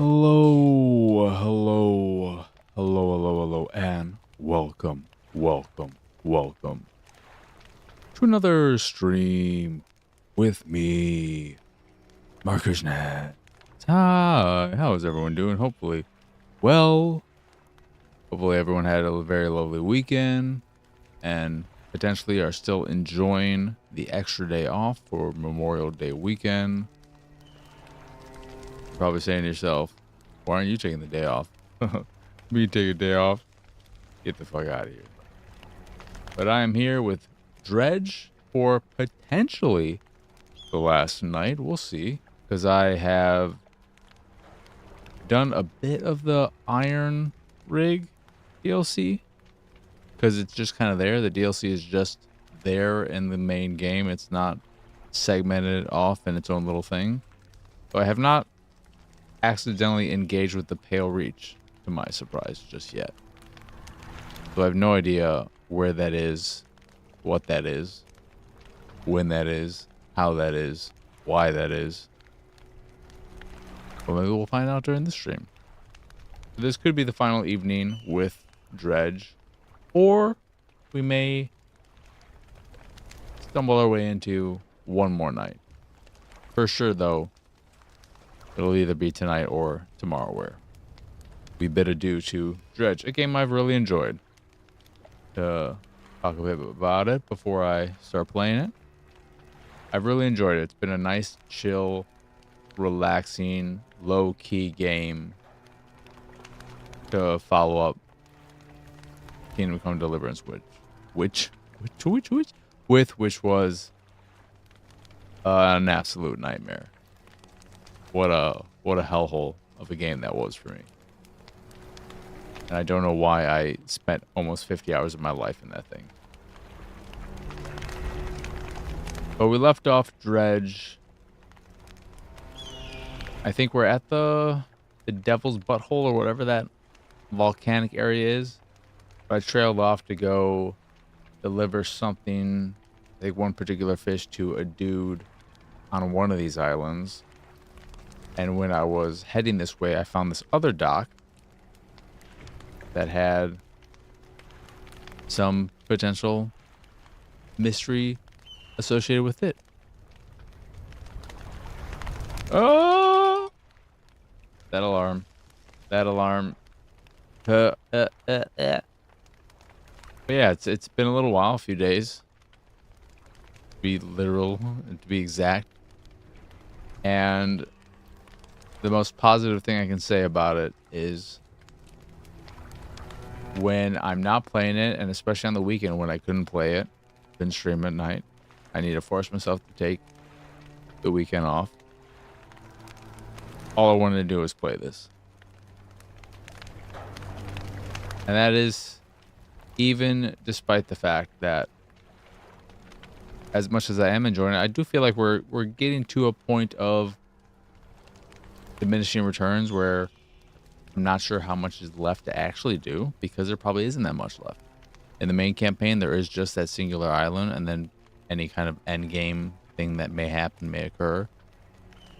Hello, and welcome to another stream with me, Markersnet. Hi, how is everyone doing? Well, hopefully everyone had a very lovely weekend and potentially are still enjoying the extra day off for Memorial Day weekend. You're probably saying to yourself, why aren't you taking the day off? Me take a day off? Get the fuck out of here. But I am here with Dredge for potentially the last night. We'll see. Because I have done a bit of the Iron Rig DLC. Because it's just kind of there. The DLC is just there in the main game. It's not segmented off in its own little thing. So I have not accidentally engaged with the Pale Reach, to my surprise, just yet. So I have no idea where that is, what that is, when that is, how that is, why that is. But maybe we'll find out during the stream. This could be the final evening with Dredge, or we may stumble our way into one more night. For sure, though, it'll either be tonight or tomorrow where we bid adieu to Dredge, a game I've really enjoyed. To talk a bit about it before I start playing it. I've really enjoyed it. It's been a nice, chill, relaxing, low-key game to follow up Kingdom Come Deliverance, which was an absolute nightmare. What a hellhole of a game that was for me. And I don't know why I spent almost 50 hours of my life in that thing. But we left off Dredge. I think we're at the Devil's Butthole or whatever that volcanic area is. But I trailed off to go deliver something, I think one particular fish, to a dude on one of these islands. And when I was heading this way, I found this other dock that had some potential mystery associated with it. Oh! That alarm. But yeah, it's been a little while, a few days. To be literal, and to be exact. And the most positive thing I can say about it is when I'm not playing it, and especially on the weekend when I couldn't play it, then stream at night, I need to force myself to take the weekend off. All I wanted to do was play this. And that is even despite the fact that as much as I am enjoying it, I do feel like we're getting to a point of diminishing returns where I'm not sure how much is left to actually do, because there probably isn't that much left. In the main campaign, there is just that singular island, and then any kind of end game thing that may happen may occur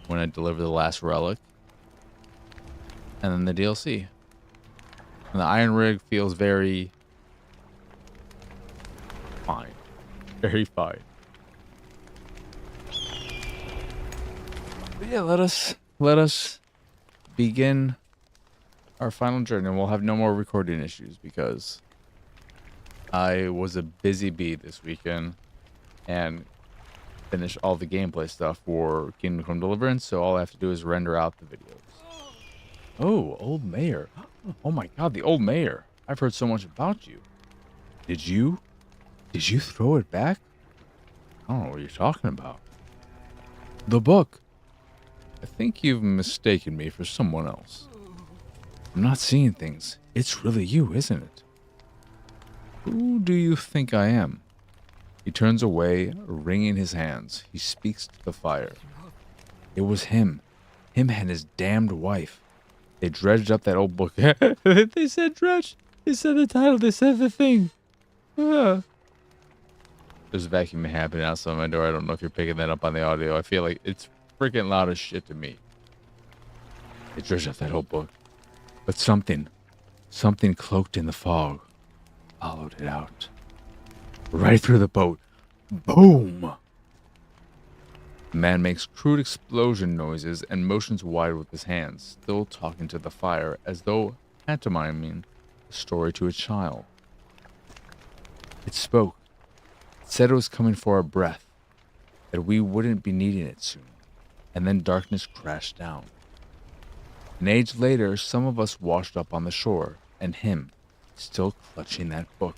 when I deliver the last relic. And then the DLC. And the Iron Rig feels very fine. Very fine. But yeah, let us begin our final journey, and we'll have no more recording issues because I was a busy bee this weekend and finished all the gameplay stuff for Kingdom Come Deliverance, so all I have to do is render out the videos. Oh, Old Mayor. Oh my god, the Old Mayor. I've heard so much about you. Did you throw it back? I don't know what you're talking about. The book. I think you've mistaken me for someone else. I'm not seeing things. It's really you, isn't it? Who do you think I am? He turns away, wringing his hands. He speaks to the fire. It was him. Him and his damned wife. They dredged up that old book. They said dredge. They said the title. They said the thing. There's a vacuum happening outside my door. I don't know if you're picking that up on the audio. I feel like it's freaking loud as shit to me. They dredged up that whole book. But something cloaked in the fog, followed it out. Right through the boat. Boom! The man makes crude explosion noises and motions wide with his hands, still talking to the fire as though pantomiming a story to a child. It spoke. It said it was coming for our breath, that we wouldn't be needing it soon. And then darkness crashed down. An age later, some of us washed up on the shore, and him, still clutching that book.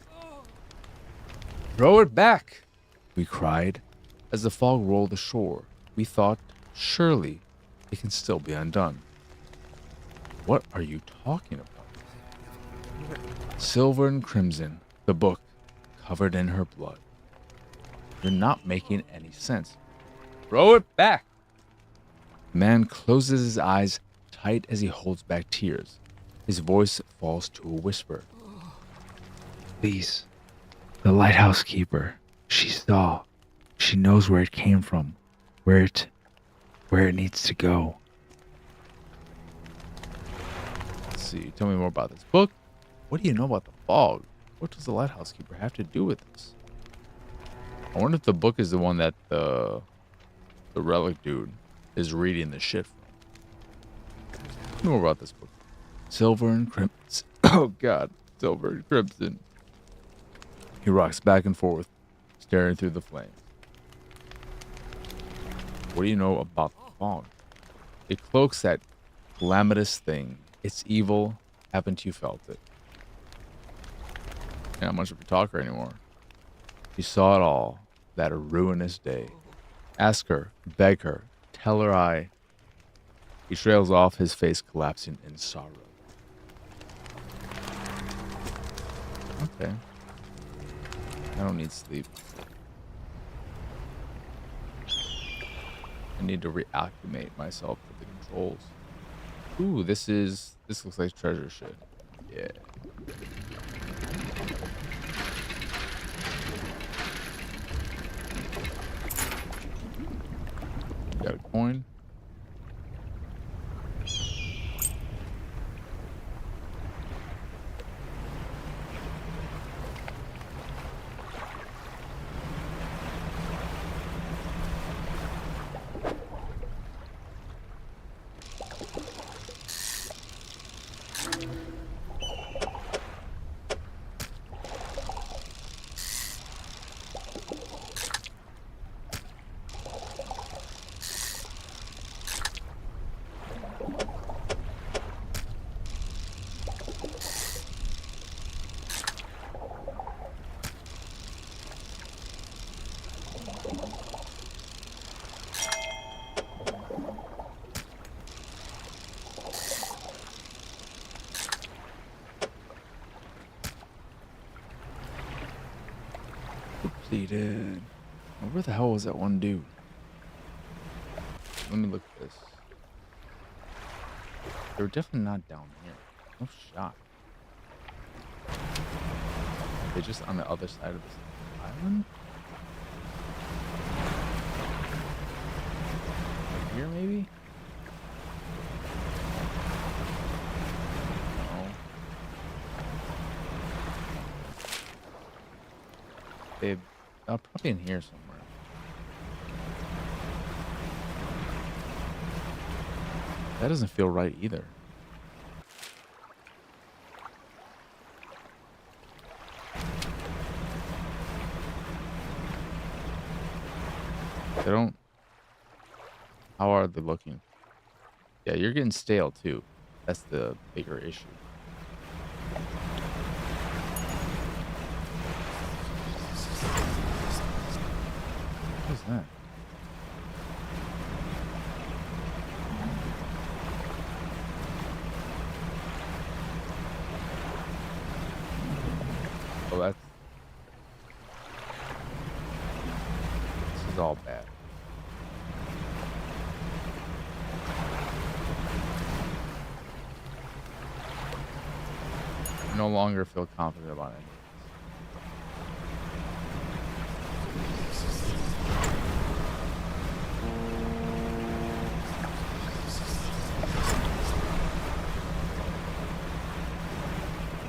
Throw it back, we cried. As the fog rolled ashore, we thought, surely it can still be undone. What are you talking about? Silver and crimson, the book, covered in her blood. You're not making any sense. Throw it back! The man closes his eyes tight as he holds back tears. His voice falls to a whisper. Please, the lighthouse keeper. She saw. She knows where it came from, where it needs to go. Let's see. Tell me more about this book. What do you know about the fog? What does the lighthouse keeper have to do with this? I wonder if the book is the one that the relic dude is reading the shit from. Tell me more about this book. Silver and crimson. Oh God, silver and crimson. He rocks back and forth, staring through the flames. What do you know about the fog? It cloaks that calamitous thing. It's evil. Haven't you felt it? Not much of a talker anymore. She saw it all. That ruinous day. Ask her, beg her, tell her He trails off, his face collapsing in sorrow. Okay. I don't need sleep. I need to reacclimate myself to the controls. Ooh, this looks like treasure shit. Yeah. Got a coin. Completed. Where the hell was that one dude? Let me look at this. They were definitely not down here. No shot. They're just on the other side of this island? Right here, maybe? No. They're probably in here somewhere. That doesn't feel right either. They don't... How are they looking? Yeah, you're getting stale too. That's the bigger issue. What is that? Oh, that's... This is all bad. I no longer feel confident about it.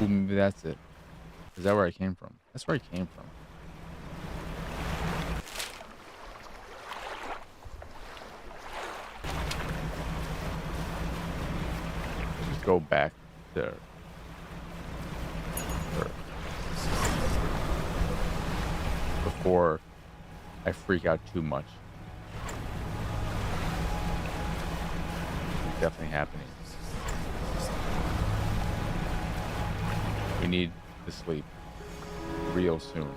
Ooh, maybe that's it. Is that where I came from? That's where I came from. Let's just go back there. Before I freak out too much. It's definitely happening. We need to sleep real soon.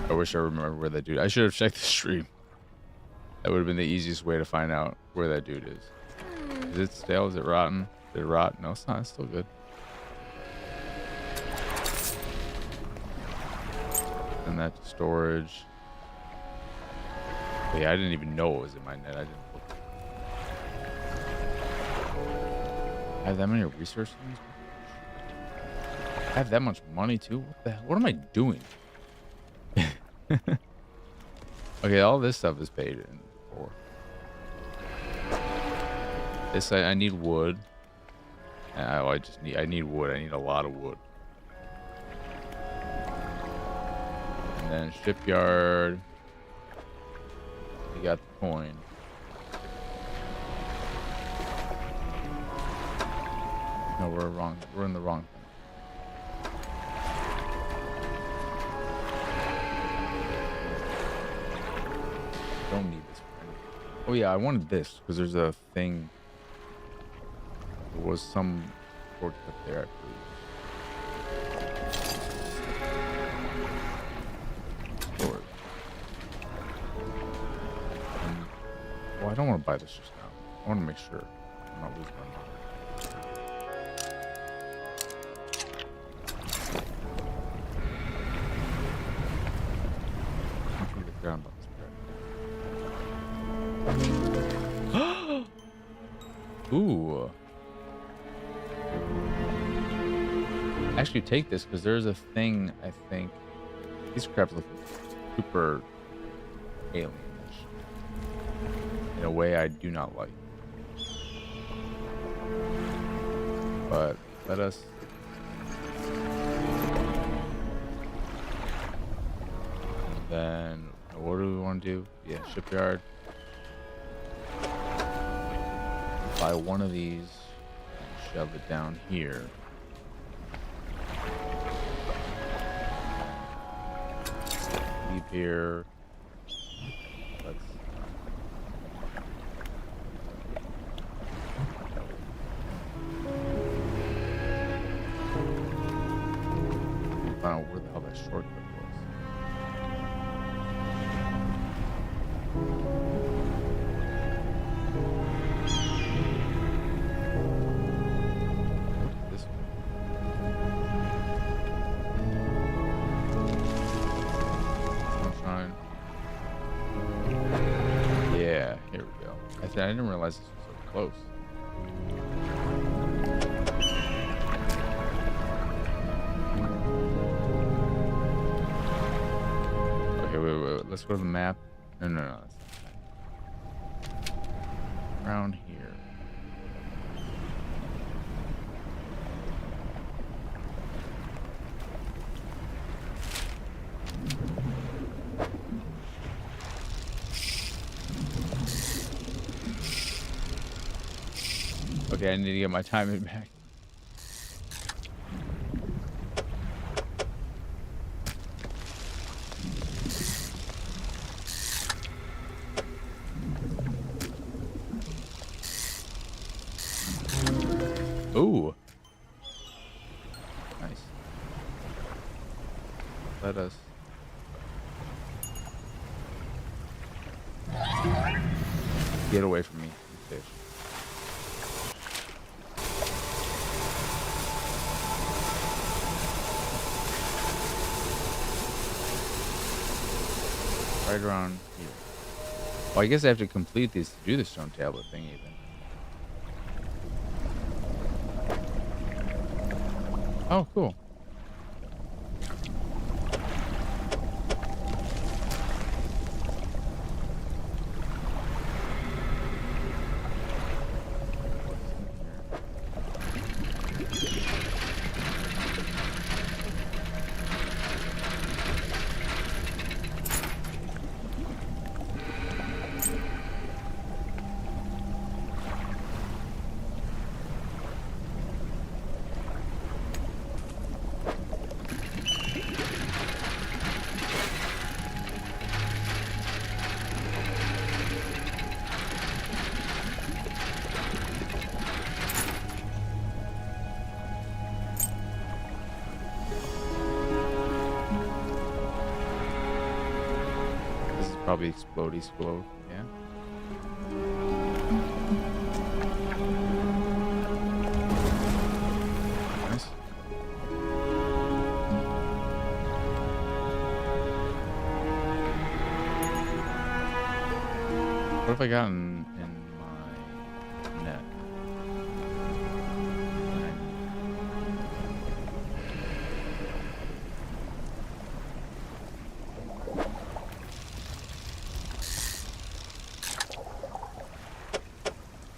I wish I remembered where that dude. I should have checked the stream. That would have been the easiest way to find out where that dude is. Is it stale? Is it rotten? Did it rot? No, it's not. It's still good. And that to storage. But yeah, I didn't even know it was in my net. I didn't look. I have that many resources? I have that much money too? What the hell? What am I doing? Okay, all this stuff is paid in for. This I need wood. I need wood. I need a lot of wood. And then shipyard. We got the coin. No, we're wrong. We're in the wrong thing. Don't need this. Oh yeah, I wanted this because there's a thing. There was some shortcut there, I believe. Storage. Well, I don't want to buy this just now. I want to make sure I'm not losing my mind. Ground on this. Ooh. Actually, take this because there's a thing. I think these crabs look super alienish in a way I do not like. But let us. Then. What do we want to do? Yeah, shipyard. Buy one of these and shove it down here. Leave here. Let's. Find out where the hell that shortcut was. I didn't realize this was so close. Okay, wait. Let's go to the map. No. That's not around here. Okay, I need to get my timing back. Ooh. Nice. Let us. Get away from me, you fish. Right around here. Well, I guess I have to complete these to do the stone tablet thing even. Oh, cool. Probably explode. Yeah. Nice. What have I gotten in my net?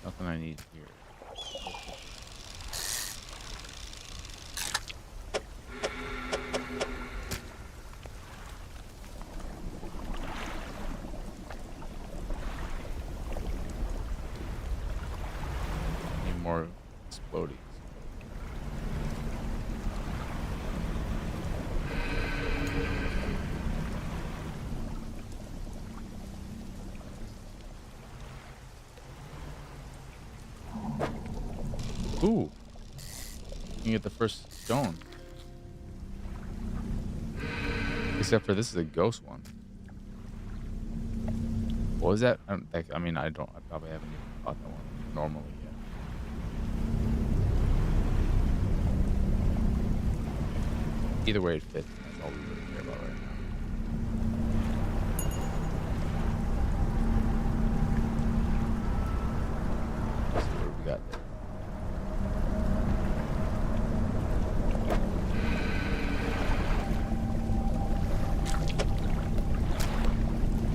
Nothing I need here. Need more explodies. Ooh. You can get the first stone. Except for this is a ghost one. What was that? I mean, I probably haven't even caught that one normally yet. Either way it fits. That's all we really care about right now. Let's see what we got there.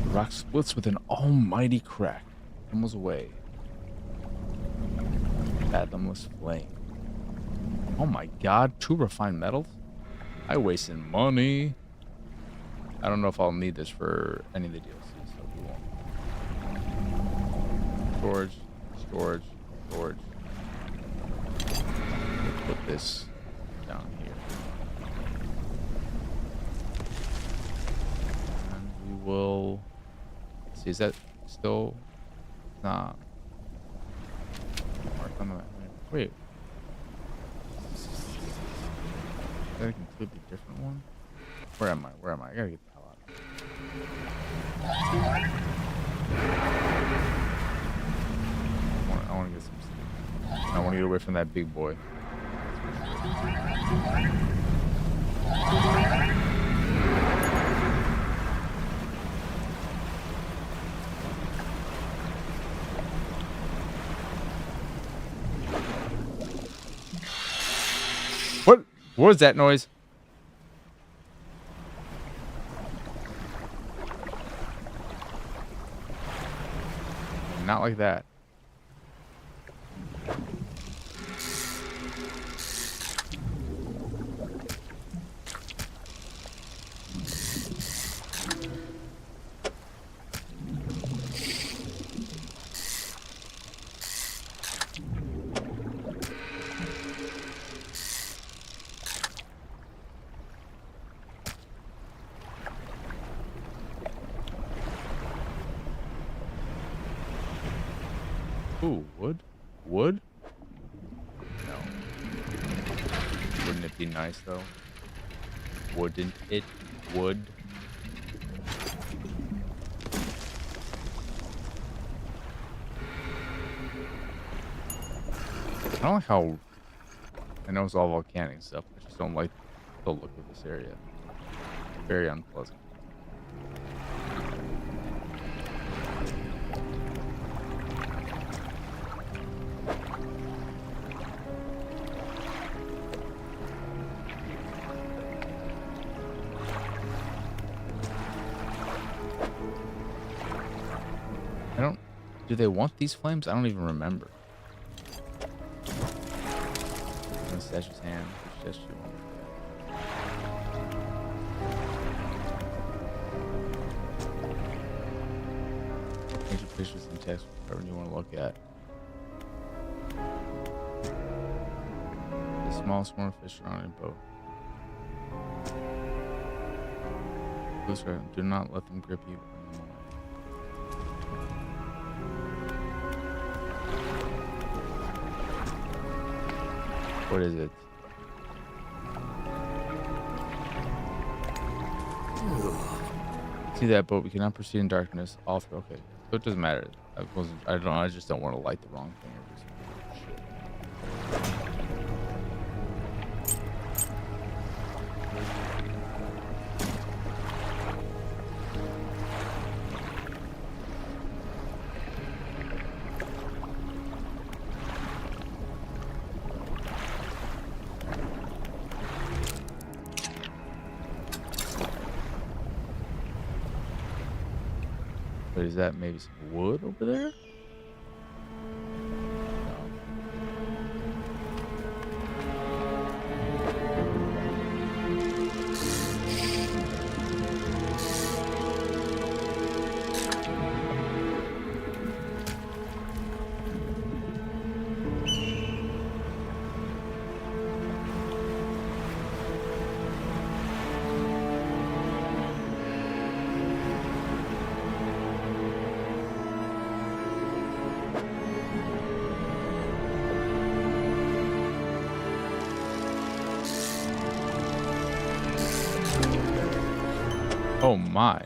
The rock splits with an almighty crack. Tumbles away. Fathomless flame. Oh my god, 2 refined metals? I wasted money. I don't know if I'll need this for any of the DLCs, so we won't. Storage. Put this down here. And we will see, is that still nah. Mark on the map. Wait. Is that a completely different one? Where am I? I gotta get the hell out of here. I want to get some sleep. I want to get away from that big boy. What was that noise? Not like that. Ooh, wood? Wood? No. Wouldn't it be nice though? Wouldn't it? Would? I don't like how... I know it's all volcanic stuff, I just don't like the look of this area. Very unpleasant. Do they want these flames? I don't even remember. Statue's hand. Statue won't. Change your pictures and text, whatever you want to look at. The small swarm of fish around a boat. Please, do not let them grip you. What is it? see that, but we cannot proceed in darkness. All through. Okay, so it doesn't matter. I wasn't. I don't. I just don't want to light the wrong thing or do some weird shit. But is that maybe some wood over there? No. Oh my.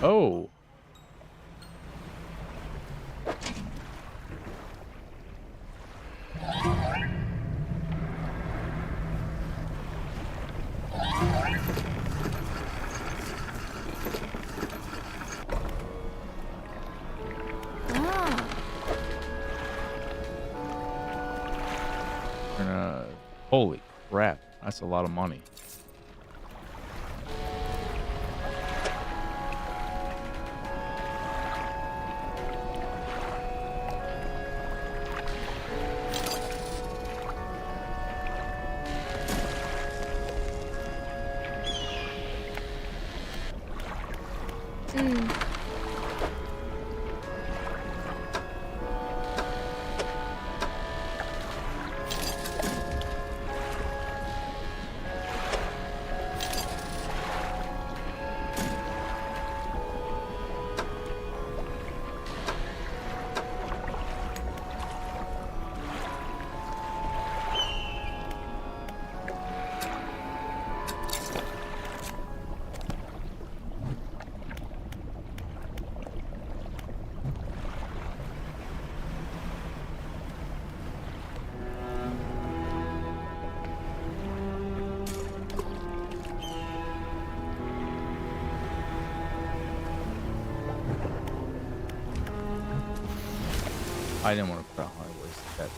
Oh. Holy crap. That's a lot of money. I didn't want to put out high waste that.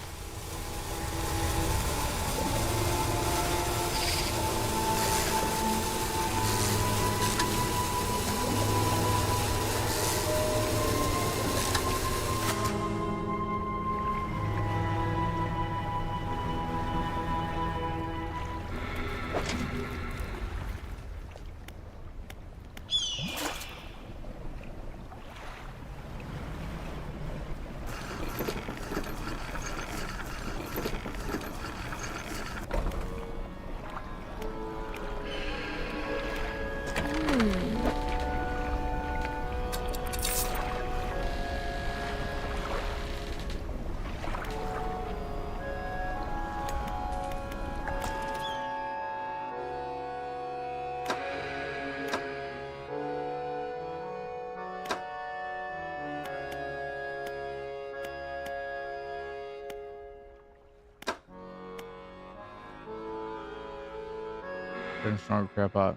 Getting stronger crap out.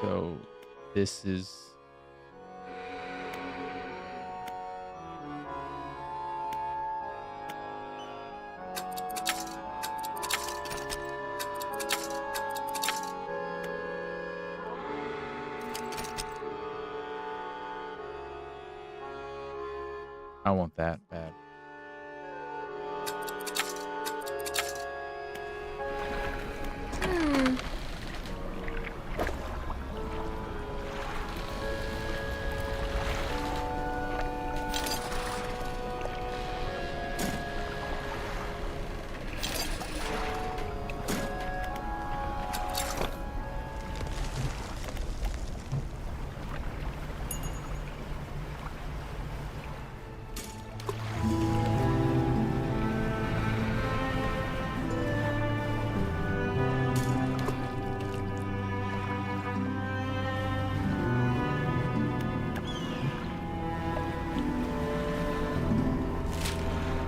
So this is I want that bad.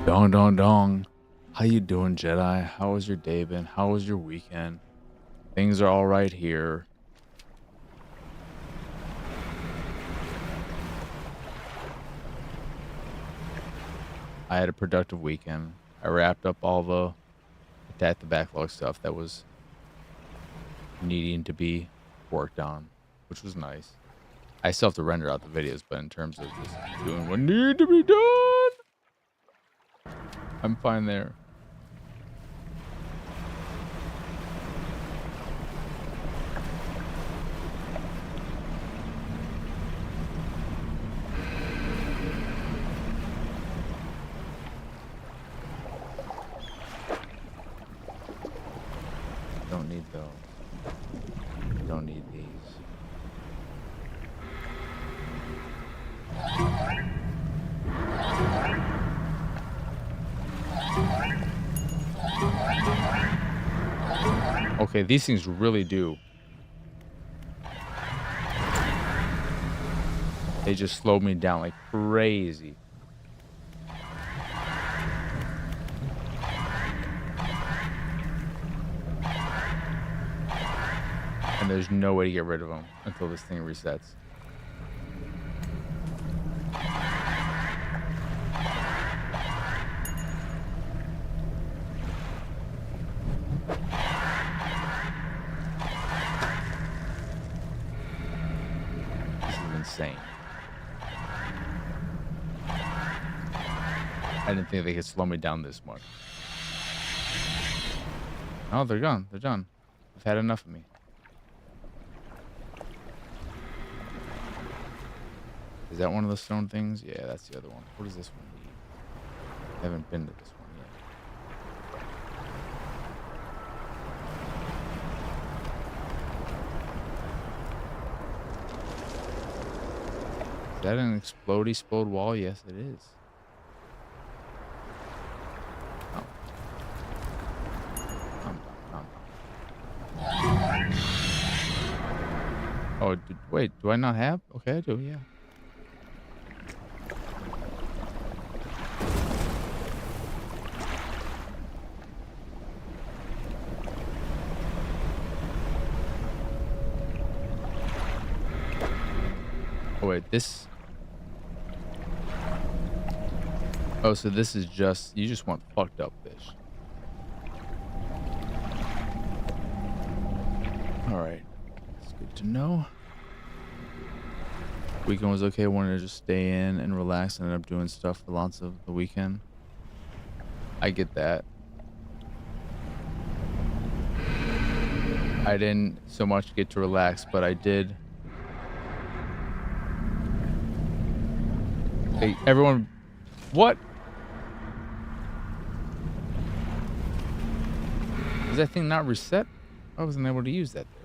Dong dong dong. How you doing, Jedi? How was your day been? How was your weekend? Things are all right here. I had a productive weekend. I wrapped up all the Attack the Backlog stuff that was needing to be worked on, which was nice. I still have to render out the videos, but in terms of just doing what needed to be done, I'm fine there. Don't need those. Don't need these. Okay, these things really do. They just slowed me down like crazy. And there's no way to get rid of them until this thing resets. This is insane. I didn't think they could slow me down this much. Oh, they're gone. They're done. I've had enough of me. Is that one of the stone things? Yeah, that's the other one. What does this one need? I haven't been to this one yet. Is that an explode wall? Yes, it is. Oh. Oh, wait, do I not have? Okay, I do, yeah. Oh, wait, this... Oh, so this is just... You just want fucked up fish. Alright. That's good to know. Weekend was okay. I wanted to just stay in and relax and end up doing stuff for lots of the weekend. I get that. I didn't so much get to relax, but I did... Hey, everyone... What? Is that thing not reset? I wasn't able to use that there.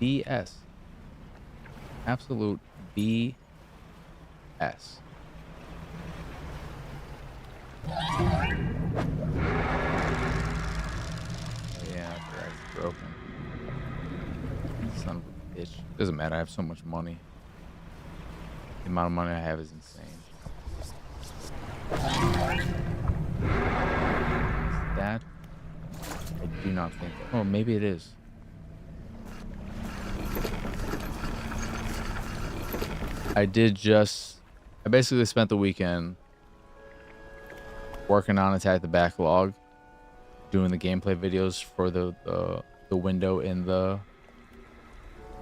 BS. Absolute BS. Yeah, that's broken. Son of a bitch. Doesn't matter, I have so much money. The amount of money I have is insane. Is that? I do not think. Oh, maybe it is. I basically spent the weekend working on Attack the Backlog, doing the gameplay videos for the window in the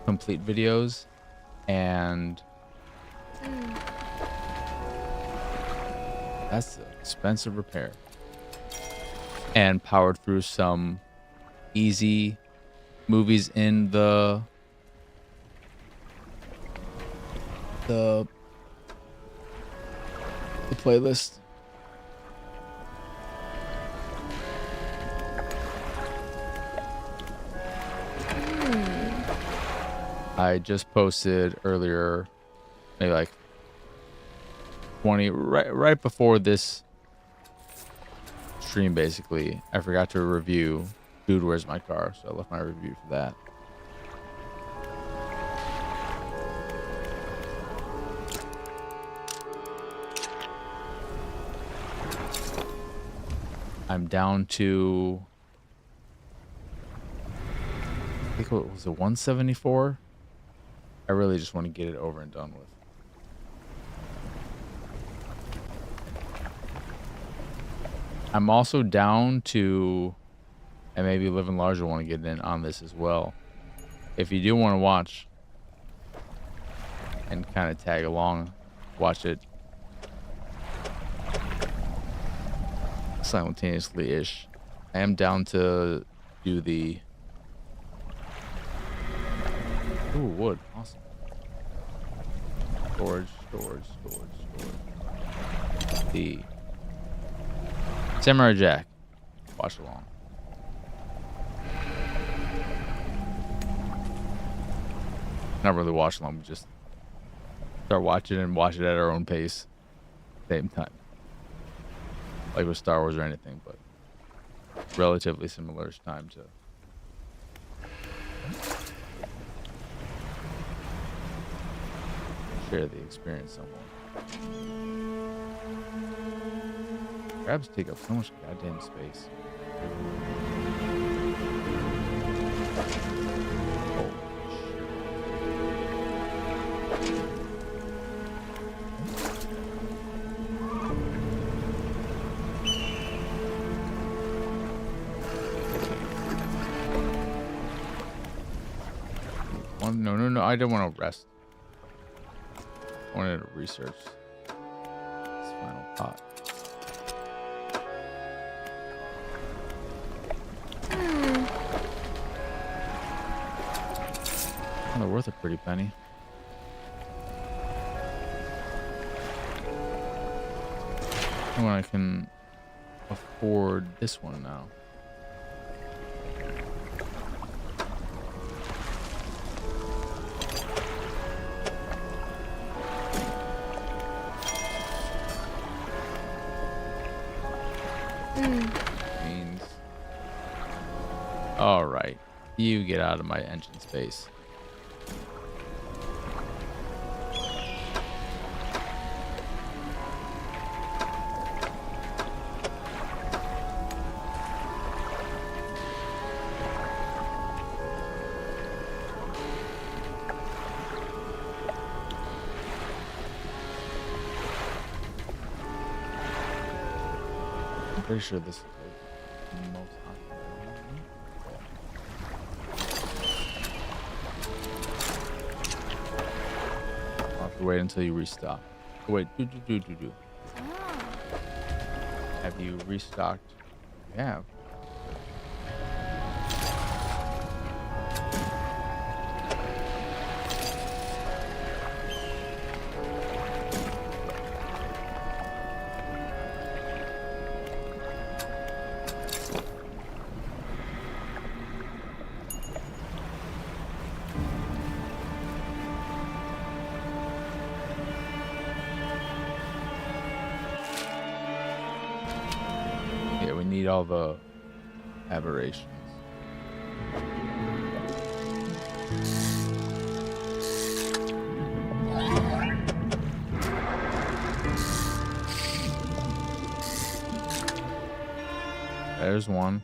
complete videos, and that's an expensive repair. And powered through some easy movies in the playlist. I just posted earlier, maybe like 20 right before this stream, basically. I forgot to review Dude, Where's My Car? So I left my review for that. I'm down to, I think it was a 174. I really just want to get it over and done with. I'm also down to, and maybe Live and Large will want to get in on this as well. If you do want to watch and kind of tag along, watch it simultaneously-ish. I am down to do the... Ooh, wood. Awesome. Storage. The Samurai Jack. Watch along. Not really watch along, we just start watching and watch it at our own pace. Same time. Like with Star Wars or anything, but relatively similar time to share the experience somewhat. Crabs take up so much goddamn space. Holy shit. No, I didn't want to rest. I wanted to research this final pot. Oh, they're worth a pretty penny. And when I can afford this one now. Means. All right, you get out of my engine space. Pretty sure this is the most I'll have to wait until you restock. Oh, wait, do. Have you restocked? Yeah. All the aberrations. There's one.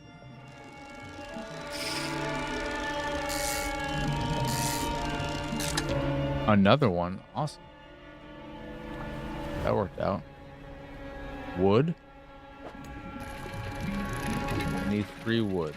Another one. Awesome. That worked out. Wood. Need 3 wood.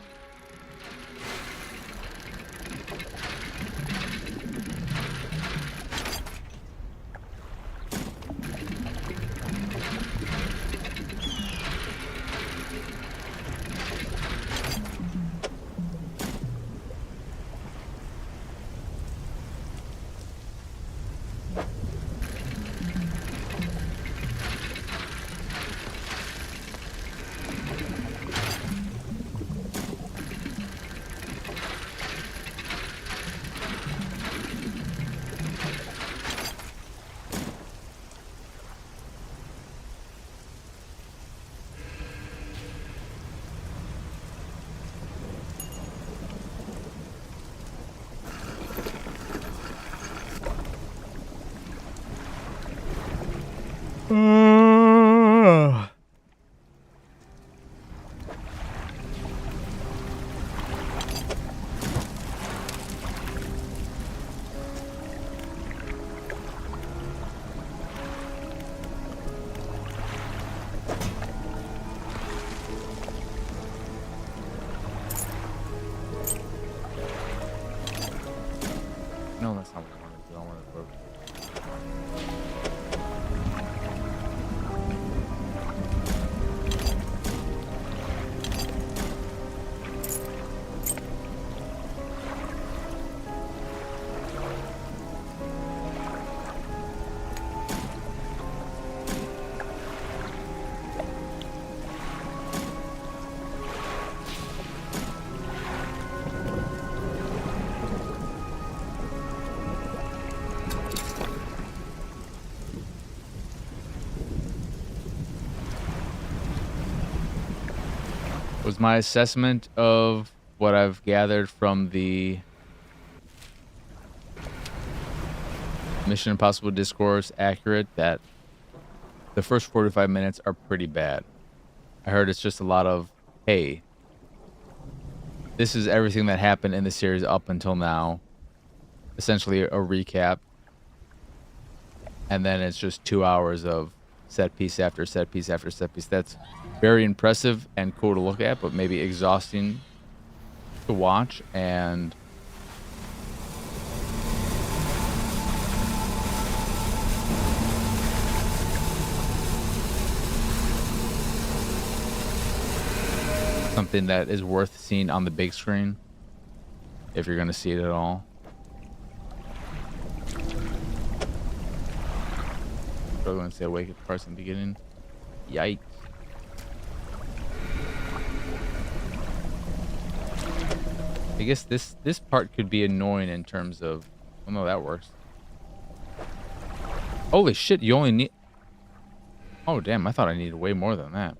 I want to work. Was my assessment of what I've gathered from the Mission Impossible discourse accurate that the first 45 minutes are pretty bad? I heard it's just a lot of, hey, this is everything that happened in the series up until now. Essentially a recap. And then it's just 2 hours of set piece after set piece after set piece. That's very impressive and cool to look at, but maybe exhausting to watch. And something that is worth seeing on the big screen if you're going to see it at all. Struggling to stay awake at parts in the beginning. Yikes. I guess this part could be annoying in terms of... Oh no, that works. Holy shit, you only need... Oh damn, I thought I needed way more than that.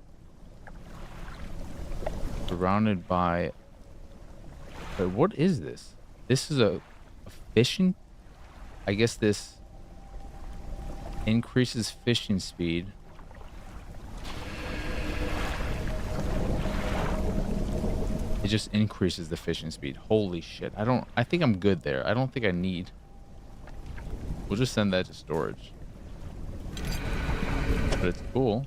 Surrounded by... Wait, what is this? This is a fishing... I guess this increases fishing speed. It just increases the fishing speed. Holy shit. I think I'm good there. I don't think I need. We'll just send that to storage. But it's cool.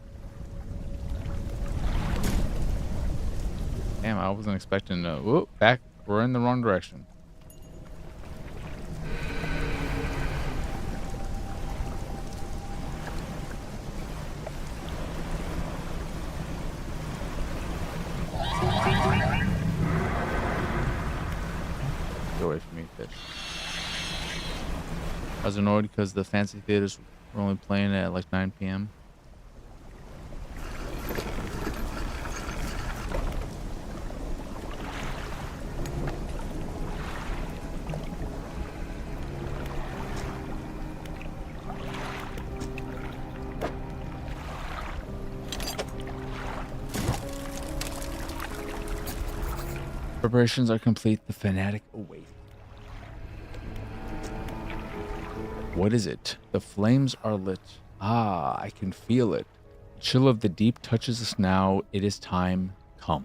Damn, I wasn't expecting to... Whoop, back. We're in the wrong direction. Get away from me, fish. I was annoyed because the fancy theaters were only playing at like 9 p.m. Preparations are complete. The fanatic awaits. What is it? The flames are lit. Ah, I can feel it. The chill of the deep touches us now. It is time. Come.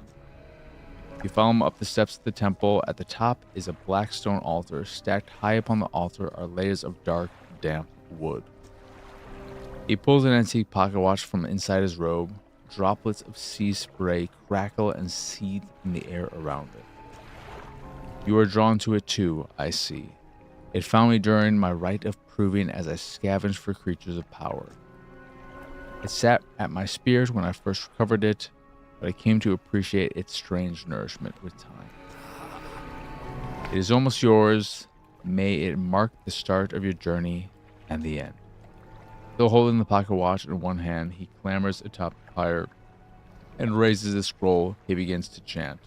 You follow him up the steps of the temple. At the top is a black stone altar. Stacked high upon the altar are layers of dark, damp wood. He pulls an antique pocket watch from inside his robe. Droplets of sea spray crackle and seethe in the air around it. You are drawn to it too, I see. It found me during my rite of proving as I scavenged for creatures of power. It sat at my spears when I first recovered it, but I came to appreciate its strange nourishment with time. It is almost yours. May it mark the start of your journey and the end. Still holding the pocket watch in one hand, he clambers atop the fire and raises the scroll. He begins to chant.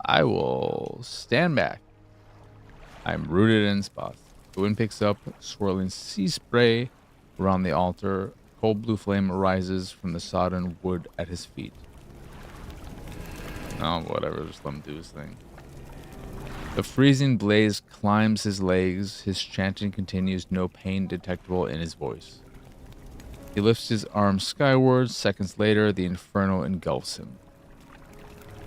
I will stand back. I'm rooted in spots. The wind picks up, swirling sea spray around the altar. A cold blue flame arises from the sodden wood at his feet. Oh, whatever. Just let him do his thing. The freezing blaze climbs his legs. His chanting continues, no pain detectable in his voice. He lifts his arms skyward. Seconds later, the inferno engulfs him.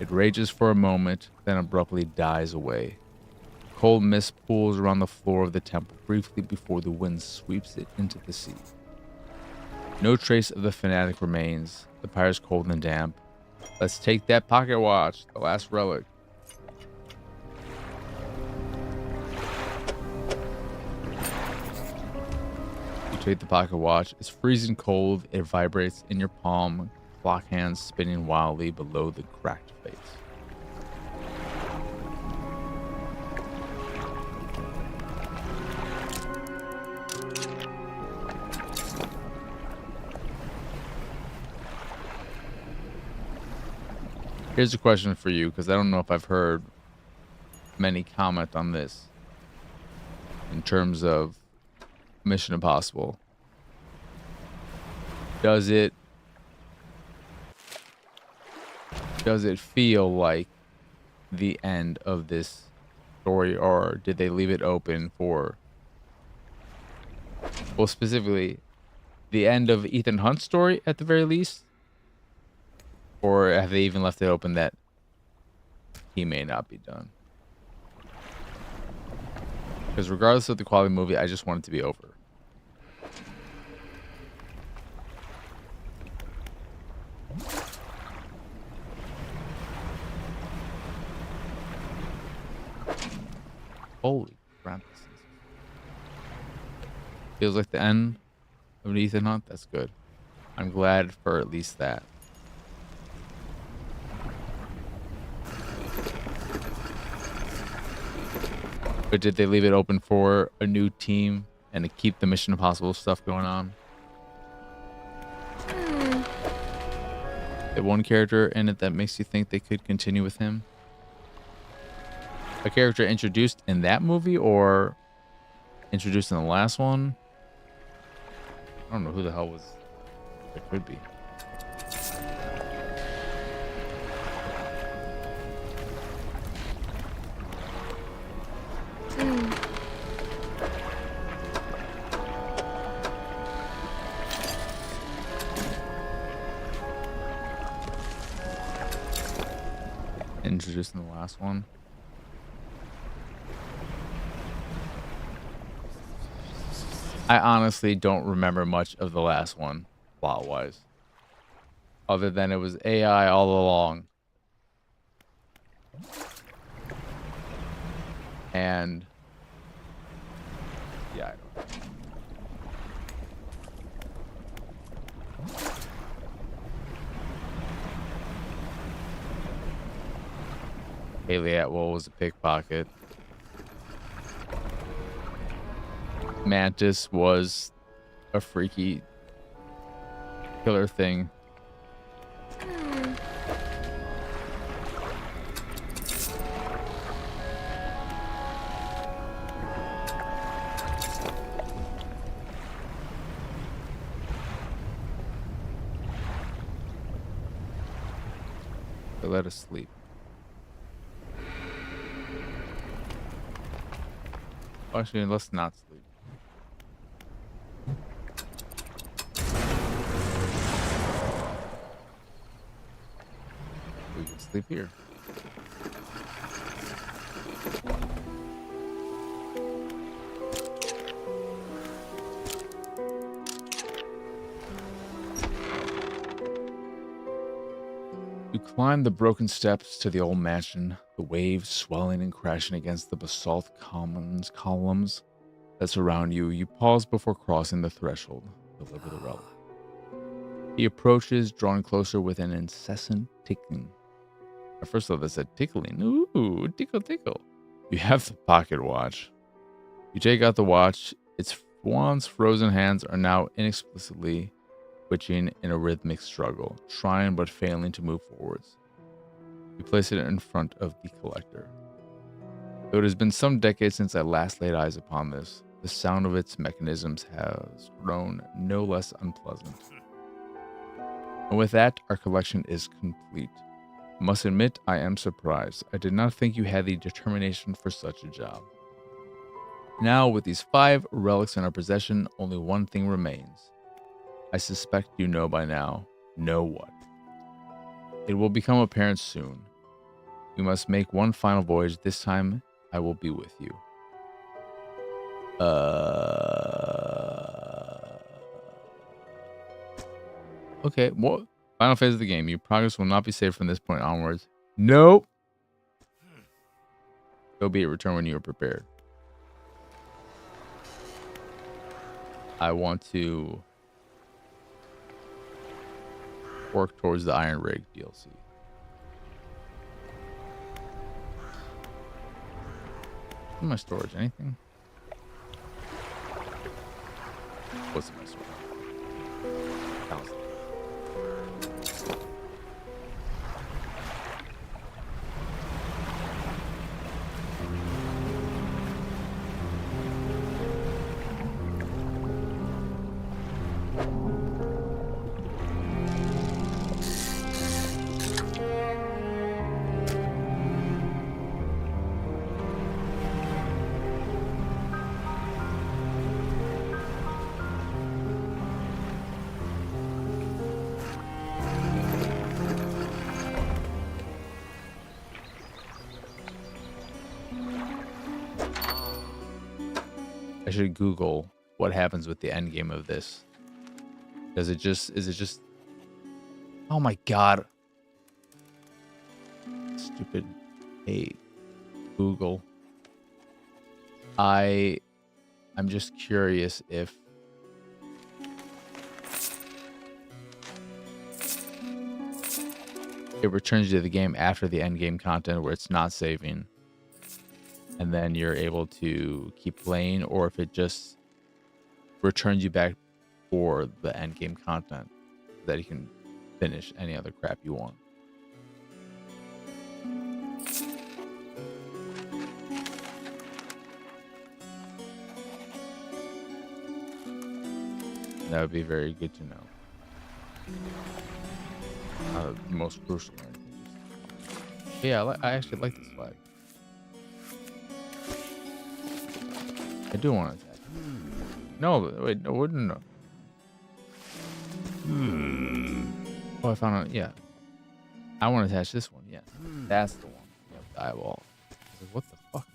It rages for a moment, then abruptly dies away. Cold mist pools around the floor of the temple briefly before the wind sweeps it into the sea. No trace of the fanatic remains. The pyre's cold and damp. Let's take that pocket watch, the last relic. You take the pocket watch. It's freezing cold. It vibrates in your palm. Clock hands spinning wildly below the cracked face. Here's a question for you, because I don't know if I've heard many comment on this in terms of Mission Impossible. Does it feel like the end of this story, or did they leave it open for, well, specifically the end of Ethan Hunt's story at the very least? Or have they even left it open that he may not be done? Because regardless of the quality of the movie, I just want it to be over. Holy crap. Feels like the end of an Ethan Hunt. That's good. I'm glad for at least that. But did they leave it open for a new team and to keep the Mission Impossible stuff going on? The one character in it that makes you think they could continue with him? A character introduced in that movie or introduced in the last one? I don't know who the hell was. It could be. Introduced in the last one. I honestly don't remember much of the last one, plot-wise. Other than it was AI all along. And yeah, I don't know. Haley Atwell was a pickpocket. Mantis was a freaky killer thing. They let us sleep. Actually, let's not sleep. We can sleep here. You climb the broken steps to the old mansion, the waves swelling and crashing against the basalt columns that surround you. You pause before crossing the threshold, deliver the relic. He approaches, drawing closer with an incessant ticking. At first thought that said tickling. Ooh, tickle, tickle. You have the pocket watch. You take out the watch. Its once frozen hands are now inexplicably twitching in a rhythmic struggle, trying but failing to move forwards. You place it in front of the collector. Though it has been some decades since I last laid eyes upon this, the sound of its mechanisms has grown no less unpleasant. And with that, our collection is complete. I must admit, I am surprised. I did not think you had the determination for such a job. Now, with these 5 relics in our possession, only one thing remains. I suspect you know by now. Know what? It will become apparent soon. We must make one final voyage. This time, I will be with you. Okay, well, final phase of the game. Your progress will not be saved from this point onwards. Nope. So be it. Return when you are prepared. I want to work towards the Iron Rig DLC. In my storage, anything? What's in my storage? Thousand. I should Google what happens with the end game of this. Is it just oh my god. Stupid. Hey, Google. I'm just curious if it returns you to the game after the end game content where it's not saving, and then you're able to keep playing, or if it just returns you back for the end game content so that you can finish any other crap you want. That would be very good to know. Most crucial. Yeah, I actually like this flag. I do want to attack. No, wait, no, wouldn't know. Oh, I found out. Yeah, I want to attach this one. Yes, that's the one. Yep, the eyeball. I was like, what the fuck?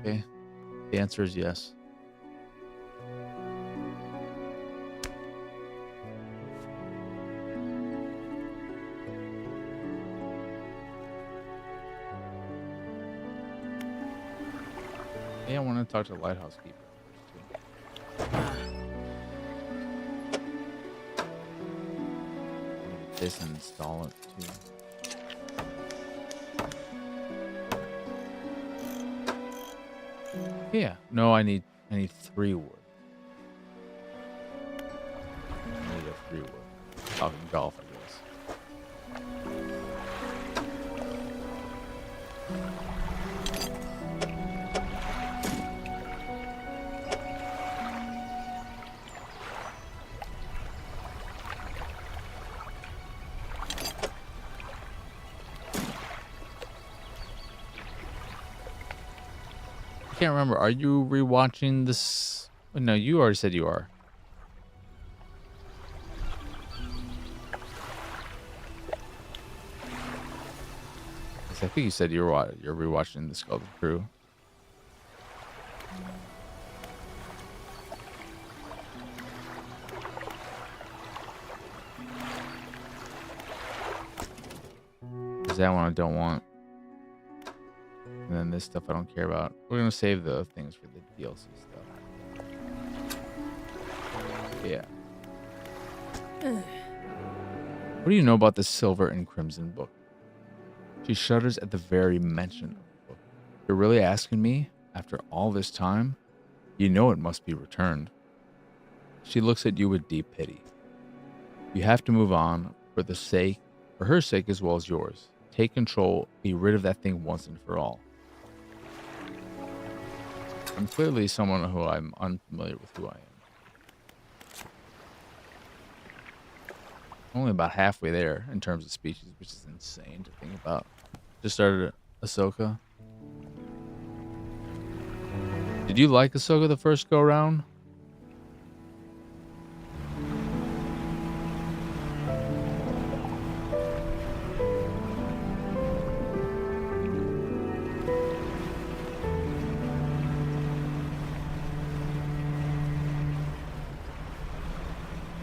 Okay, the answer is yes. Yeah, I want to talk to the lighthouse keeper first, too. This and install it too. Yeah. No, I need 3 wood. I need a 3 wood. Talking golf, I guess. I can't remember. Are you rewatching this? No, you already said you are. I think you said you're rewatching the Skeleton Crew. Is that one I don't want? And then this stuff I don't care about. We're gonna save the things for the DLC stuff. Yeah. What do you know about the Silver and Crimson book? She shudders at the very mention of the book. You're really asking me? After all this time? You know it must be returned. She looks at you with deep pity. You have to move on for her sake as well as yours. Take control, be rid of that thing once and for all. I'm clearly someone who I'm unfamiliar with who I am. Only about halfway there in terms of species, which is insane to think about. Just started Ahsoka. Did you like Ahsoka the first go around?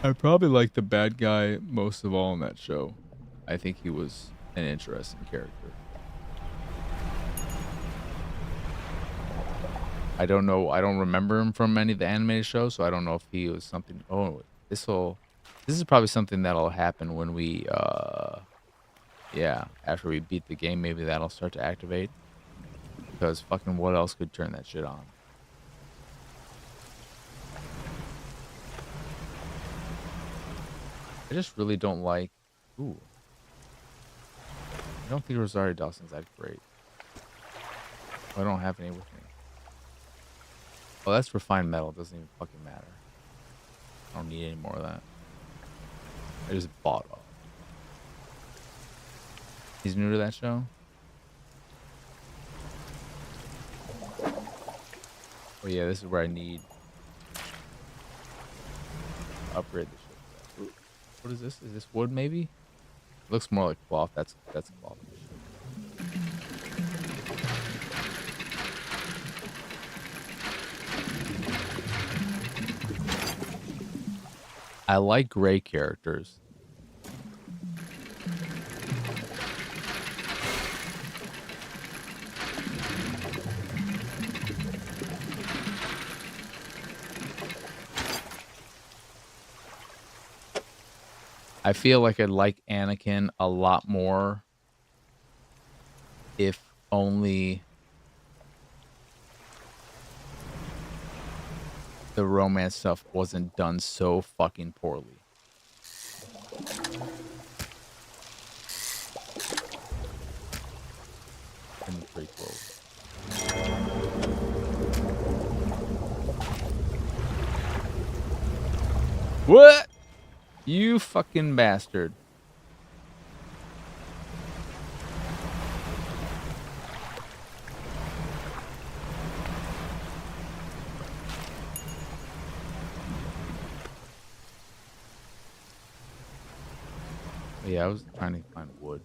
I probably like the bad guy most of all in that show. I think he was an interesting character. I don't know. I don't remember him from any of the animated shows, so I don't know if he was something. Oh, this is probably something that'll happen when we, yeah, after we beat the game, maybe that'll start to activate. Because fucking what else could turn that shit on? I just really don't like. Ooh. I don't think Rosario Dawson's that great. I don't have any with me. Oh, that's refined metal. Doesn't even fucking matter. I don't need any more of that. I just bought all. He's new to that show? Oh yeah, this is where I need to upgrade the shit. What is this? Is this wood maybe? It looks more like cloth. That's cloth. I like gray characters. I feel like I'd like Anakin a lot more if only the romance stuff wasn't done so fucking poorly. In the prequel. What? You fucking bastard. Yeah, I was trying to find wood.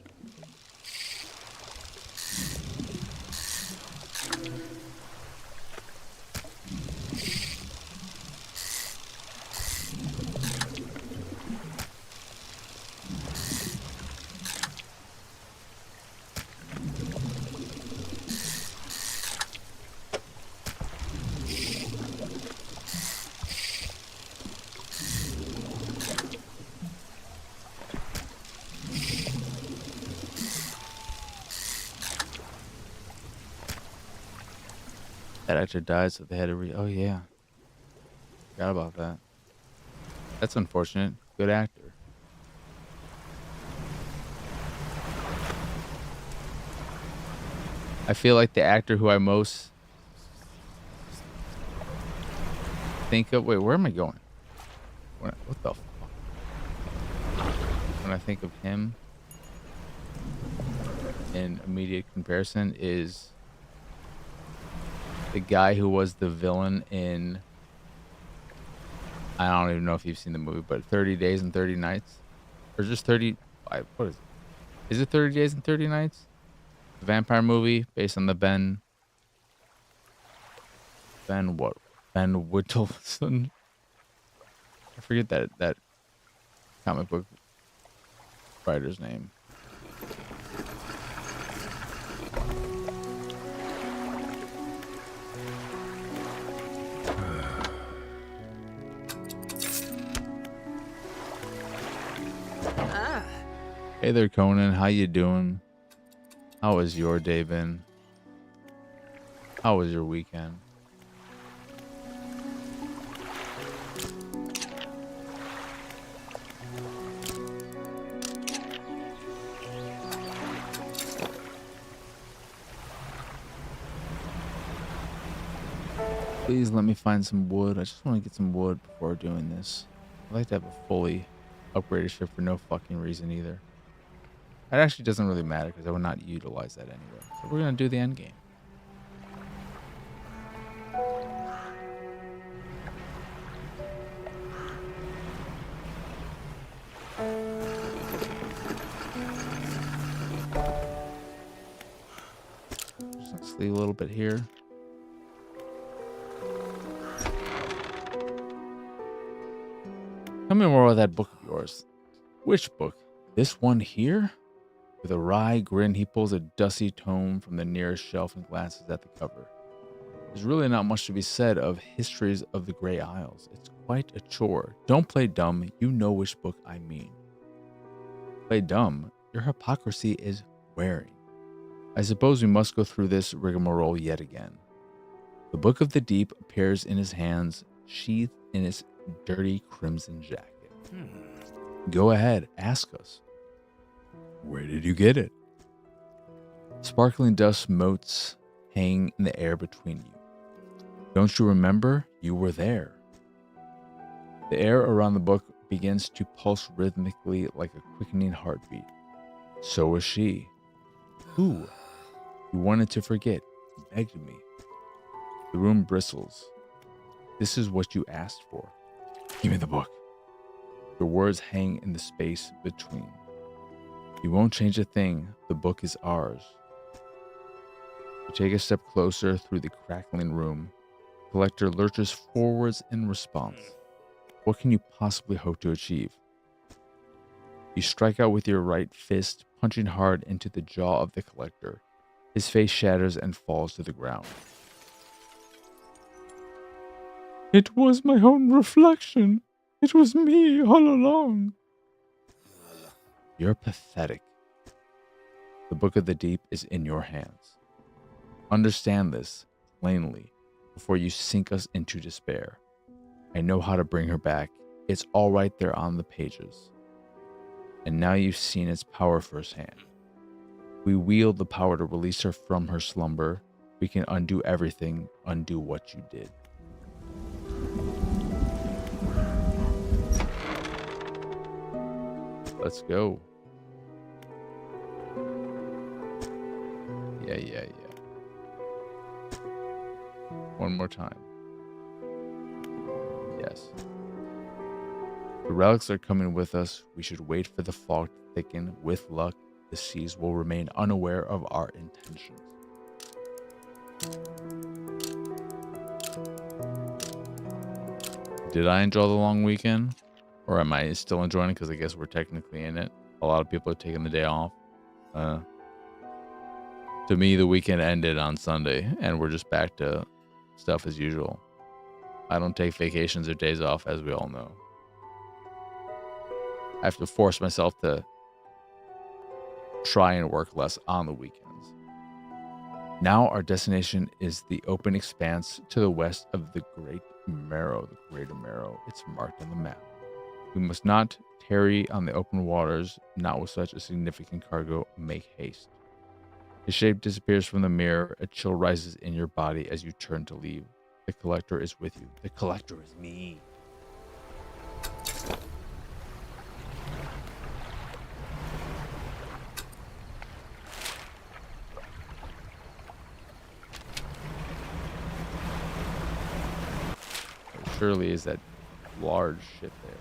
That actor died, so they had to oh yeah. Forgot about that. That's unfortunate. Good actor. I feel like the actor who I most think of. Wait, where am I going? What the fuck? When I think of him in immediate comparison is the guy who was the villain in. I don't even know if you've seen the movie, but 30 Days and 30 Nights? Or just 30... What is it? Is it 30 Days and 30 Nights? The vampire movie based on the Ben what? Ben Whittleson? I forget that comic book writer's name. Hey there, Conan. How you doing? How has your day been? How was your weekend? Please let me find some wood. I just want to get some wood before doing this. I'd like to have a fully upgraded ship for no fucking reason either. That actually doesn't really matter because I would not utilize that anyway. So we're going to do the end game. Just gonna sleep a little bit here. Tell me more about that book of yours. Which book? This one here? With a wry grin, he pulls a dusty tome from the nearest shelf and glances at the cover. There's really not much to be said of Histories of the Grey Isles. It's quite a chore. Don't play dumb. You know which book I mean. Play dumb? Your hypocrisy is wearing. I suppose we must go through this rigmarole yet again. The Book of the Deep appears in his hands, sheathed in its dirty crimson jacket. Go ahead, ask us. Where did you get it? Sparkling dust motes hang in the air between you. Don't you remember? You were there. The air around the book begins to pulse rhythmically like a quickening heartbeat. So was she. Who? You wanted to forget. You begged me. The room bristles. This is what you asked for. Give me the book. Your words hang in the space between. You won't change a thing. The book is ours. You take a step closer through the crackling room. The collector lurches forwards in response. What can you possibly hope to achieve? You strike out with your right fist, punching hard into the jaw of the collector. His face shatters and falls to the ground. It was my own reflection. It was me all along. You're pathetic. The Book of the Deep is in your hands. Understand this plainly before you sink us into despair. I know how to bring her back. It's all right there on the pages. And now you've seen its power firsthand. We wield the power to release her from her slumber. We can undo everything, undo what you did. Let's go. Yeah. One more time. Yes. The relics are coming with us. We should wait for the fog to thicken. With luck, the seas will remain unaware of our intentions. Did I enjoy the long weekend? Or am I still enjoying it because I guess we're technically in it? A lot of people are taking the day off. To me, the weekend ended on Sunday, and we're just back to stuff as usual. I don't take vacations or days off, as we all know. I have to force myself to try and work less on the weekends. Now our destination is the open expanse to the west of the Greater Marrow. It's marked on the map. We must not tarry on the open waters, not with such a significant cargo. Make haste. The shape disappears from the mirror. A chill rises in your body as you turn to leave. The collector is with you. The collector is me. There surely is that large ship there.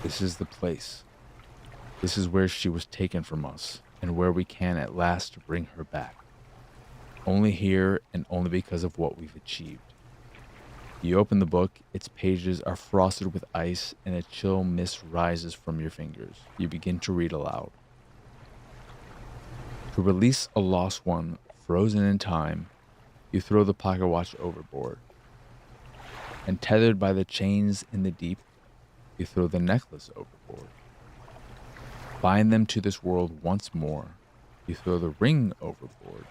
This is the place. This is where she was taken from us, and where we can at last bring her back. Only here, and only because of what we've achieved. You open the book, its pages are frosted with ice, and a chill mist rises from your fingers. You begin to read aloud. To release a lost one, frozen in time, you throw the pocket watch overboard. And tethered by the chains in the deep, you throw the necklace overboard. Bind them to this world once more. You throw the ring overboard.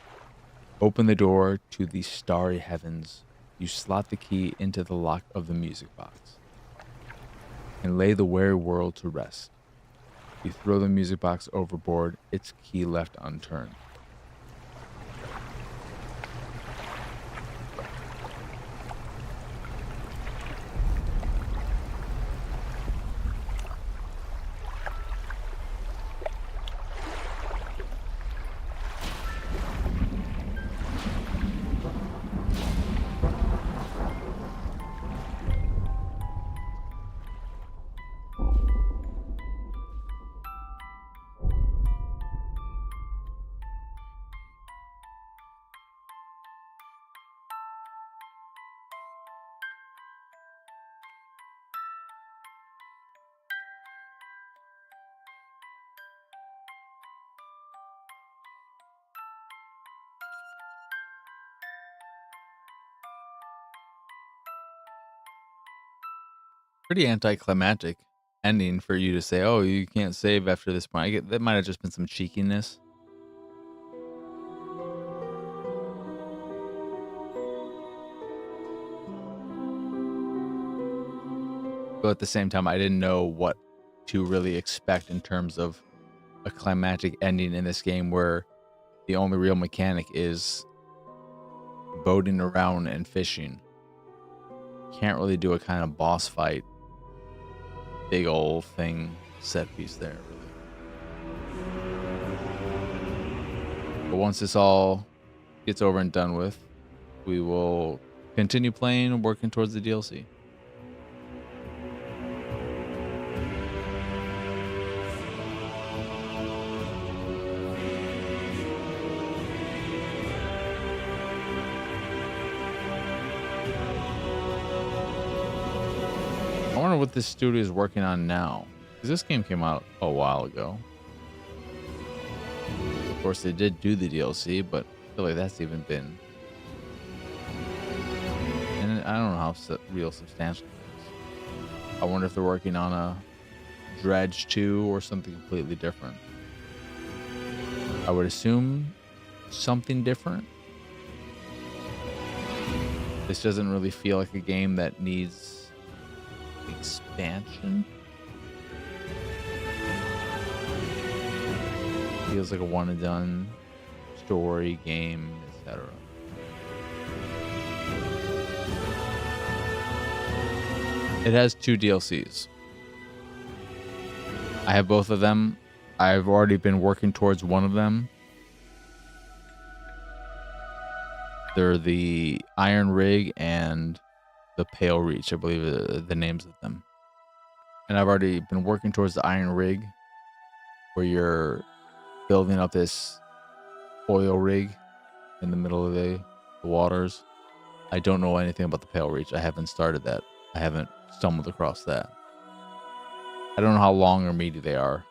Open the door to the starry heavens. You slot the key into the lock of the music box and lay the weary world to rest. You throw the music box overboard, its key left unturned. Pretty anticlimactic ending for you to say, "Oh, you can't save after this point." That might have just been some cheekiness. But at the same time, I didn't know what to really expect in terms of a climactic ending in this game where the only real mechanic is boating around and fishing. Can't really do a kind of boss fight, big old thing set piece there, really. But once this all gets over and done with, we will continue playing and working towards the DLC. I wonder what this studio is working on now, because this game came out a while ago. Of course, they did do the DLC, but I feel like that's even been, and I don't know how real substantial it is. I wonder if they're working on a Dredge 2 or something completely different. I would assume something different. This doesn't really feel like a game that needs expansion. Feels like a one and done story game, etc. It has 2 DLCs. I have both of them. I've already been working towards one of them. They're the Iron Rig and the Pale Reach, I believe are the names of them. And I've already been working towards the Iron Rig, where you're building up this oil rig in the middle of the waters. I don't know anything about the Pale Reach. I haven't started that. I haven't stumbled across that. I don't know how long or meaty they are.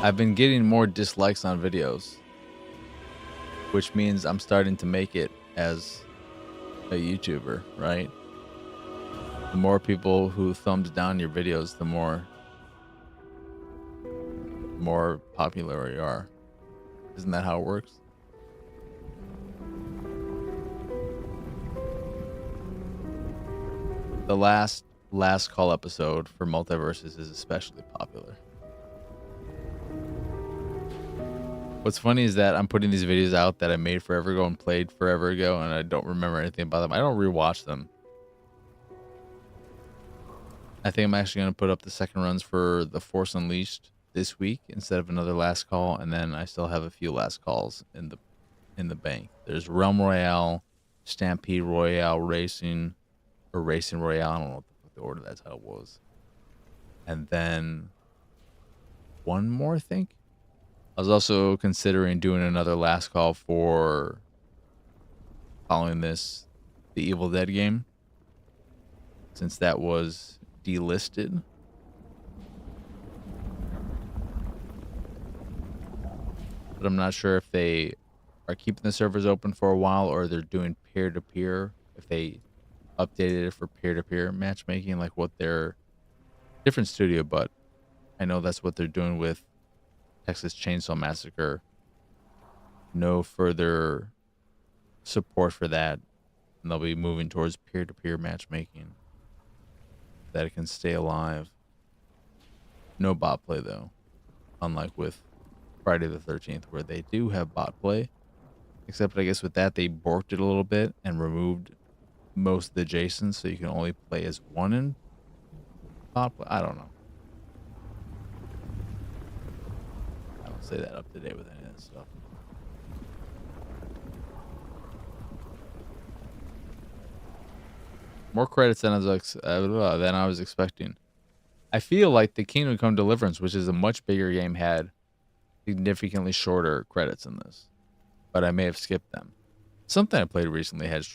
I've been getting more dislikes on videos, which means I'm starting to make it as a YouTuber, right? The more people who thumbs down your videos, the more popular you are. Isn't that how it works? The last call episode for Multiverses is especially popular. What's funny is that I'm putting these videos out that I made forever ago and played forever ago, and I don't remember anything about them. I don't rewatch them. I think I'm actually going to put up the second runs for The Force Unleashed this week instead of another last call, and then I still have a few last calls in the bank. There's Realm Royale, Stampede Royale Racing, or Racing Royale. I don't know what the order that title was. and then one more, I think. I was also considering doing another last call for calling this the Evil Dead game, since that was delisted. But I'm not sure if they are keeping the servers open for a while or they're doing peer-to-peer, if they updated it for peer-to-peer matchmaking, like what their different studio, but I know that's what they're doing with Texas Chainsaw Massacre. No further support for that, and they'll be moving towards peer-to-peer matchmaking that it can stay alive. No bot play though, unlike with Friday the 13th, where they do have bot play. Except I guess with that they borked it a little bit and removed most of the Jasons, so you can only play as one in bot play. I don't know. I don't say that up to date with any of that stuff. More credits than I was expecting. I feel like the Kingdom Come Deliverance, which is a much bigger game, had significantly shorter credits in this, but I may have skipped them. Something I played recently had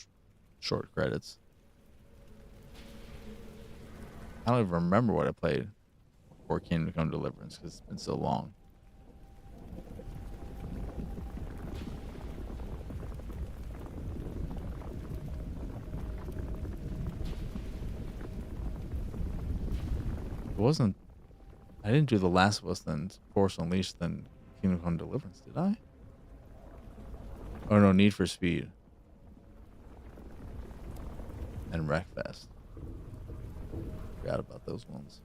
short credits. I don't even remember what I played for Kingdom Come Deliverance because it's been so long. It wasn't. I didn't do The Last of Us, then Force Unleashed, then Kingdom Come Deliverance, did I? Oh no, Need for Speed. And Wreckfest. Forgot about those ones.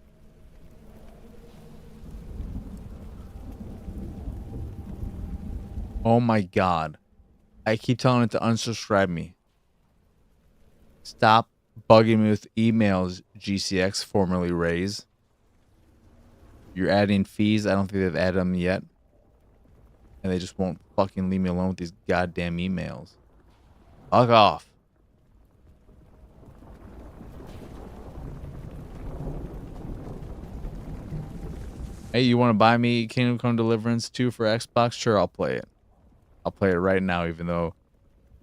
Oh my god. I keep telling it to unsubscribe me. Stop bugging me with emails, GCX, formerly Raise. You're adding fees. I don't think they've added them yet. And they just won't fucking leave me alone with these goddamn emails. Fuck off. Hey, you want to buy me Kingdom Come Deliverance 2 for Xbox? Sure, I'll play it. I'll play it right now, even though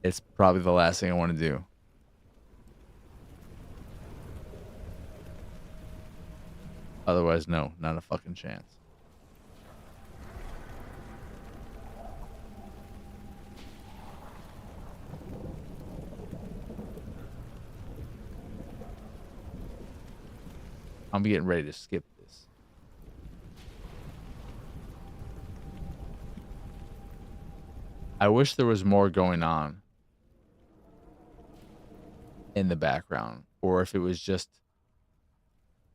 it's probably the last thing I want to do. Otherwise, no, not a fucking chance. I'm getting ready to skip this. I wish there was more going on in the background, or if it was just,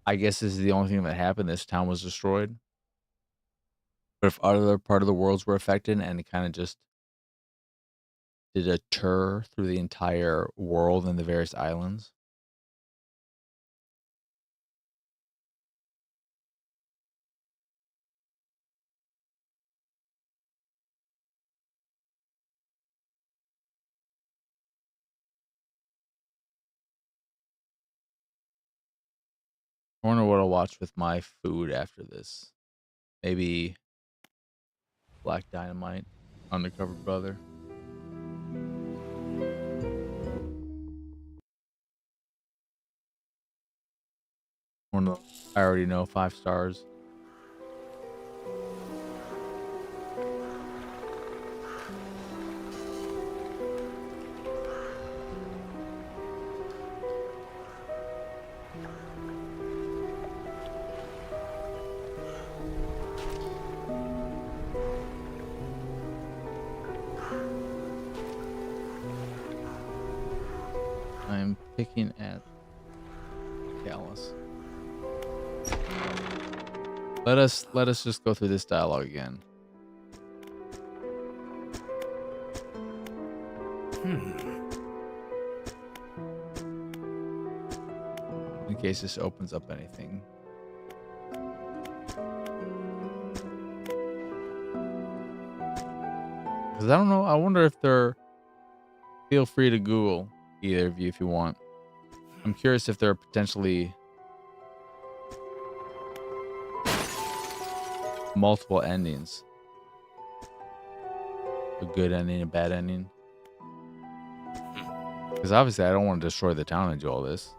I guess this is the only thing that happened. This town was destroyed. But if other part of the worlds were affected and it kind of just did a tour through the entire world and the various islands. I wonder what I'll watch with my food after this. Maybe Black Dynamite, Undercover Brother. I already know 5 stars. I'm picking at Callus. Let us just go through this dialogue again. In case this opens up anything. Because I don't know. I wonder if they're... Feel free to Google, either of you, if you want. I'm curious if there are potentially multiple endings. A good ending, a bad ending. Because obviously I don't want to destroy the town and do all this.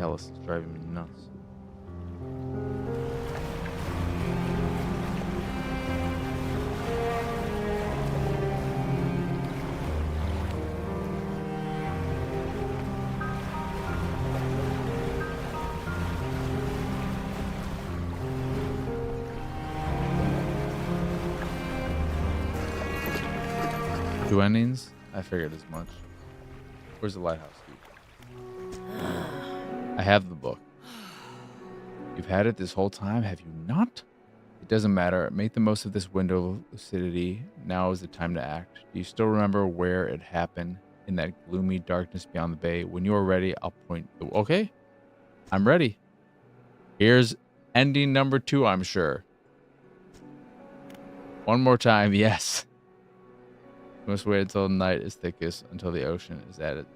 Alice is driving me nuts. Two endings? I figured as much. Where's the lighthouse key? I have the book. You've had it this whole time, have you not? It doesn't matter. Make the most of this window of lucidity. Now is the time to act. Do you still remember where it happened? In that gloomy darkness beyond the bay. When you are ready, I'll point. Okay, I'm ready. Here's ending number 2, I'm sure. One more time, yes. You must wait until night is thickest, until the ocean is at it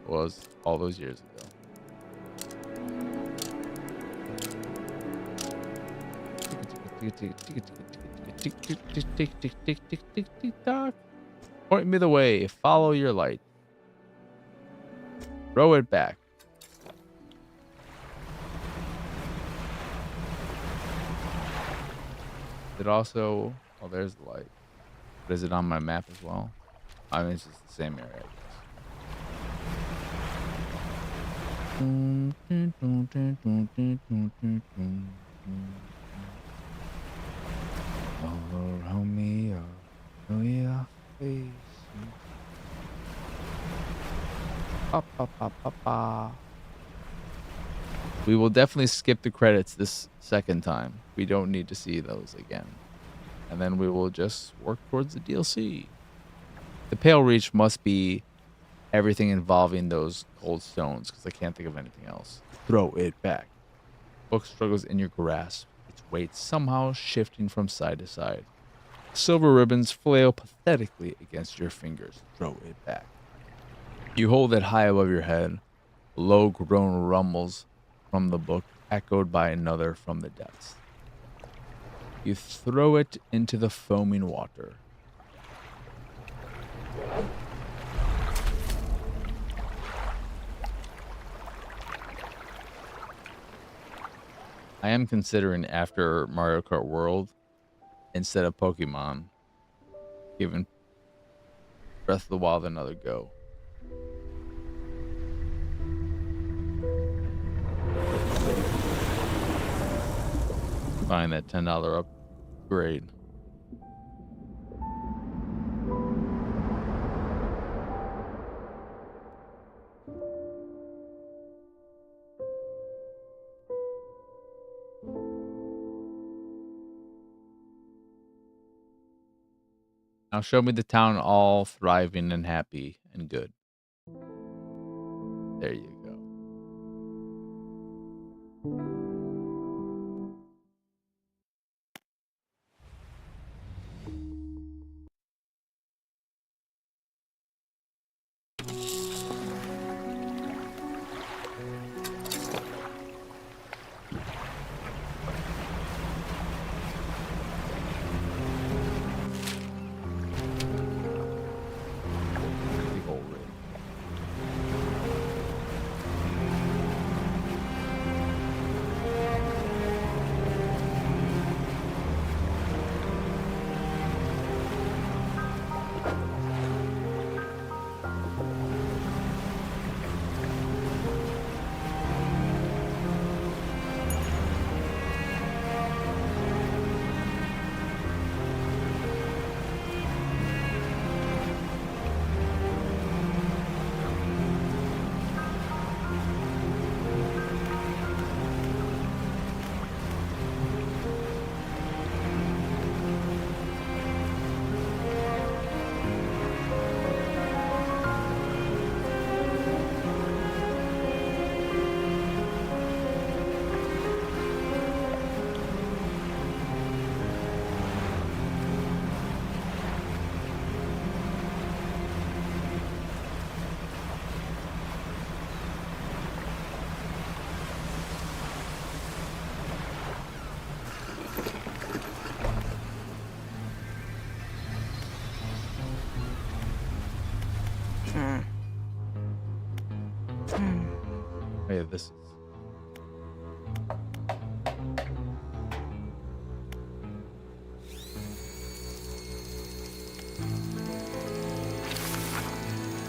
was all those years ago. Point me the way. Follow your light. Throw it back. It also... Oh, there's the light. But is it on my map as well? I mean, it's just the same area, I guess. All around me are familiar faces. We will definitely skip the credits this second time. We don't need to see those again. And then we will just work towards the DLC. The Pale Reach must be everything involving those cold stones, because I can't think of anything else. Throw it back. Book struggles in your grasp, its weight somehow shifting from side to side. Silver ribbons flail pathetically against your fingers. Throw it back. You hold it high above your head. Low groan rumbles from the book, echoed by another from the depths. You throw it into the foaming water. I am considering, after Mario Kart World, instead of Pokemon, giving Breath of the Wild another go. Buying that $10 upgrade. Now show me the town all thriving and happy and good. There you go.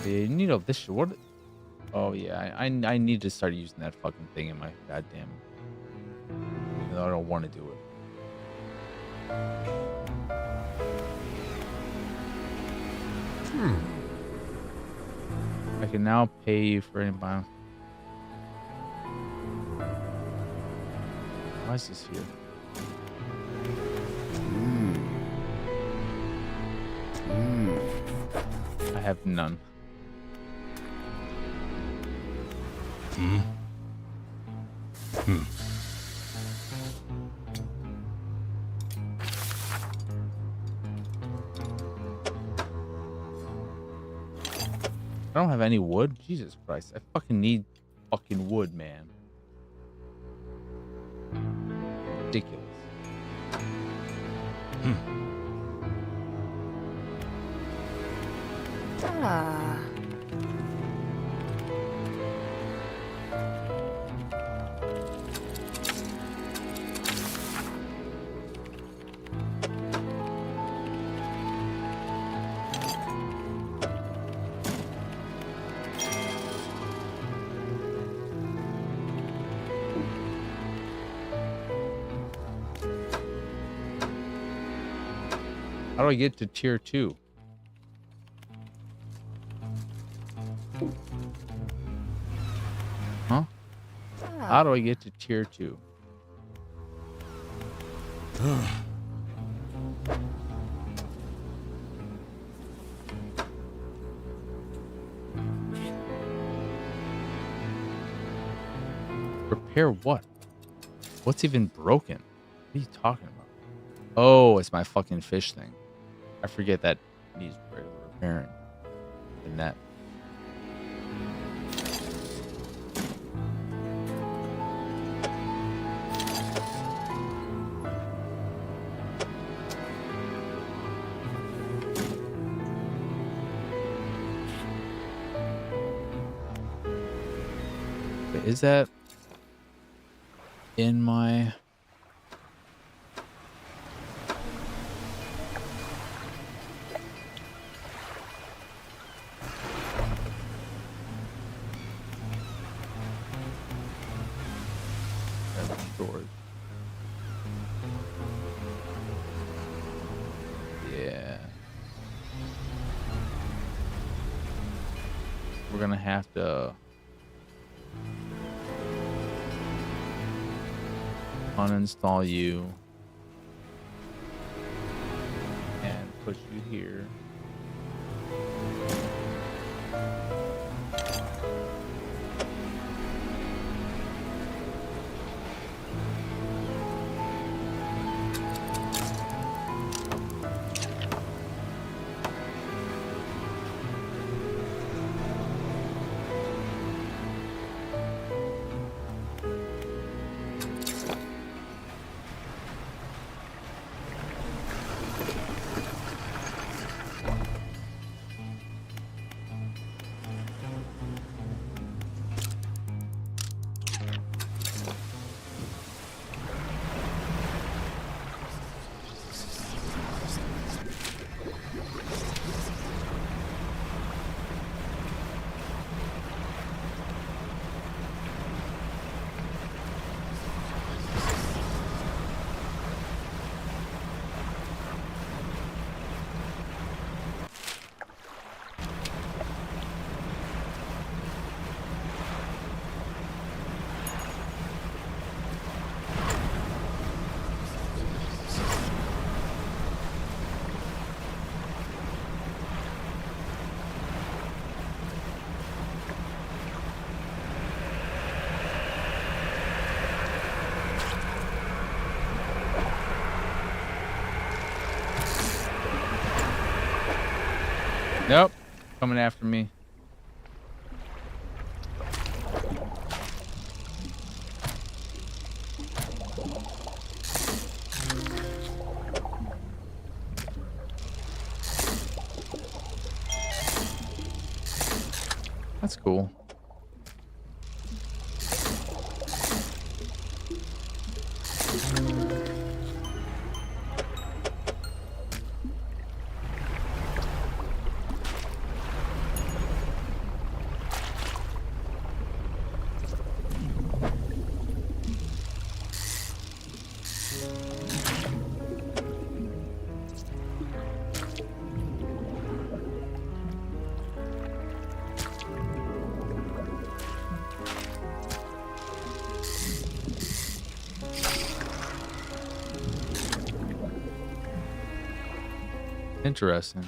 Yeah, you need all this shit. What? Oh yeah, I need to start using that fucking thing in my goddamn. Even though I don't want to do it. I can now pay you for any bio. Why is this here? I have none. I don't have any wood. Jesus Christ. I fucking need fucking wood, man. Ridiculous. How do I get to tier 2? Huh? How do I get to tier 2? Repair what? What's even broken? What are you talking about? Oh, it's my fucking fish thing. I forget that needs repairing. The net. Wait, is that in my... storage? Yeah. We're gonna have to uninstall you and put you here. Nope. Coming after me. That's cool. Interesting.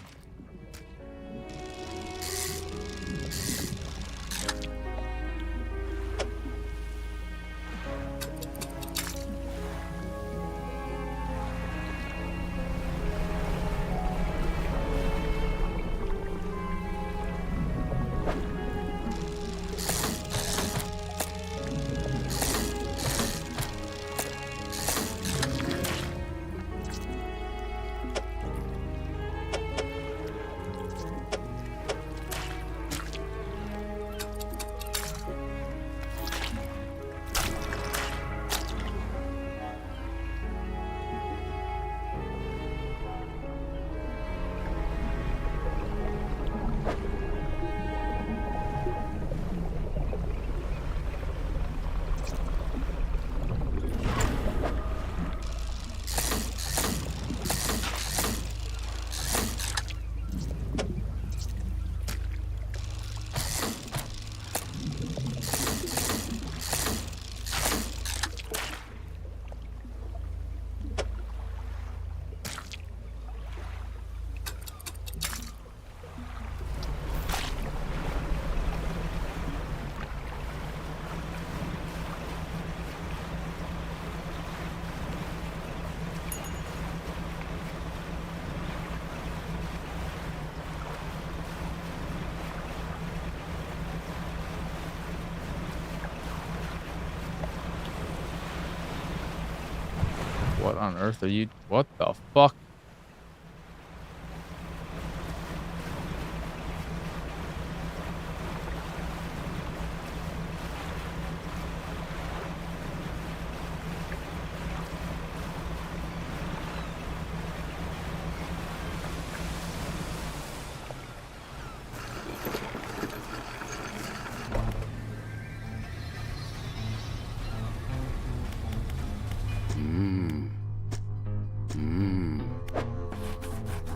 What on earth are you? What the fuck?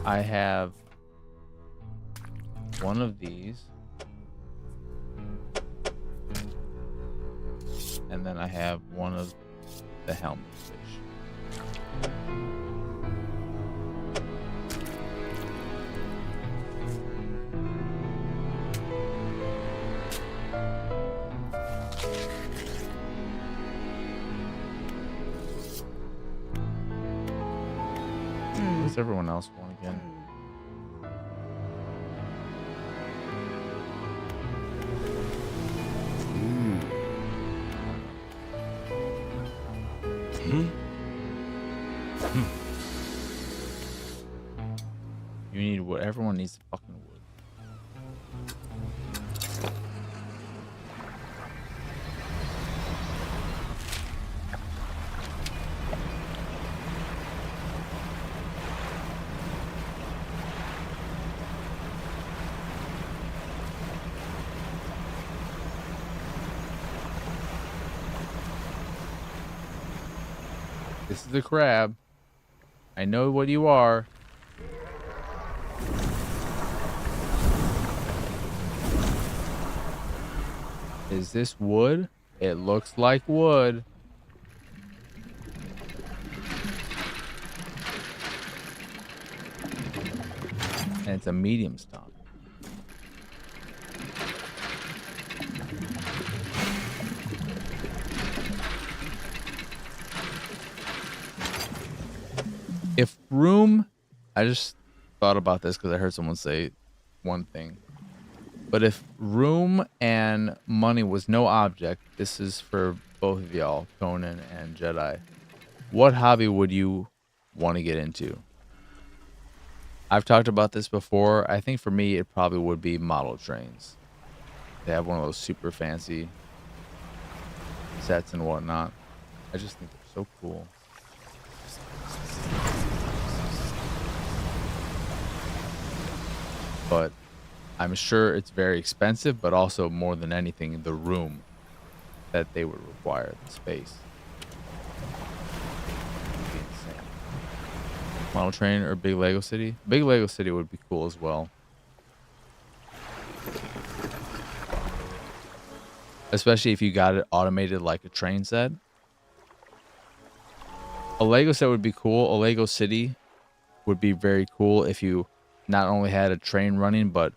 I have one of these, and then I have one of the helmet fish. What's everyone else want again? You need wood. Everyone needs fucking wood. This is the crab. I know what you are. Is this wood? It looks like wood. And it's a medium stomp. If room, I just thought about this because I heard someone say one thing. But if room and money was no object, this is for both of y'all, Conan and Jedi. What hobby would you want to get into? I've talked about this before. I think for me, it probably would be model trains. They have one of those super fancy sets and whatnot. I just think they're so cool. But I'm sure it's very expensive, but also more than anything, the room that they would require, the space. Would be Model train or big Lego city? Big Lego city would be cool as well. Especially if you got it automated like a train set. A Lego set would be cool. A Lego city would be very cool if you not only had a train running, but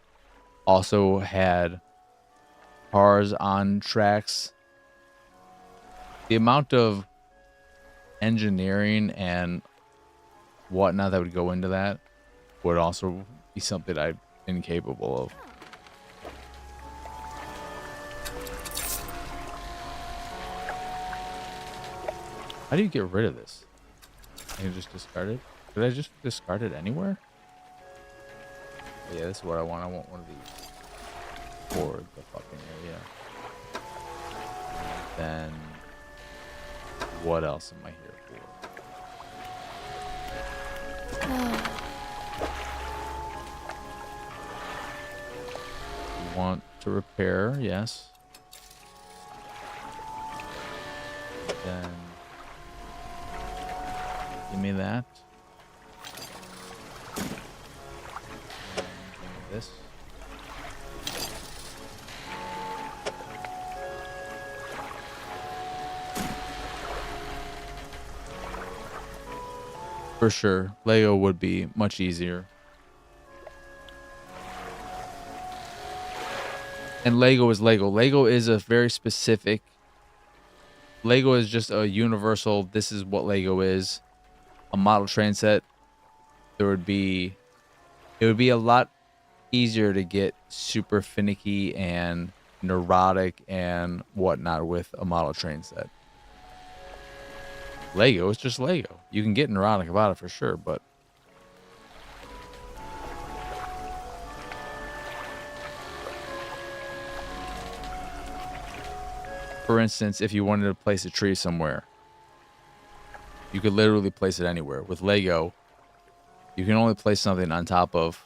also had cars on tracks. The amount of engineering and whatnot that would go into that would also be something I'm incapable of. How do you get rid of this? I can just discard it? Did I just discard it anywhere? Yeah, this is what I want. I want one of these for the fucking area. Then what else am I here for? You want to repair, yes. Then give me that. And this. For sure, Lego would be much easier. And Lego is Lego. Lego is a very specific. Lego is just a universal, this is what Lego is. A model train set, it would be a lot easier to get super finicky and neurotic and whatnot with a model train set. Lego is just Lego. You can get neurotic about it for sure, but for instance, if you wanted to place a tree somewhere, you could literally place it anywhere. With Lego, you can only place something on top of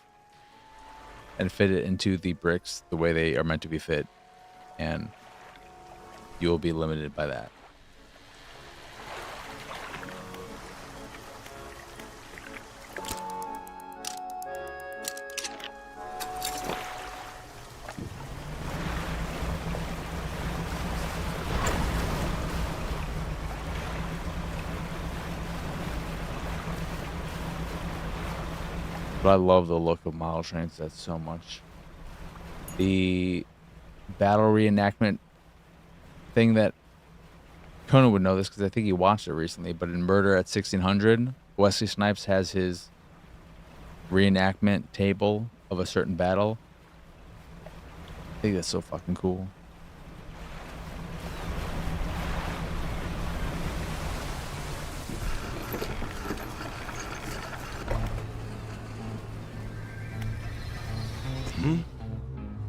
and fit it into the bricks the way they are meant to be fit, and you will be limited by that. But I love the look of model train sets so much. The battle reenactment thing that Conan would know this because I think he watched it recently, but in Murder at 1600, Wesley Snipes has his reenactment table of a certain battle. I think that's so fucking cool.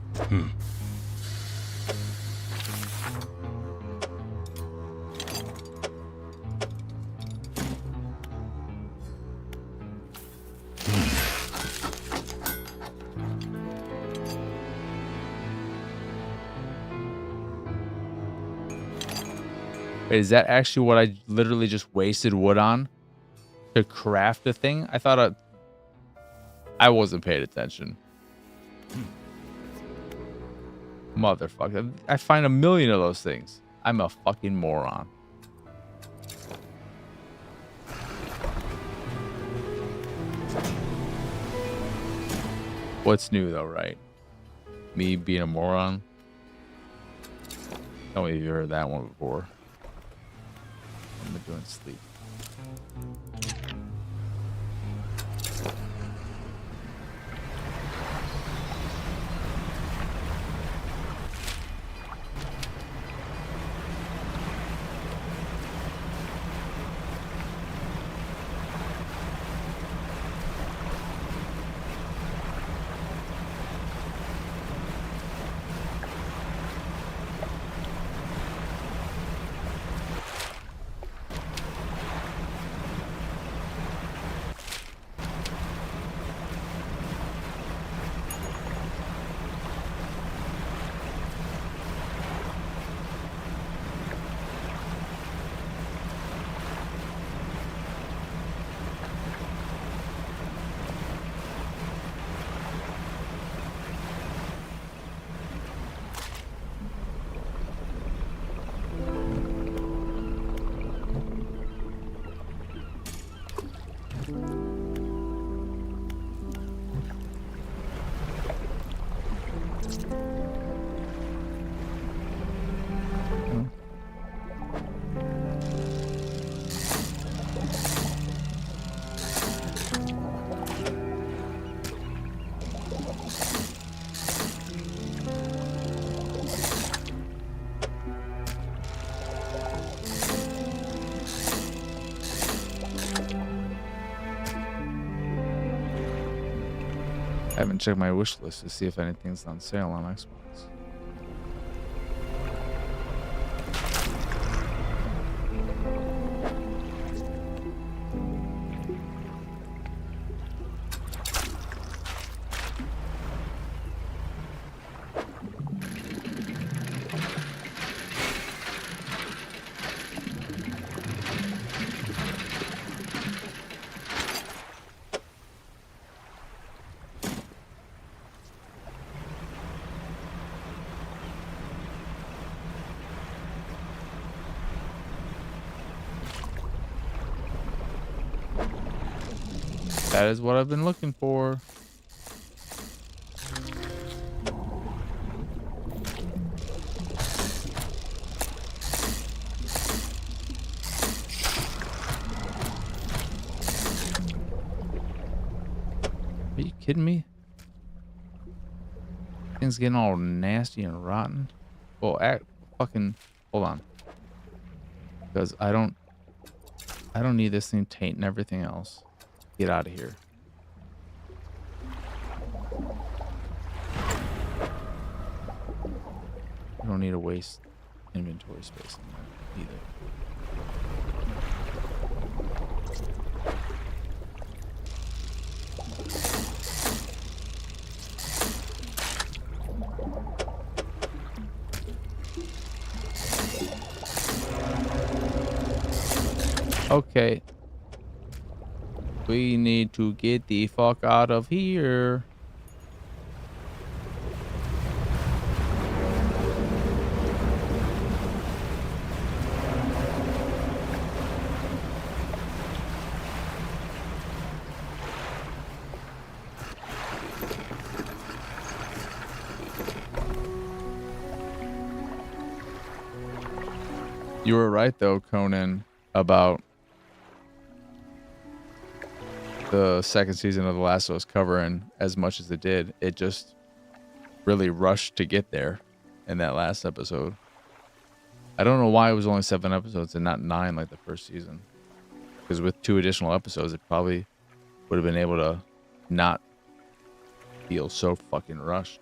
Wait, is that actually what I literally just wasted wood on to craft the thing? I thought I wasn't paying attention. Motherfucker. I find a million of those things. I'm a fucking moron. What's new though, right? Me being a moron? Tell me if you heard that one before. I'm doing sleep. haven't checked my wish list to see if anything's on sale on Xbox. That is what I've been looking for. Are you kidding me? Things getting all nasty and rotten. Well, fucking hold on, because I don't need this thing tainting everything else. Get out of here. I don't need to waste inventory space in there either. Okay. We need to get the fuck out of here. You were right though, Conan, about the second season of The Last of Us covering as much as it did. It just really rushed to get there in that last episode. I don't know why it was only 7 episodes and not 9 like the first season. Because with 2 additional episodes, it probably would have been able to not feel so fucking rushed.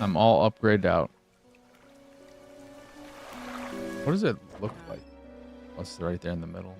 I'm all upgraded out. What does it look like? Oh, it's right there in the middle.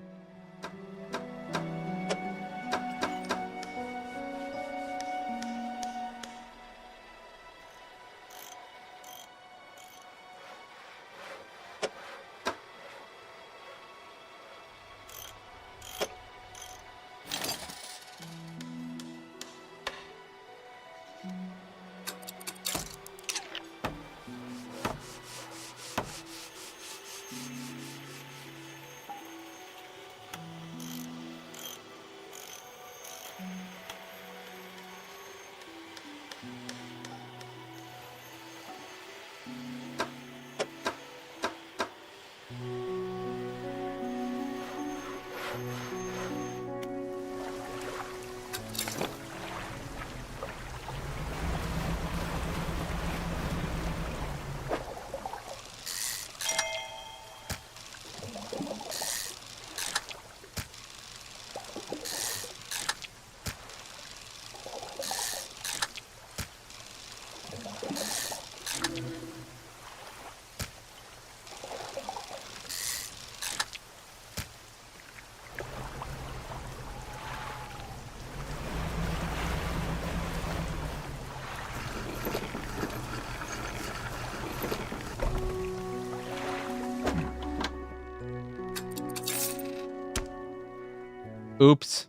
Oops.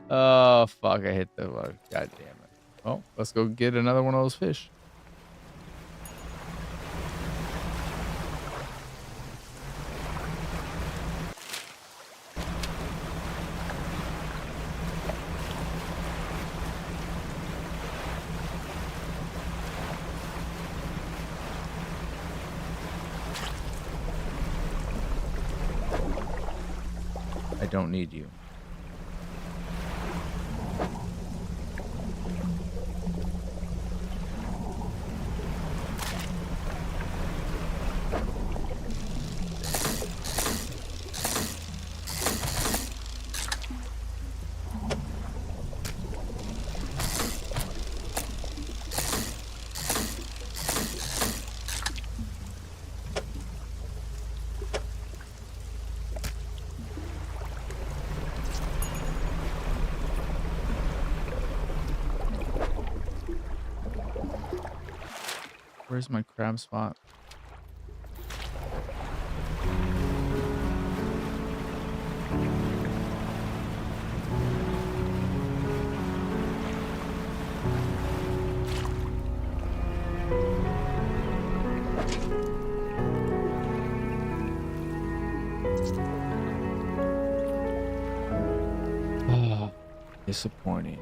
Oh, fuck. I hit the... God damn it. Well, let's go get another one of those fish. I don't need you. Where's my crab spot? Oh, disappointing.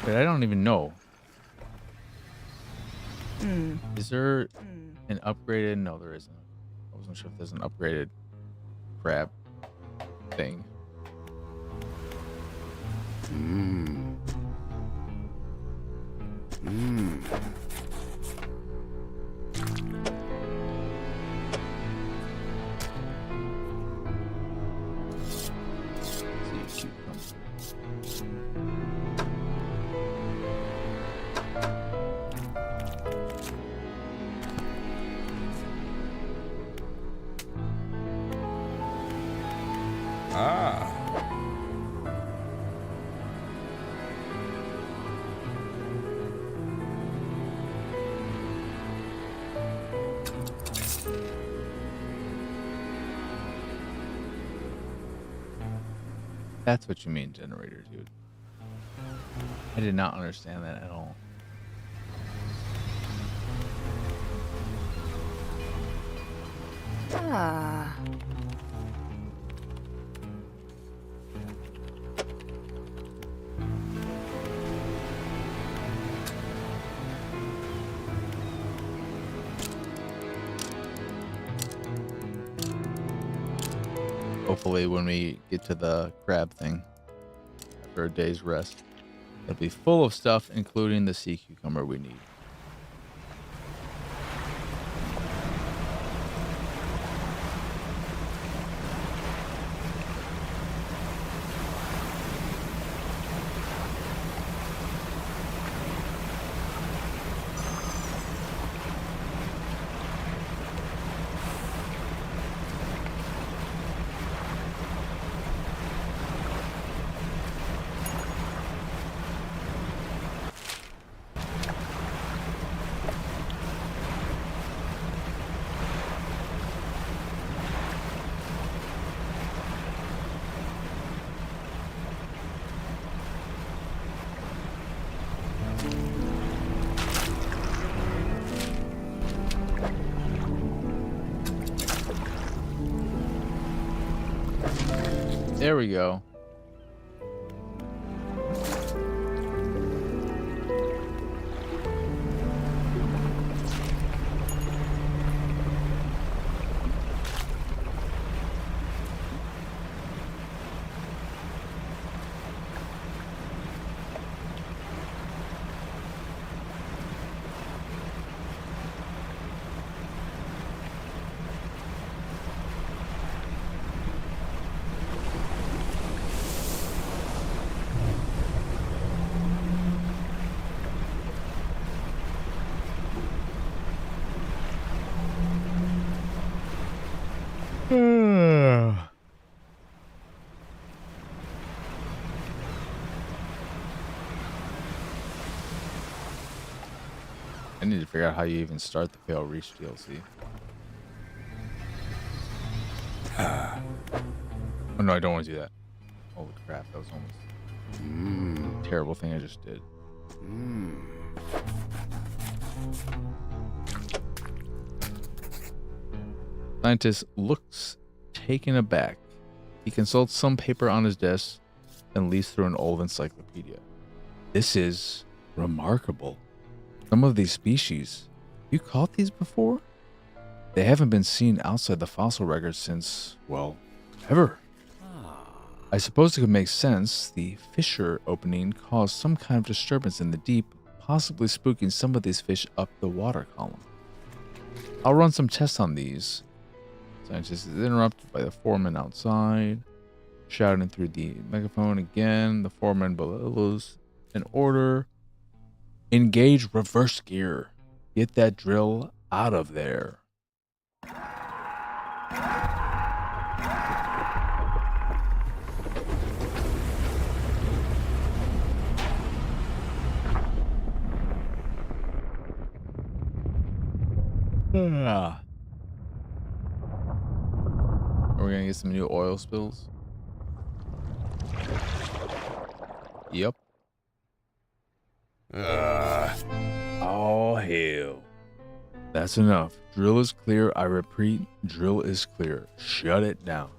But I don't even know. Is there an upgraded? No, there isn't. I wasn't sure if there's an upgraded crab thing. That's what you mean, generator, dude. I did not understand that at all. Hopefully when we get to the crab thing after a day's rest, it'll be full of stuff, including the sea cucumber we need. There we go. need to figure out how you even start the Pale Reach DLC. Oh no, I don't want to do that. Holy crap, that was almost a terrible thing I just did. Scientist looks taken aback. He consults some paper on his desk and leads through an old encyclopedia. This is remarkable. Some of these species, you caught these before? They haven't been seen outside the fossil record since, well, ever. I suppose it could make sense. The fissure opening caused some kind of disturbance in the deep, possibly spooking some of these fish up the water column. I'll run some tests on these. Scientist is interrupted by the foreman outside, shouting through the megaphone again. The foreman bellows an order. Engage reverse gear. Get that drill out of there. Are we gonna get some new oil spills? Yep. Oh, hell. That's enough. Drill is clear. I repeat, drill is clear. Shut it down.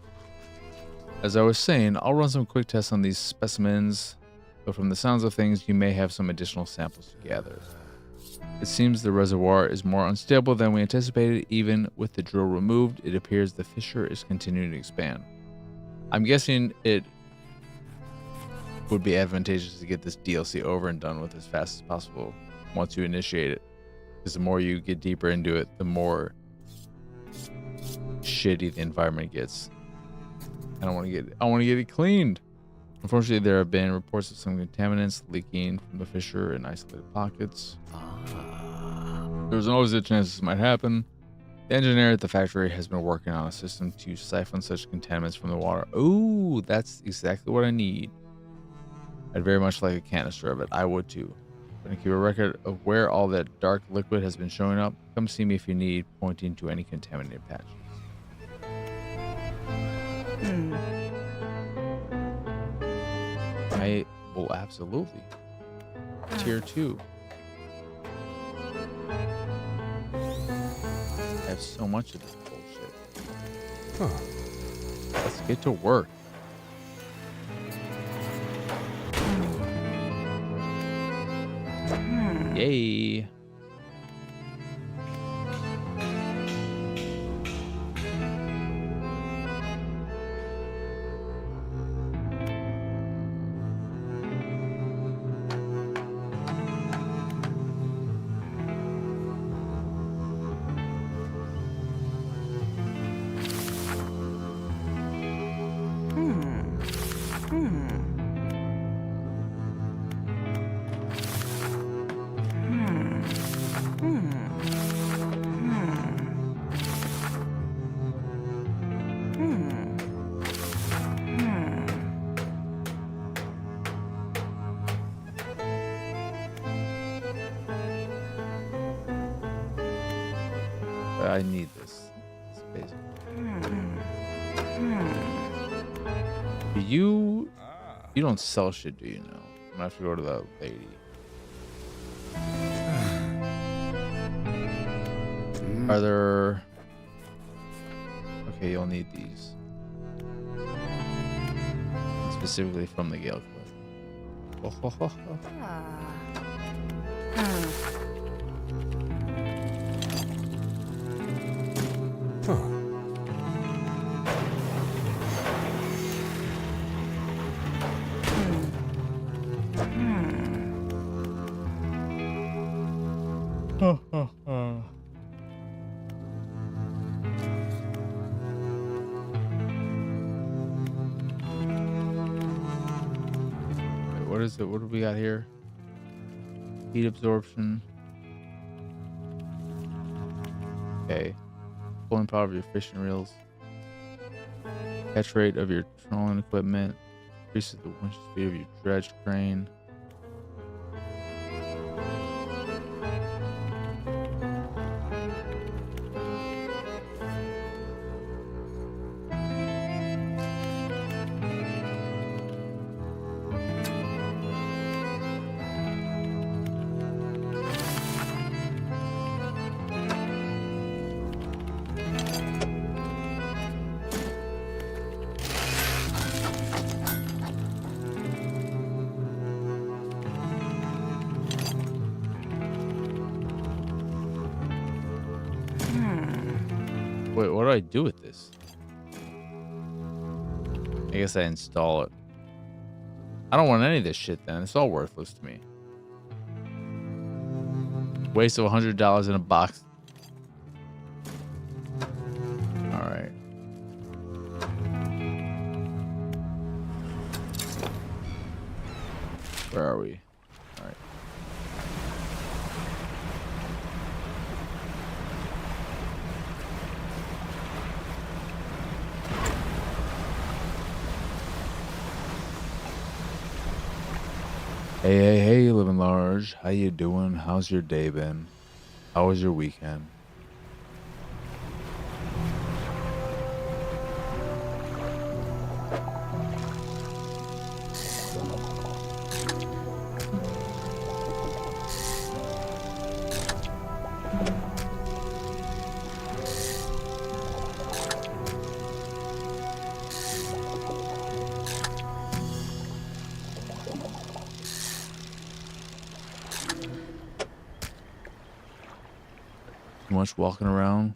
As I was saying, I'll run some quick tests on these specimens, but from the sounds of things, you may have some additional samples to gather. It seems the reservoir is more unstable than we anticipated. Even with the drill removed, it appears the fissure is continuing to expand. I'm guessing it would be advantageous to get this DLC over and done with as fast as possible once you initiate it. Because the more you get deeper into it, the more shitty the environment gets. I want to get it cleaned. Unfortunately, there have been reports of some contaminants leaking from the fissure in isolated pockets. There's always a chance this might happen. The engineer at the factory has been working on a system to siphon such contaminants from the water. Ooh, that's exactly what I need. I'd very much like a canister of it. I would too. I'm going to keep a record of where all that dark liquid has been showing up. Come see me if you need, pointing to any contaminated patches. I will absolutely. Tier 2. I have so much of this bullshit. Let's get to work. Yay. I need this space. You don't sell shit, do you know? I'm gonna have to go to that lady. Are there... Okay, you'll need these. Specifically from the Gale Cliff. What is it? What do we got here? Heat absorption. Okay. Pulling power of your fishing reels. Catch rate of your trolling equipment. Increases the winch speed of your dredge crane. Wait, what do I do with this? I guess I install it. I don't want any of this shit then. It's all worthless to me. Waste of $100 in a box. All right. Where are we? All right. Hey, living large. How you doing? How's your day been? How was your weekend? Too much walking around.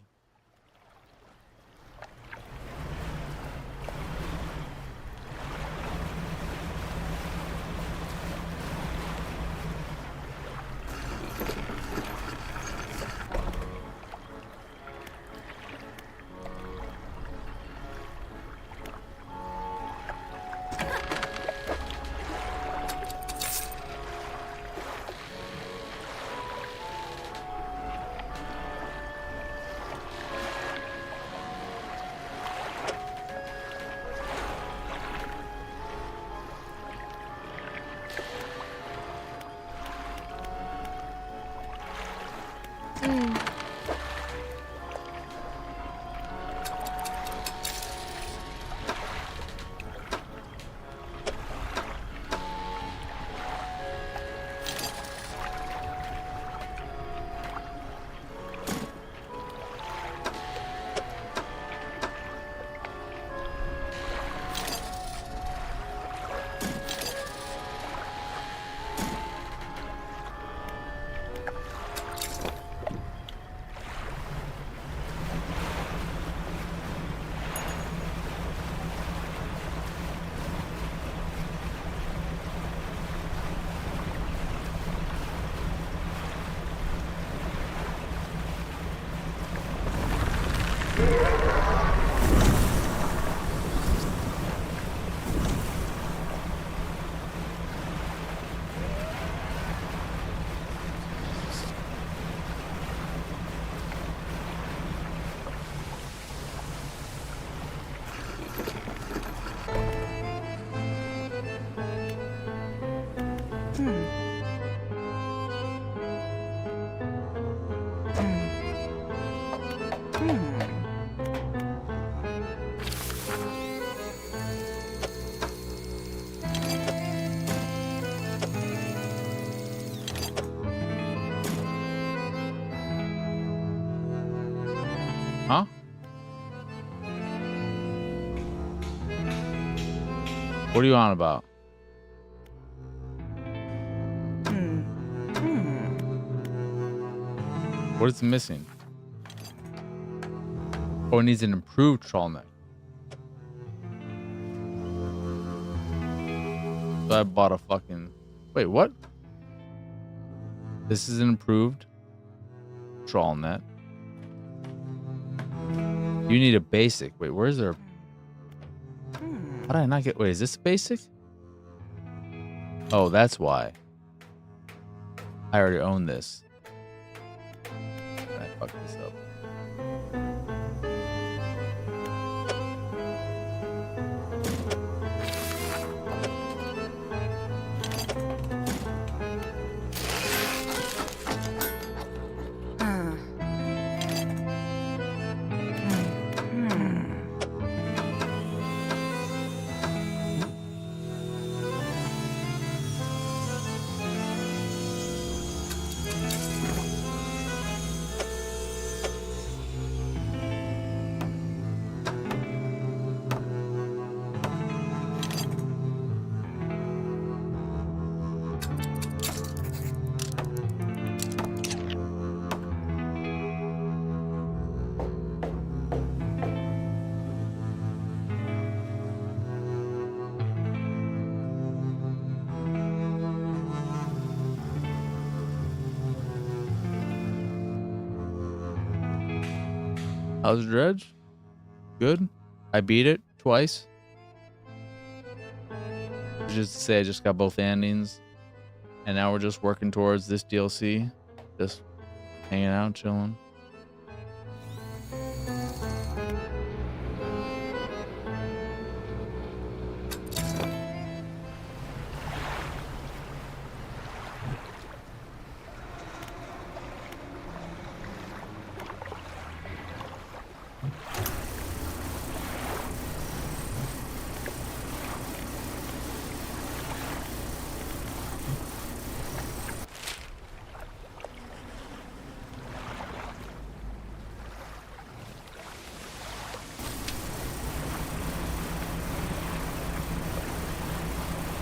Huh? What are you on about? What is missing? Oh, it needs an improved trawl net. So I bought a fucking... Wait, what? This is an improved trawl net. You need a basic. Wait, where's there? How did I not get... Wait, is this basic? Oh, that's why. I already own this. I fucked this up. How's Dredge? Good. I beat it twice. Just to say, I just got both endings, and now we're just working towards this DLC. Just hanging out, chilling.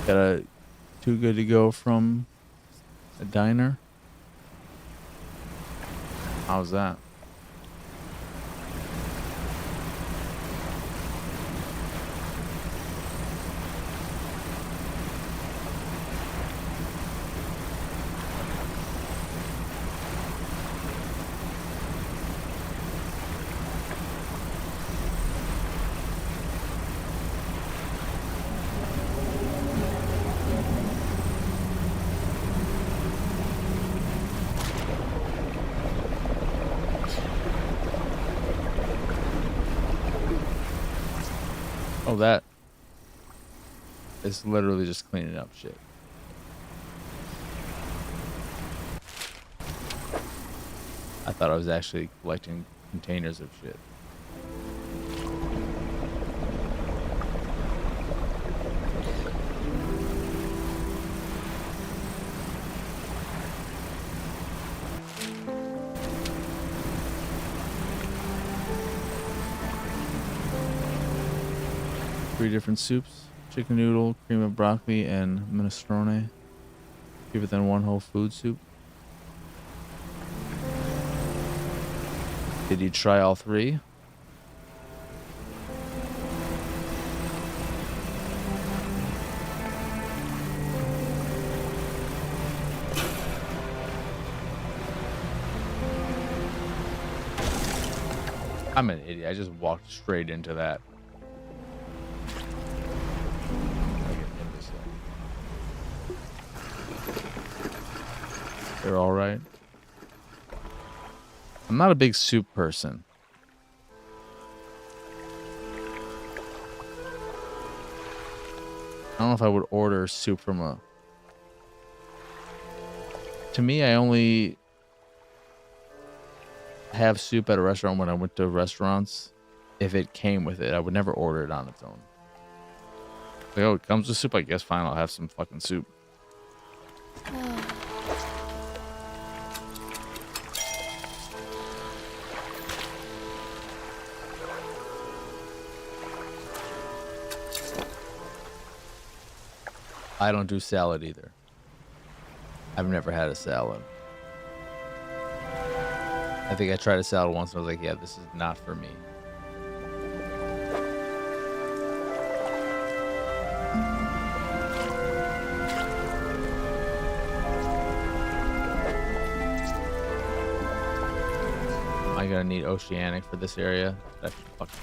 Got a too good to go from a diner. How's that? Oh, that is literally just cleaning up shit. I thought I was actually collecting containers of shit. Three different soups: chicken noodle, cream of broccoli, and minestrone. Cheaper than one whole food soup. Did you try all three? I'm an idiot. I just walked straight into that. Like an imbecile. They're all right. I'm not a big soup person. I don't know if I would order soup from a... To me, I only have soup at a restaurant when I went to restaurants if it came with it. I would never order it on its own. Like, oh, it comes with soup? I guess fine, I'll have some fucking soup. I don't do salad either. I've never had a salad. I think I tried a salad once and I was like, yeah, this is not for me. Am I gonna need oceanic for this area? That's fucking...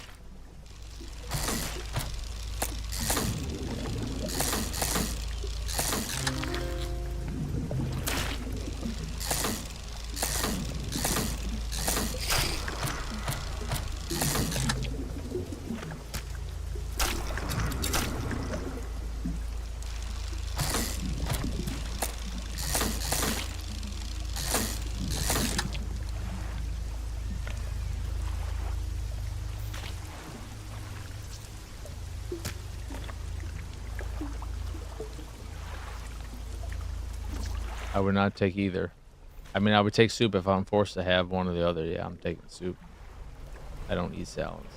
I would not take either. I mean, I would take soup if I'm forced to have one or the other. Yeah, I'm taking soup. I don't eat salads.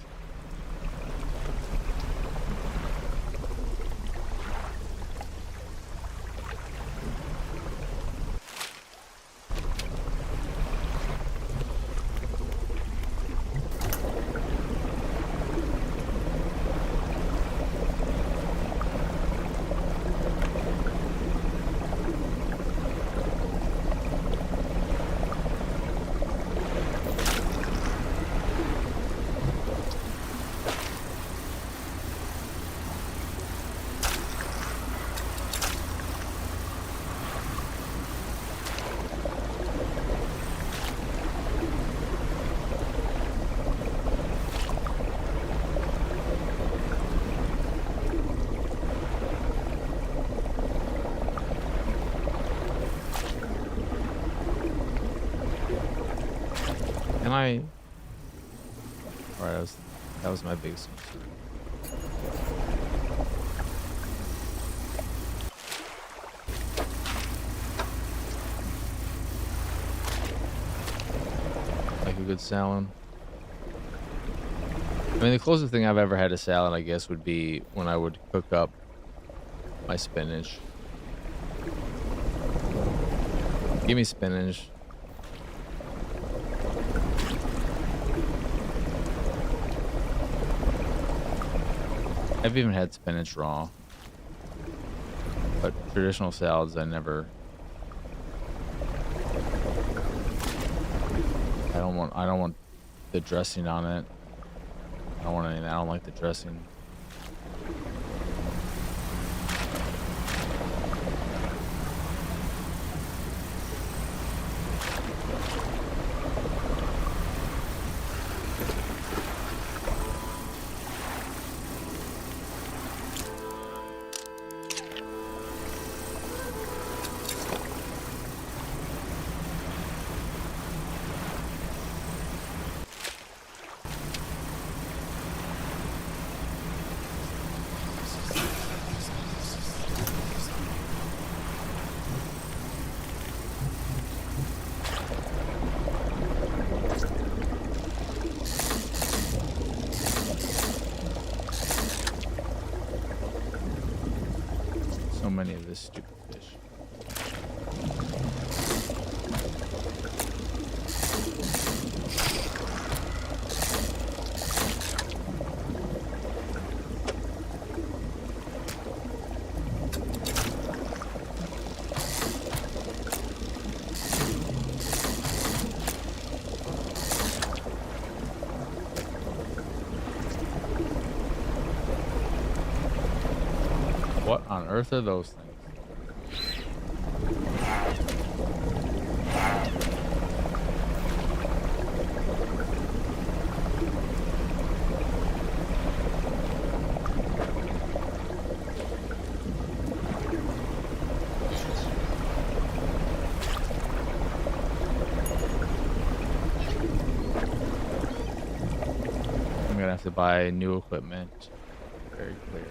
I? All right, that was my biggest concern. Like a good salad. I mean, the closest thing I've ever had to salad, I guess, would be when I would cook up my spinach. Give me spinach. I've even had spinach raw. But traditional salads, I never. I don't want the dressing on it. I don't want anything. I don't like the dressing. So many of this stupid fish. What on earth are those things? I'm gonna have to buy new equipment. Very clear.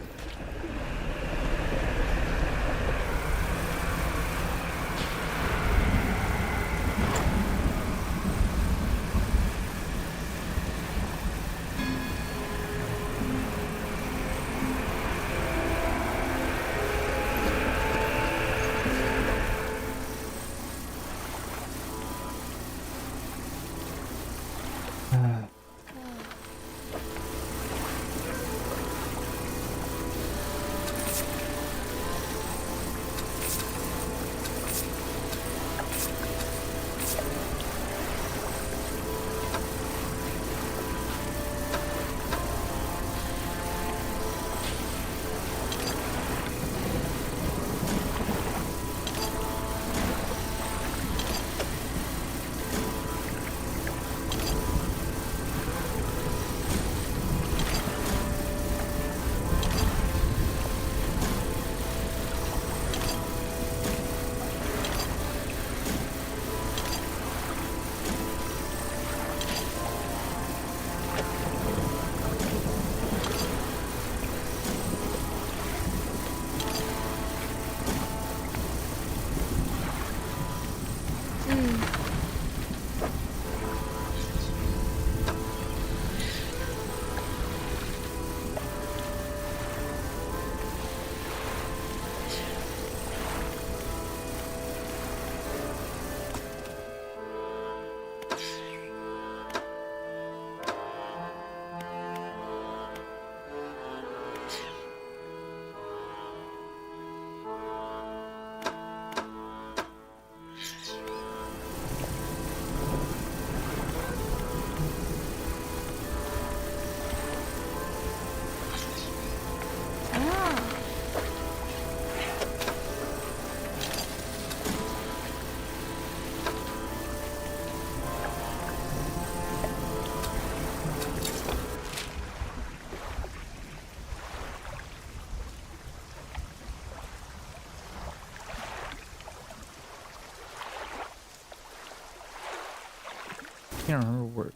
can't remember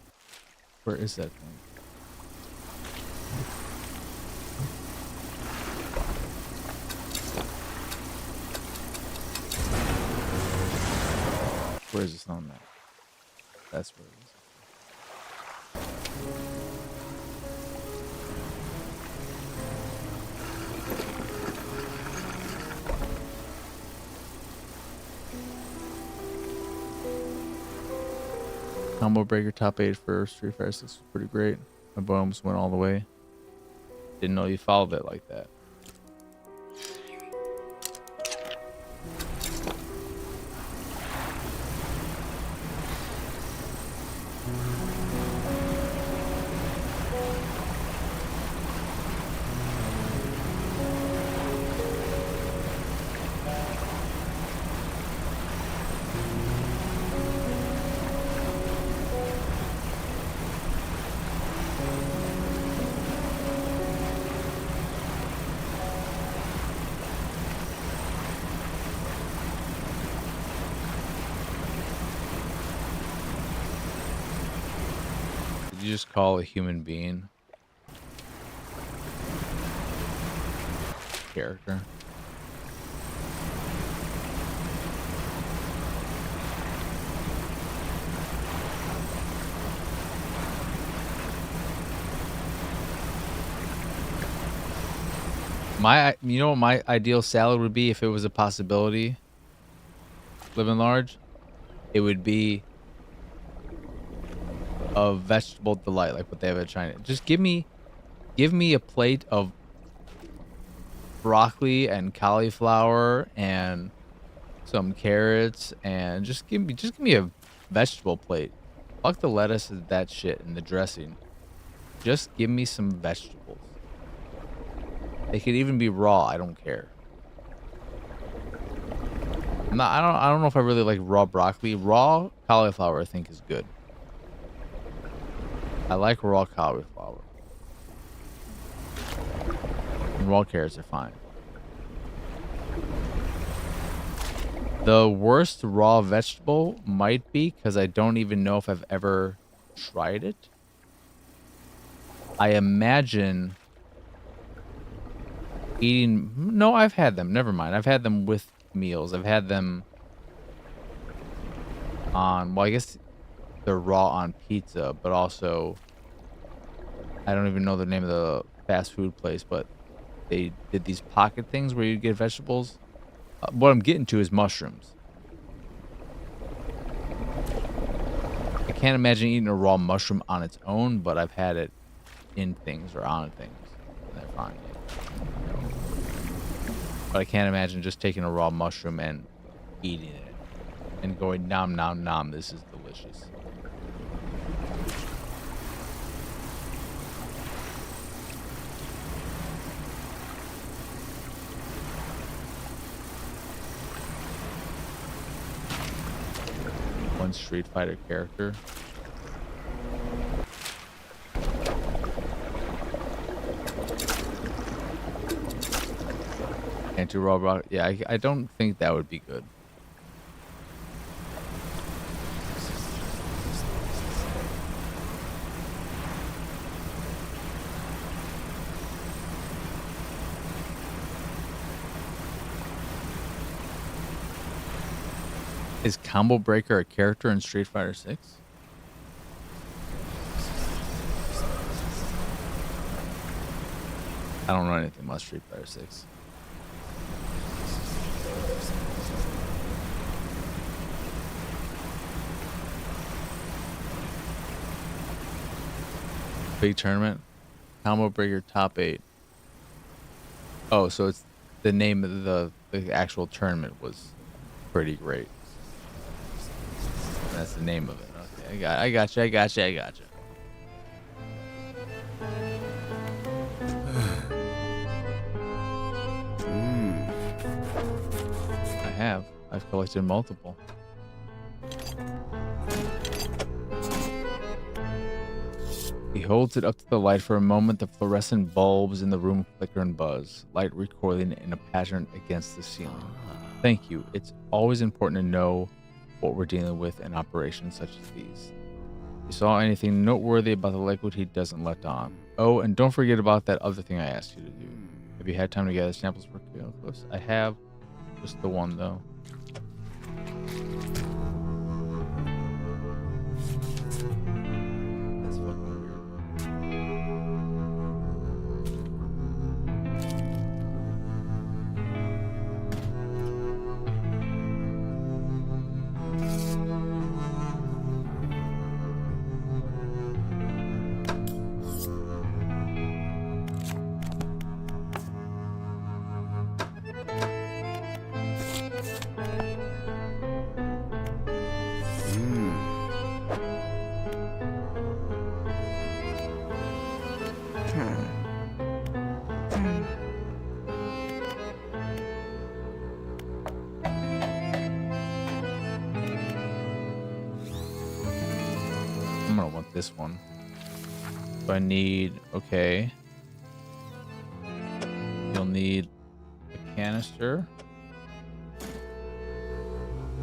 where is that thing? Where is this on that? That's where it is. Combo breaker top 8 for Street Fighter 6 was pretty great. My boy almost went all the way. Didn't know you followed it like that. Did you just call a human being character? You know what my ideal salad would be if it was a possibility? Living large, it would be a vegetable delight, like what they have at China. Just give me a plate of broccoli and cauliflower and some carrots, and just give me a vegetable plate. Fuck the lettuce and that shit and the dressing. Just give me some vegetables. They could even be raw. I don't care. I don't know if I really like raw broccoli. Raw cauliflower I think is good. I like raw cauliflower. And raw carrots are fine. The worst raw vegetable might be, because I don't even know if I've ever tried it. I imagine eating... No, I've had them. Never mind. I've had them with meals. I've had them on... Well, I guess they're raw on pizza, but also... I don't even know the name of the fast food place, but they did these pocket things where you get vegetables. What I'm getting to is mushrooms. I can't imagine eating a raw mushroom on its own, but I've had it in things or on things. And they're fine. But I can't imagine just taking a raw mushroom and eating it and going nom nom nom. This is delicious. One Street Fighter character. Anti-raw. Yeah, I don't think that would be good. Is Combo Breaker a character in Street Fighter 6? I don't know anything about Street Fighter 6. Big tournament. Combo Breaker top 8. Oh, so it's the name of the actual tournament was pretty great. That's the name of it. Okay, I got you. I've collected multiple. He holds it up to the light for a moment. The fluorescent bulbs in the room flicker and buzz, light recoiling in a pattern against the ceiling. Thank you. It's always important to know what we're dealing with in operations such as these. You saw anything noteworthy about the liquid he doesn't let on. Oh, and don't forget about that other thing I asked you to do. Have you had time to gather samples for clips? I have. Just the one, though. That's fucking weird. I'm gonna want this one. So I need, okay. You'll need a canister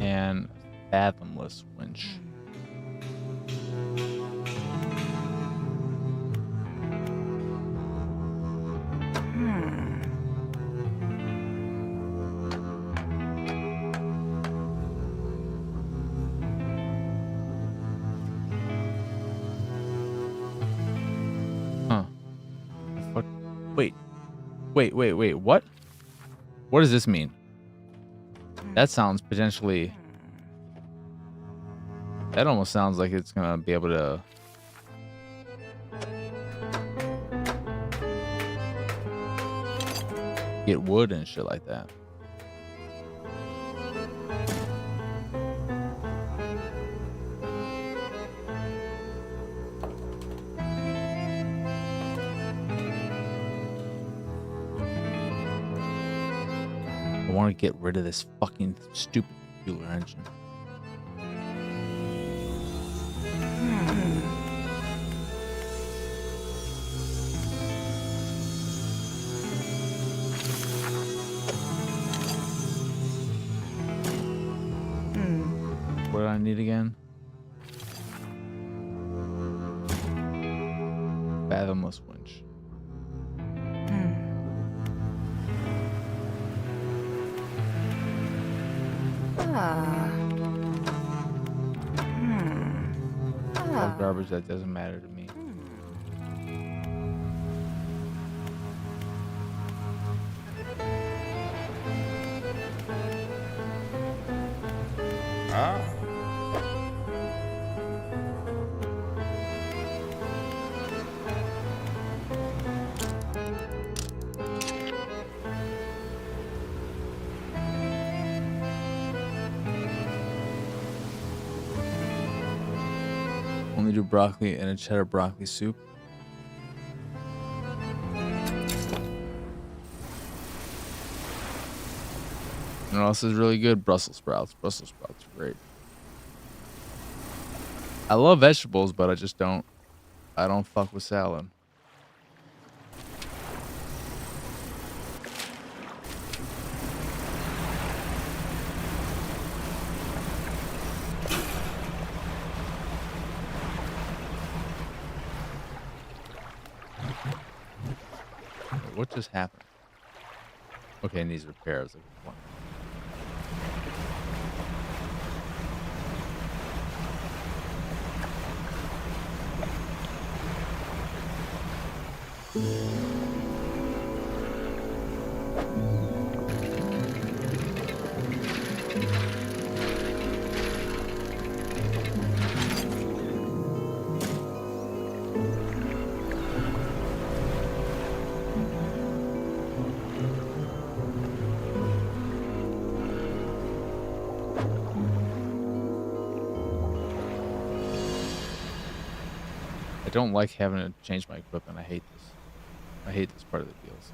and fathomless winch. Huh. Wait, what? What does this mean? That sounds potentially... That almost sounds like it's gonna be able to... get wood and shit like that. I want to get rid of this fucking stupid fueler engine. What do I need again? Fathomless winch. All garbage, that doesn't matter to me. Only do broccoli and a cheddar broccoli soup. And what else is really good? Brussels sprouts. Brussels sprouts are great. I love vegetables, but I just don't. I don't fuck with salad. What just happened? Okay, it needs repairs. I don't like having to change my equipment. I hate this. I hate this part of the DLC.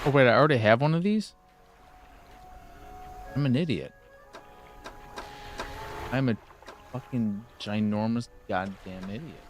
Oh wait, I already have one of these? I'm an idiot. I'm a fucking ginormous goddamn idiot.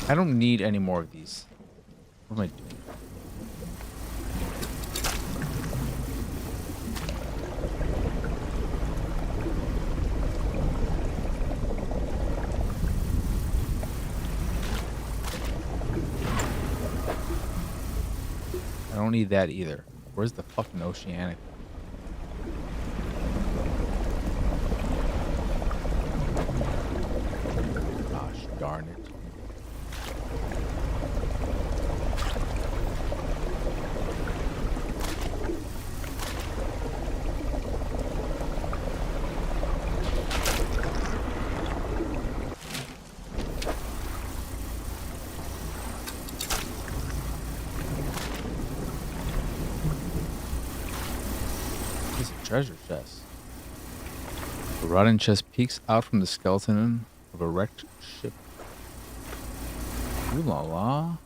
I don't need any more of these. What am I doing? need that either. Where's the fucking oceanic one? Gosh darn it. This is a treasure chest. A rotting chest peeks out from the skeleton of a wrecked ship. Ooh la la.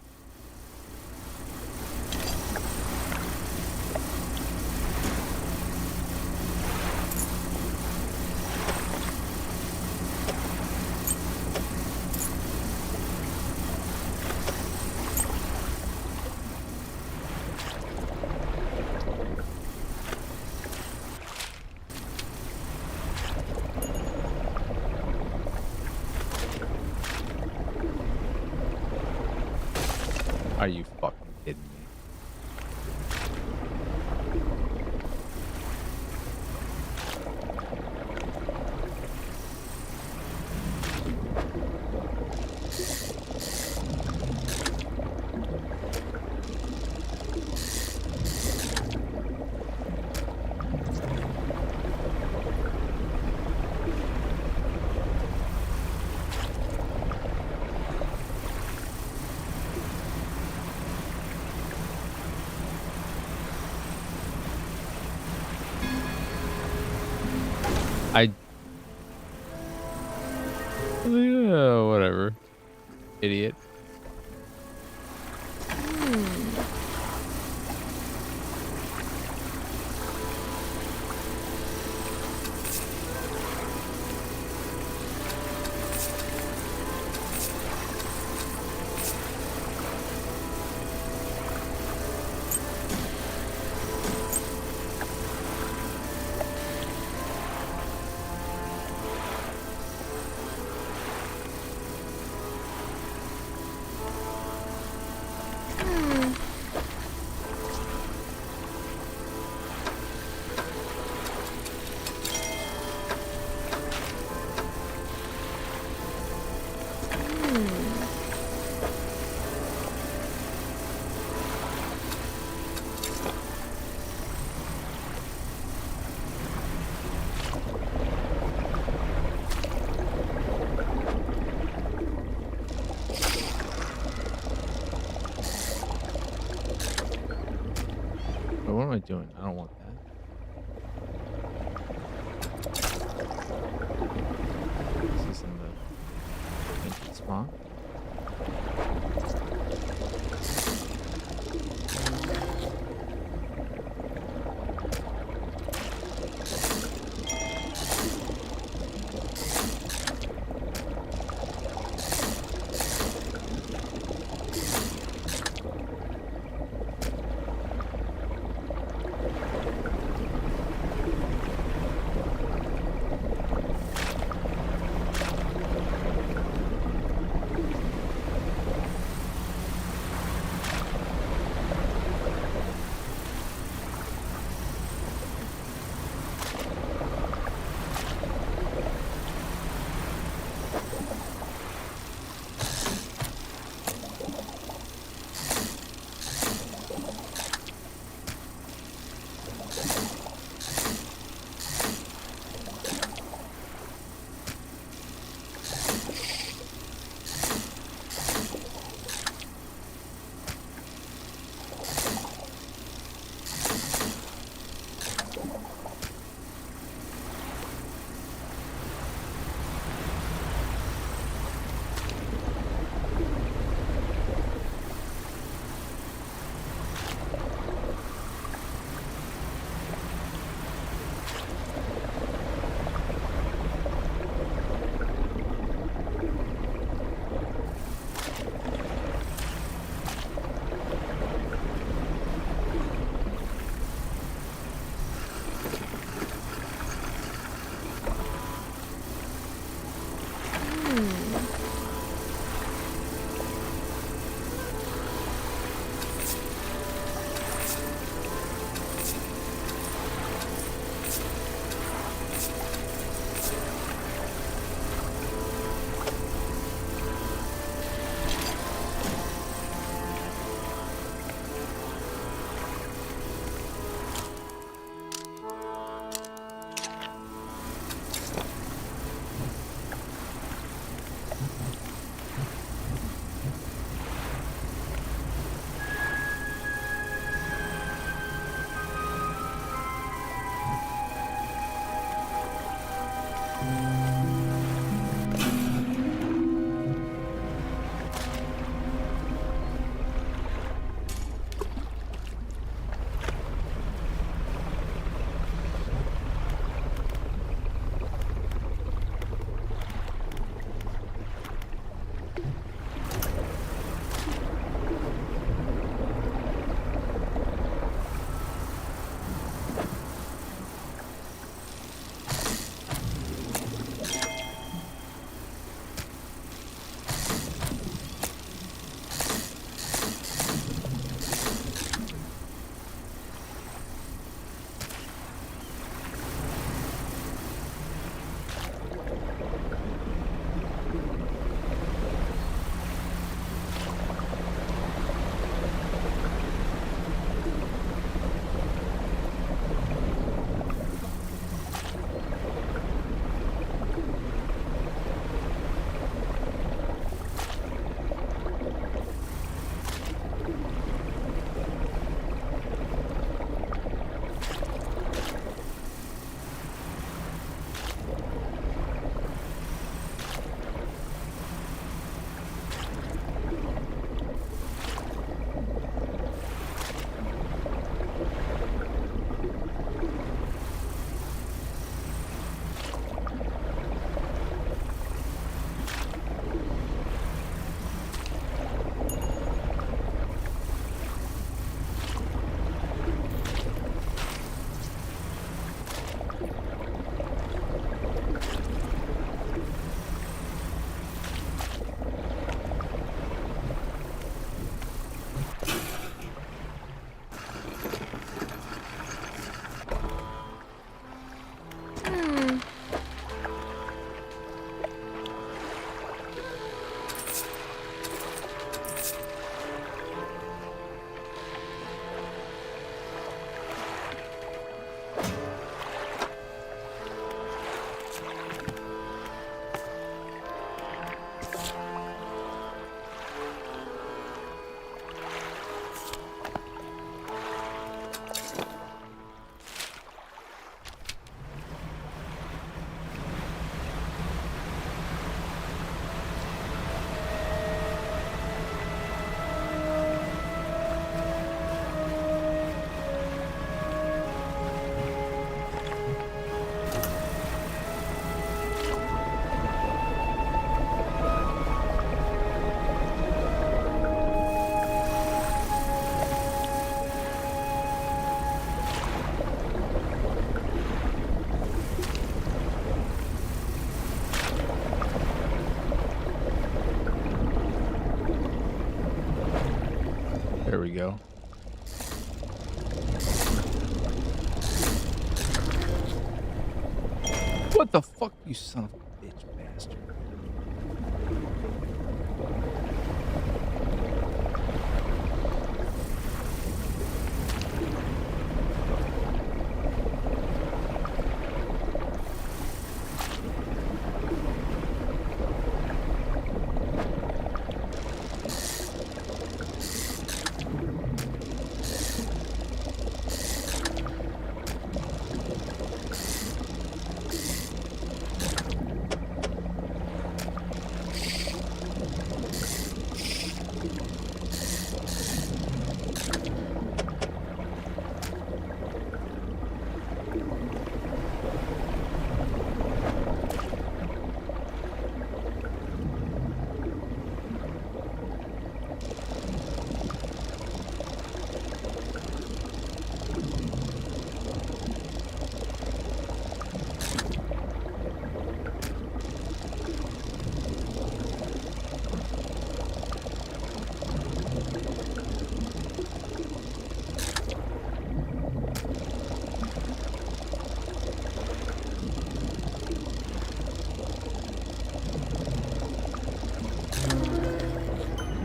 Are you fucking kidding me? Yeah, whatever. Idiot. But what am I doing? I don't want that. Is this in the ancient spawn? What the fuck, you son of a bitch bastard.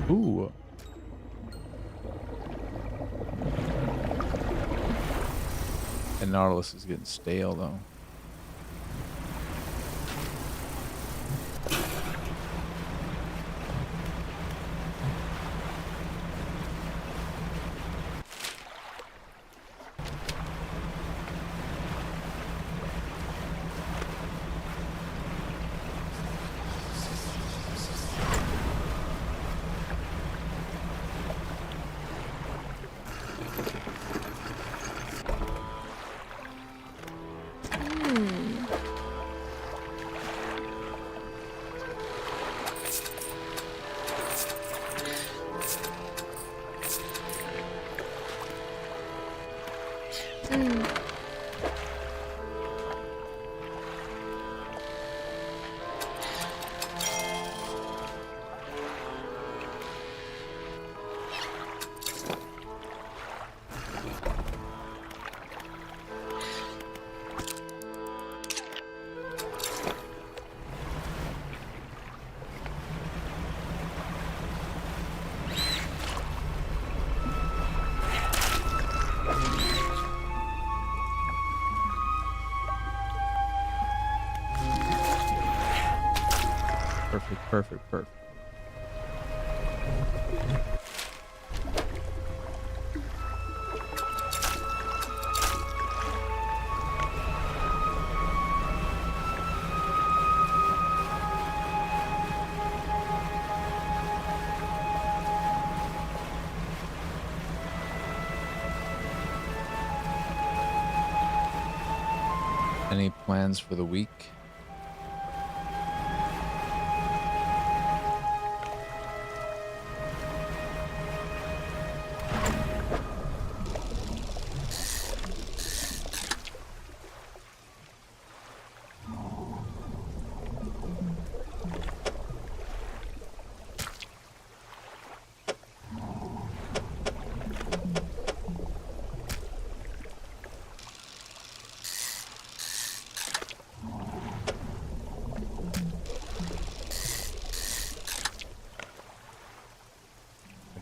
Ooh. And Nautilus is getting stale though. Perfect. Any plans for the week?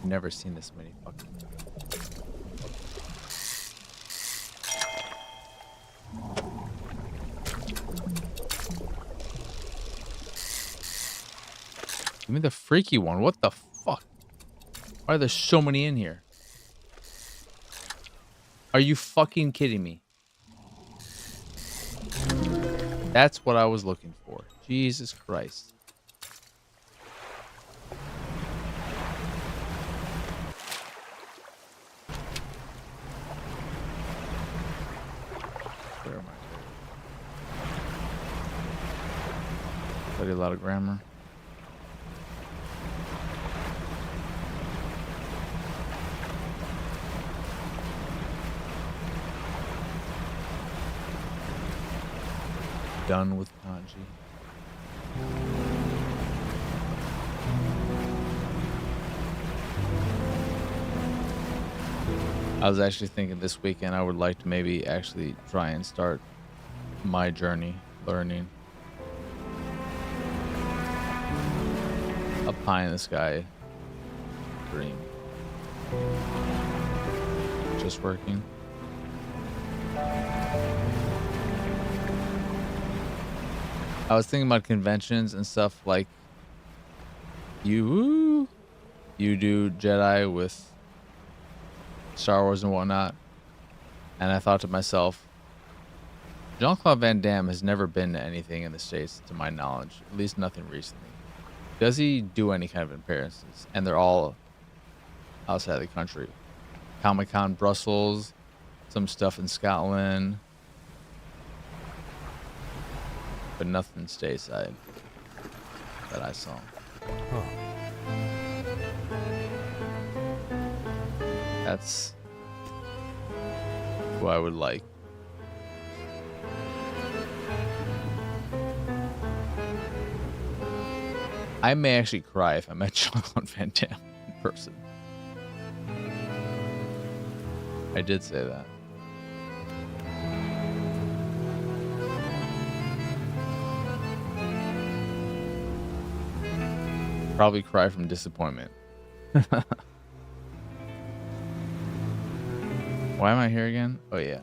Never seen this many fucking. Give me the freaky one. What the fuck? Why are there so many in here? Are you fucking kidding me? That's what I was looking for. Jesus Christ. Study a lot of grammar. Done with kanji. I was actually thinking this weekend I would like to maybe actually try and start my journey learning. A pie in the sky dream. Just working. I was thinking about conventions and stuff like you do Jedi with Star Wars and whatnot. And I thought to myself, Jean-Claude Van Damme has never been to anything in the States, to my knowledge, at least nothing recently. Does he do any kind of appearances? And they're all outside the country. Comic-Con Brussels, some stuff in Scotland, but nothing stateside that I saw. Huh. That's who I would like. I may actually cry if I met Jean-Claude Van Damme in person. I did say that. Probably cry from disappointment. Why am I here again? Oh yeah.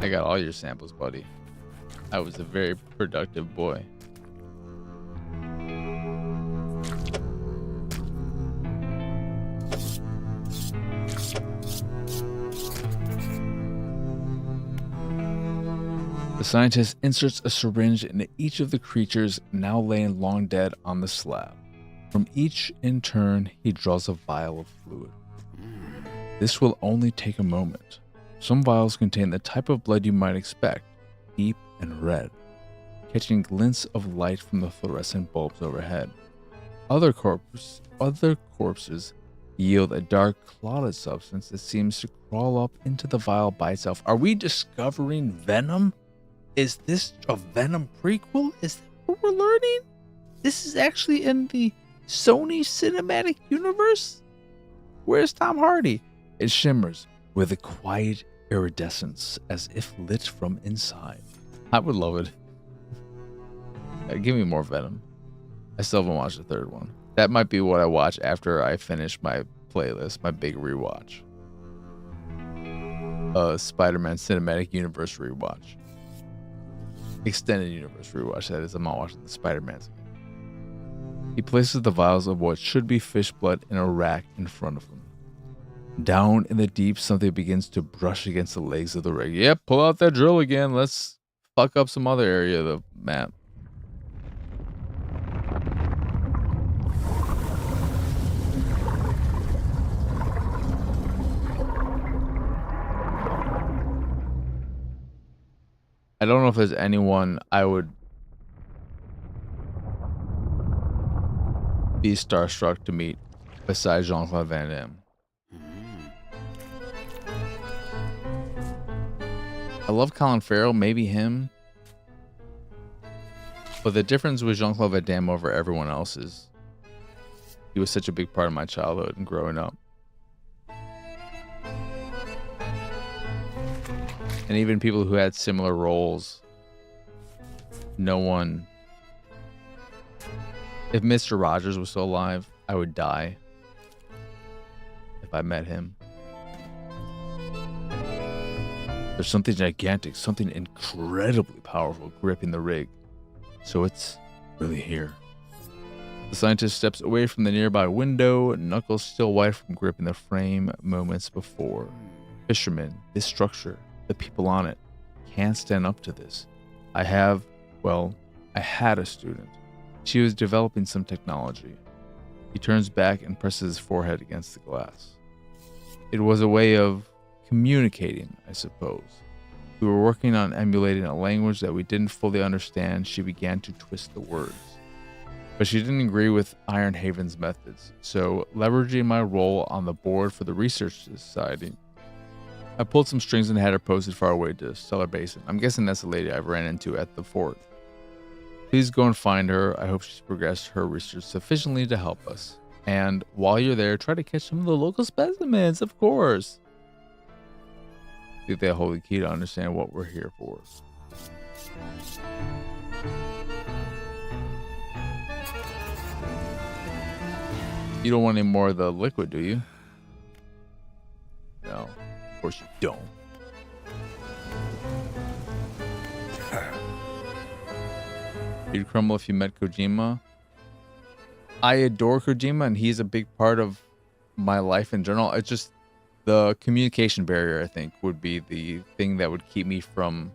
I got all your samples, buddy. I was a very productive boy. The scientist inserts a syringe into each of the creatures now laying long dead on the slab. From each, in turn, he draws a vial of fluid. This will only take a moment. Some vials contain the type of blood you might expect, deep and red, catching glints of light from the fluorescent bulbs overhead. Other corpses yield a dark, clotted substance that seems to crawl up into the vial by itself. Are we discovering Venom? Is this a Venom prequel? Is that what we're learning? This is actually in the Sony cinematic universe? Where's Tom Hardy? It shimmers with a quiet iridescence as if lit from inside. I would love it. Give me more Venom. I still haven't watched the third one. That might be what I watch after I finish my playlist, my big rewatch. Spider-Man Cinematic Universe rewatch. Extended Universe rewatch, that is. I'm not watching the Spider-Mans again. He places the vials of what should be fish blood in a rack in front of him. Down in the deep, something begins to brush against the legs of the rig. Yep, pull out that drill again. Let's fuck up some other area of the map. I don't know if there's anyone I would be starstruck to meet besides Jean-Claude Van Damme. I love Colin Farrell, maybe him. But the difference with Jean-Claude Van Damme over everyone else is he was such a big part of my childhood and growing up. And even people who had similar roles, no one... If Mr. Rogers was still alive, I would die if I met him. There's something gigantic, something incredibly powerful gripping the rig. So it's really here. The scientist steps away from the nearby window, knuckles still white from gripping the frame moments before. Fishermen, this structure, the people on it, can't stand up to this. I had a student. She was developing some technology. He turns back and presses his forehead against the glass. It was a way of communicating, I suppose. We were working on emulating a language that we didn't fully understand. She began to twist the words. But she didn't agree with Ironhaven's methods, so leveraging my role on the board for the Research Society, I pulled some strings and had her posted far away to Stellar Basin. I'm guessing that's the lady I've ran into at the fort. Please go and find her. I hope she's progressed her research sufficiently to help us. And while you're there, try to catch some of the local specimens, of course. Get that holy key to understand what we're here for. You don't want any more of the liquid, do you? No, of course you don't. You'd crumble if you met Kojima. I adore Kojima, and he's a big part of my life in general. It's just the communication barrier, I think, would be the thing that would keep me from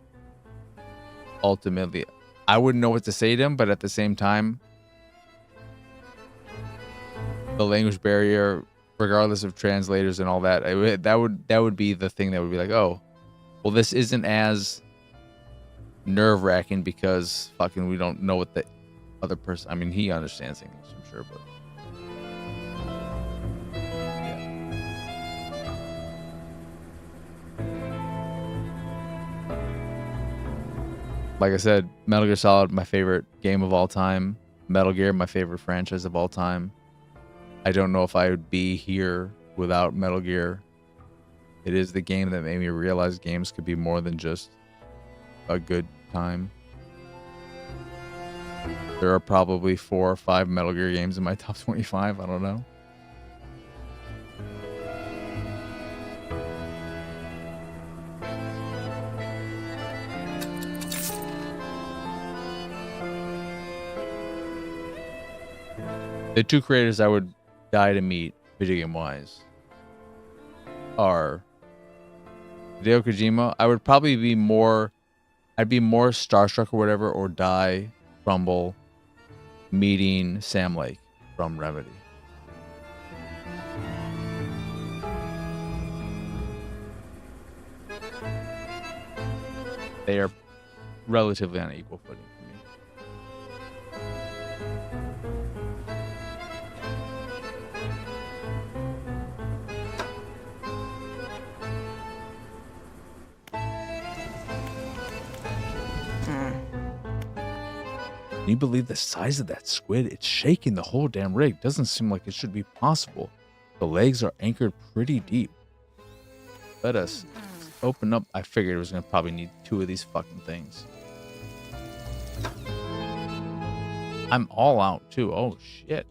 ultimately. I wouldn't know what to say to him, but at the same time, the language barrier, regardless of translators and all that, that would be the thing that would be like, oh, well, this isn't as nerve-wracking because fucking we don't know what the other person. I mean, he understands English, I'm sure, but like I said, Metal Gear Solid, my favorite game of all time. Metal Gear, my favorite franchise of all time. I don't know if I would be here without Metal Gear. It is the game that made me realize games could be more than just a good time. There are probably 4 or 5 Metal Gear games in my top 25. I don't know. The 2 creators I would die to meet, video game wise, are Hideo Kojima. I would probably be more, I'd be more starstruck or whatever, or die, crumble, meeting Sam Lake from Remedy. They are relatively on equal footing for me. Can you believe the size of that squid? It's shaking the whole damn rig. Doesn't seem like it should be possible. The legs are anchored pretty deep. Let us open up. I figured it was going to probably need 2 of these fucking things. I'm all out too. Oh shit.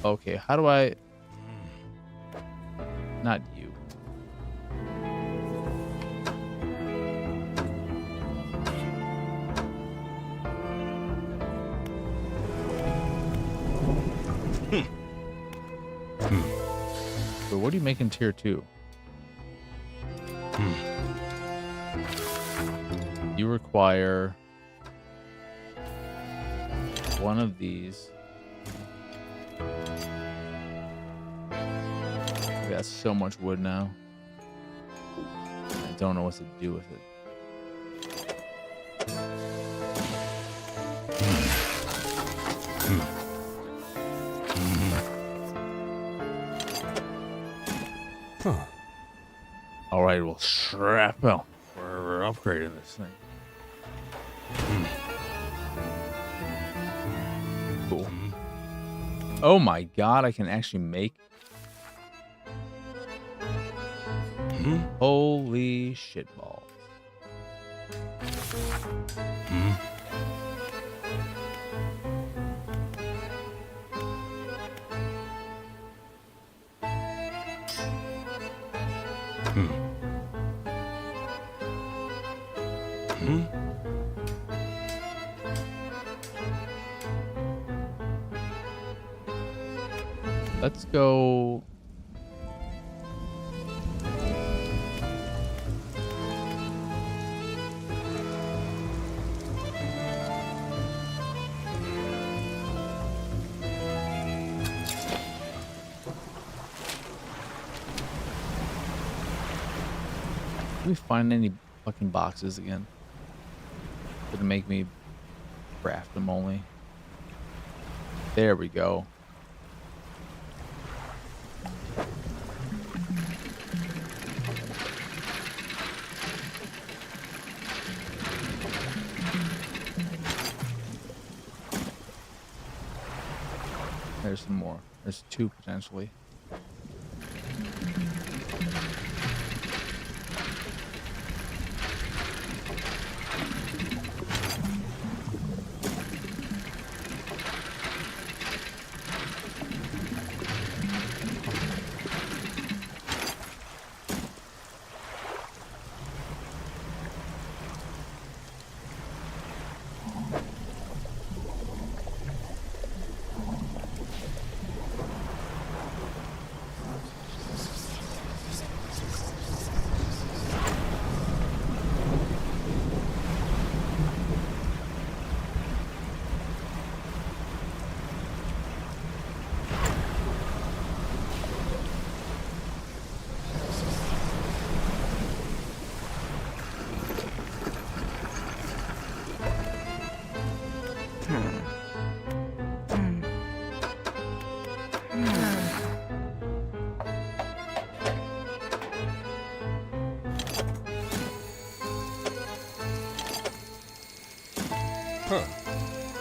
Okay, how do I... Not you. But what are you making tier 2? You require 1 of these. I got so much wood now. I don't know what to do with it. All right, we'll strap. Well, we're upgrading this thing. Cool. Oh my god, I can actually make. Holy shit balls. Let's go. Can we find any fucking boxes again? It'll make me craft them only. There we go. There's some more. There's 2 potentially.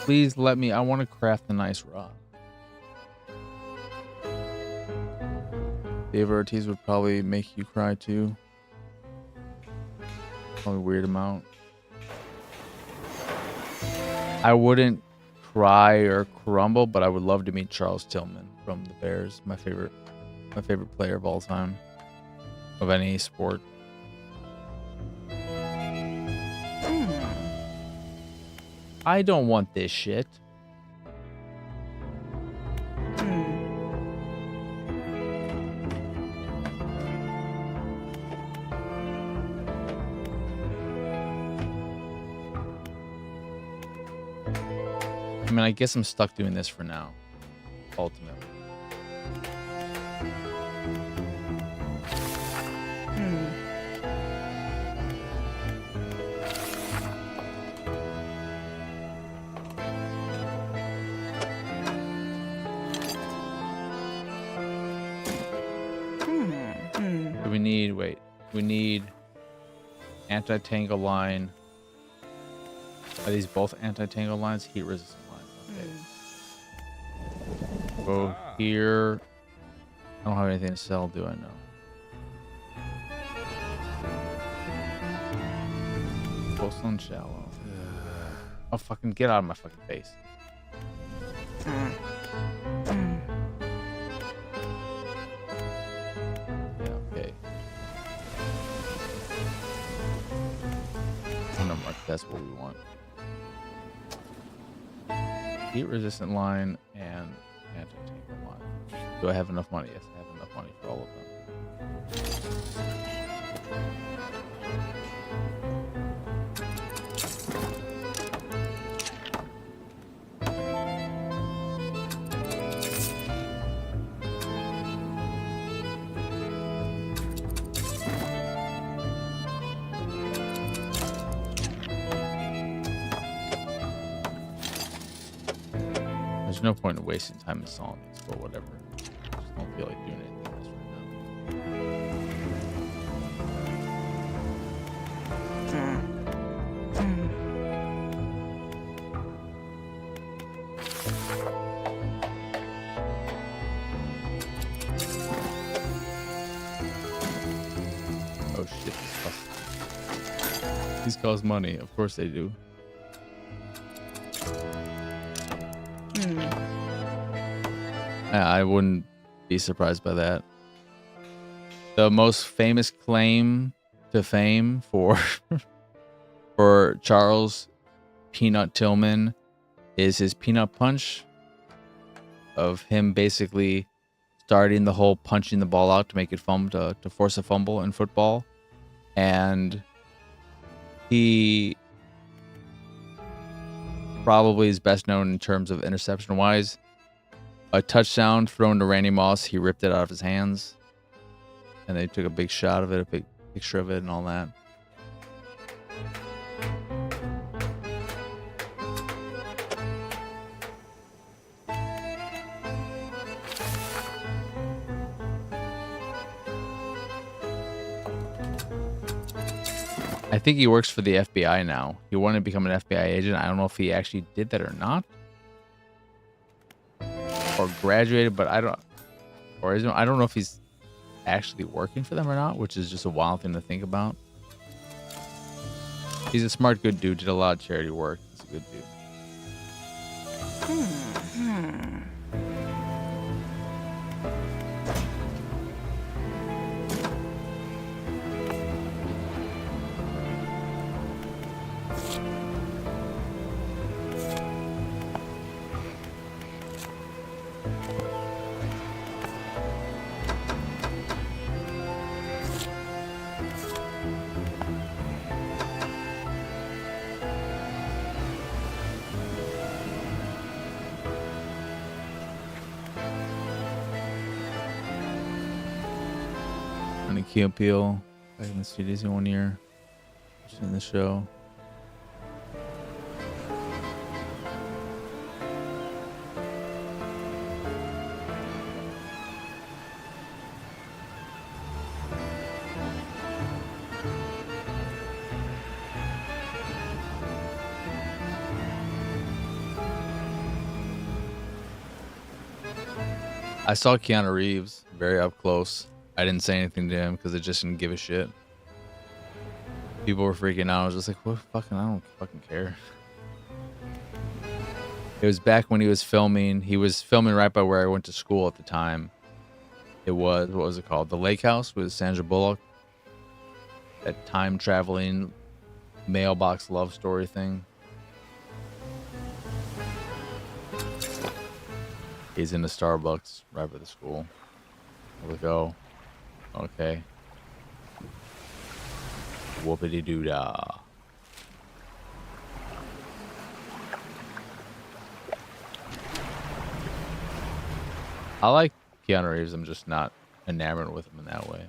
Please let me. I want to craft a nice rod. Dave Ortiz would probably make you cry too. Probably a weird amount. I wouldn't cry or crumble, but I would love to meet Charles Tillman from the Bears. My favorite player of all time, of any sport. I don't want this shit. I mean, I guess I'm stuck doing this for now, ultimately. We need anti-tangle line. Are these both anti-tangle lines? Heat resistant lines. Okay. Go here. I don't have anything to sell, do I? No. Coastal and shallow. Oh, fucking get out of my fucking face. That's what we want. Heat resistant line and anti-tangle line. Do I have enough money? Yes, I have enough money for all of them. There's no point in wasting time installing these, but whatever. I just don't feel like doing anything else right now. Oh shit, these cost money. Of course they do. I wouldn't be surprised by that. The most famous claim to fame for for Charles Peanut Tillman is his peanut punch, of him basically starting the whole punching the ball out to make it to force a fumble in football. And he probably is best known in terms of interception wise. A touchdown thrown to Randy Moss, he ripped it out of his hands, and they took a big shot of it, a big picture of it, and all that. I think he works for the FBI now. He wanted to become an FBI agent. I don't know if he actually did that or not. or graduated, but I don't know if he's actually working for them or not, which is just a wild thing to think about. He's a smart, good dude. Did a lot of charity work. He's a good dude. Key appeal. Back in the studios in 1 year. Just in the show. I saw Keanu Reeves very up close. I didn't say anything to him because I just didn't give a shit. People were freaking out. I was just like, what fucking, I don't fucking care. It was back when he was filming. He was filming right by where I went to school at the time. It was, what was it called? The Lake House with Sandra Bullock. That time traveling mailbox love story thing. He's in the Starbucks right by the school. I was like, oh. Okay. Whoopity doo dah. I like Keanu Reeves. I'm just not enamored with him in that way.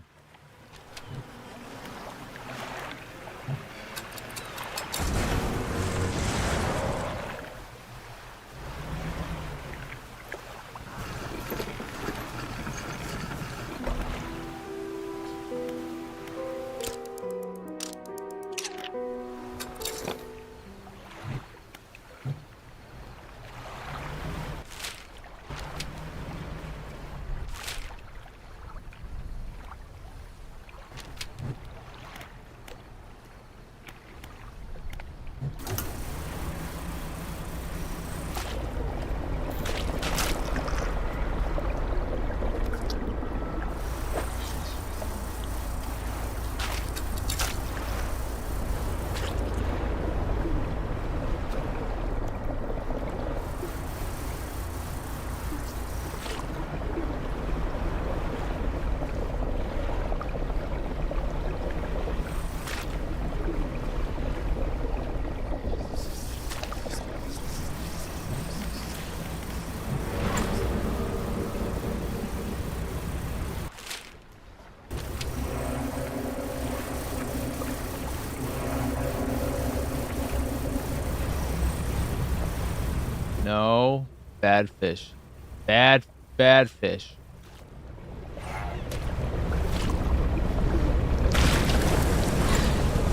No, bad fish. Bad fish.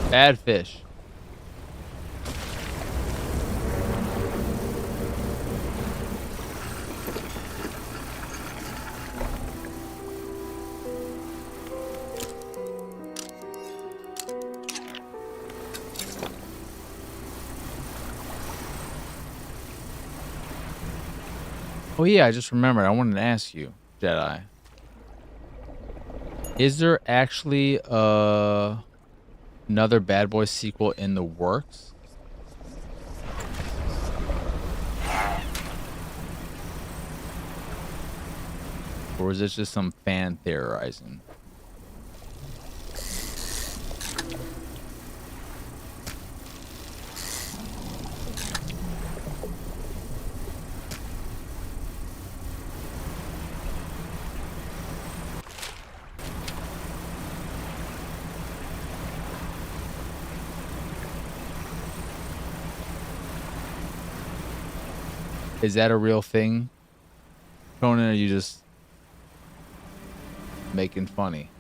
Bad fish. Oh yeah, I just remembered. I wanted to ask you, Jedi. Is there actually another Bad Boys sequel in the works? Or is this just some fan theorizing? Is that a real thing, Conan? Or are you just making funny?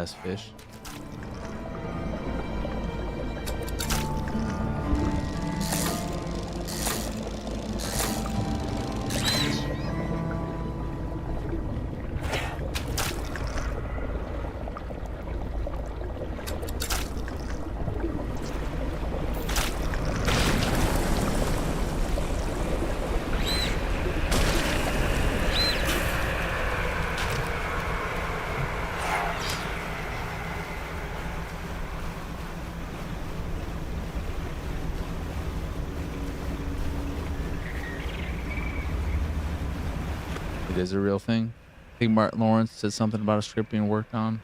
ass fish. It is a real thing. I think Martin Lawrence said something about a script being worked on.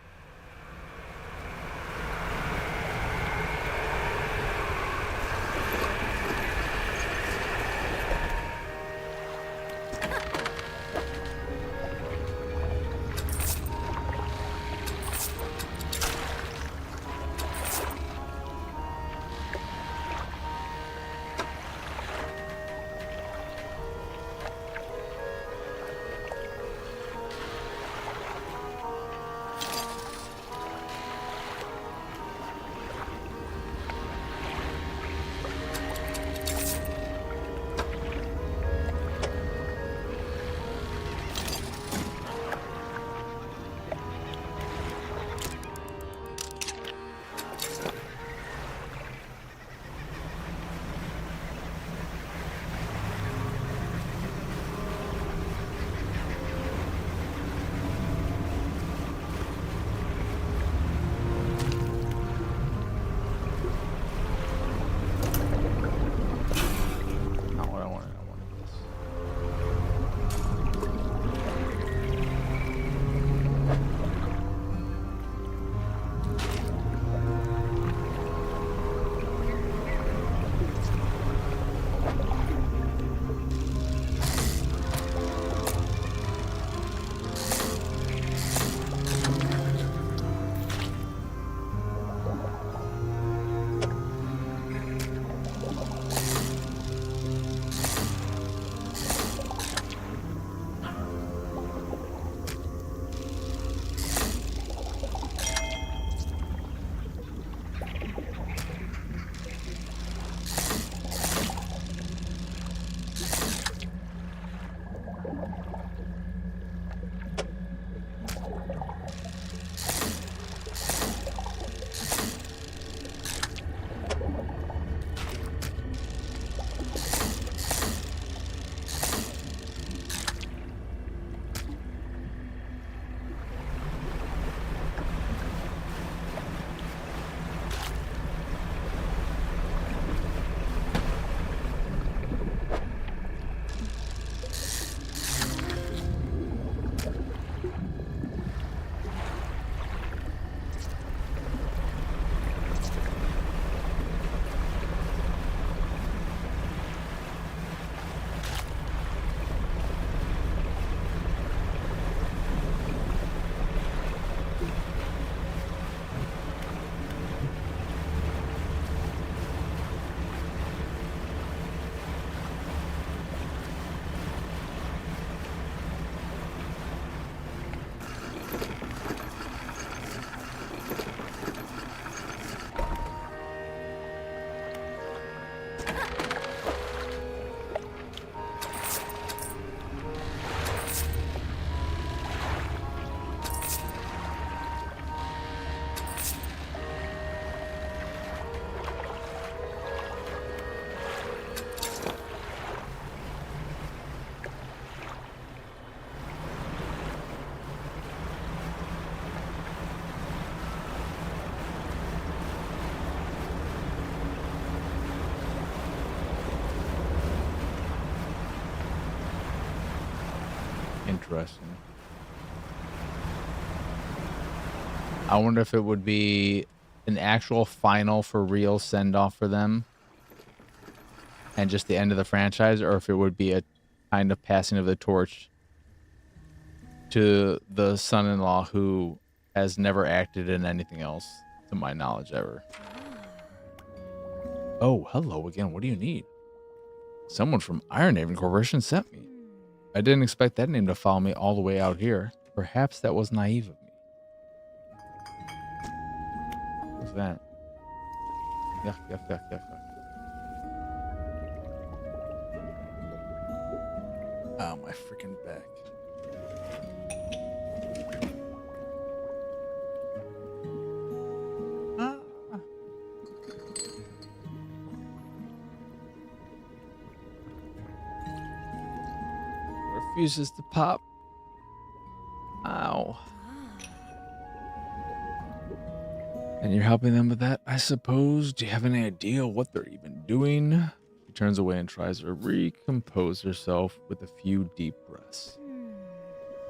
Not what I wanted. I wanted this. Interesting. I wonder if it would be an actual final for real send-off for them and just the end of the franchise, or if it would be a kind of passing of the torch to the son-in-law who has never acted in anything else, to my knowledge, ever. Oh, hello again. What do you need? Someone from Ironhaven Corporation sent me. I didn't expect that name to follow me all the way out here. Perhaps that was naive of me. that? Yuck, yuck, yuck, yuck, yuck. Oh, my freaking back. Ah. Refuses to pop. Ow. And you're helping them with that, I suppose? Do you have any idea what they're even doing? She turns away and tries to recompose herself with a few deep breaths.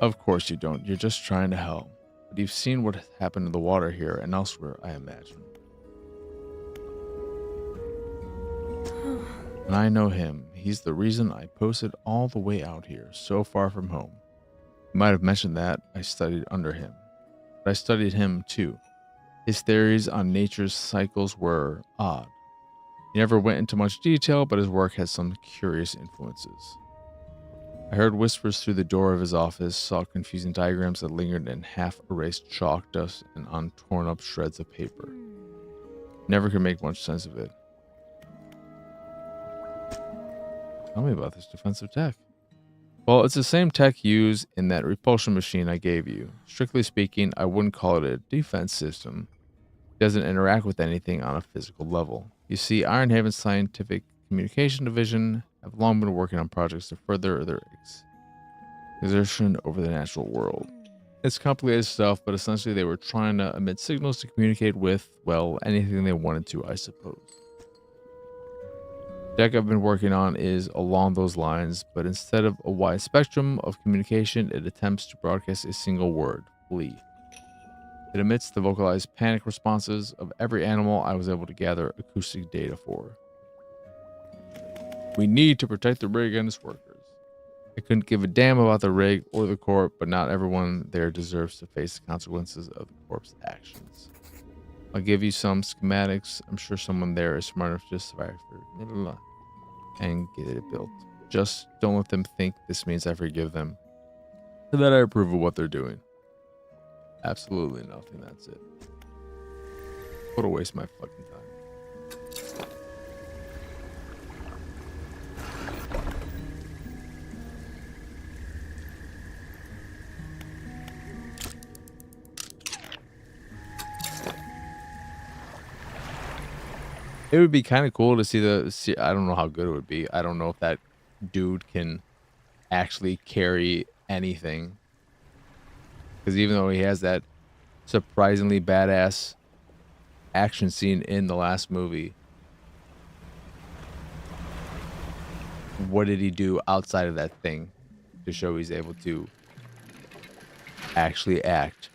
Of course you don't. You're just trying to help. But you've seen what has happened to the water here and elsewhere, I imagine. And I know him. He's the reason I posted all the way out here, so far from home. You might have mentioned that I studied under him. But I studied him too. His theories on nature's cycles were odd. He never went into much detail, but his work has some curious influences. I heard whispers through the door of his office, saw confusing diagrams that lingered in half-erased chalk dust and on torn-up shreds of paper. Never could make much sense of it. Tell me about this defensive tech. Well, it's the same tech used in that repulsion machine I gave you. Strictly speaking, I wouldn't call it a defense system. It doesn't interact with anything on a physical level. You see, Ironhaven's Scientific Communication Division have long been working on projects to further their exertion over the natural world. It's complicated stuff, but essentially they were trying to emit signals to communicate with, well, anything they wanted to, I suppose. The tech I've been working on is along those lines, but instead of a wide spectrum of communication, it attempts to broadcast a single word, flee. It emits the vocalized panic responses of every animal I was able to gather acoustic data for. We need to protect the rig and its workers. I couldn't give a damn about the rig or the corp, but not everyone there deserves to face the consequences of the corp's actions. I'll give you some schematics. I'm sure someone there is smart enough to survive for and get it built. Just don't let them think this means I forgive them or that I approve of what they're doing. Absolutely nothing, that's it. What a waste of my fucking time. It would be kind of cool to see I don't know how good it would be. I don't know if that dude can actually carry anything. Because even though he has that surprisingly badass action scene in the last movie, what did he do outside of that thing to show he's able to actually act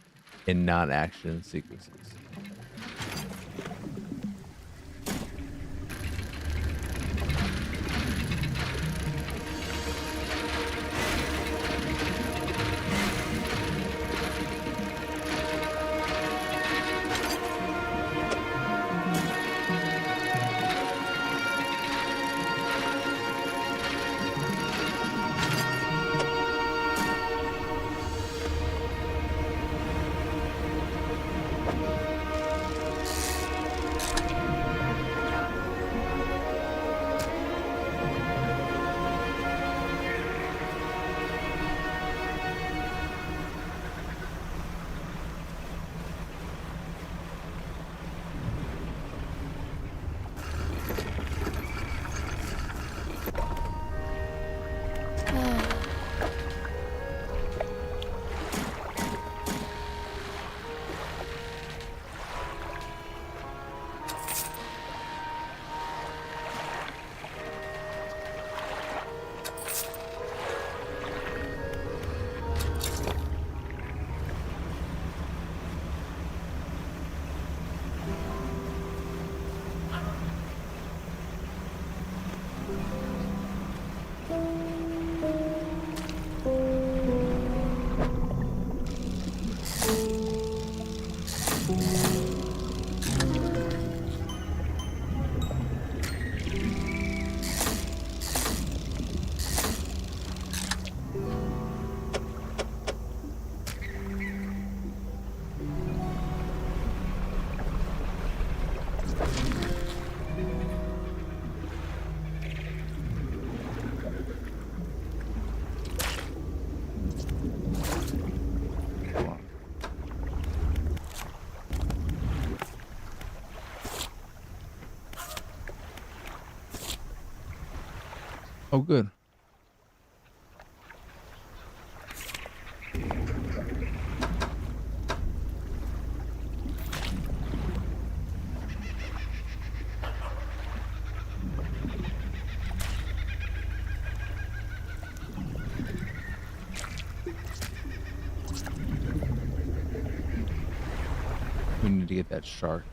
in non-action sequences? Oh, good. We need to get that shark.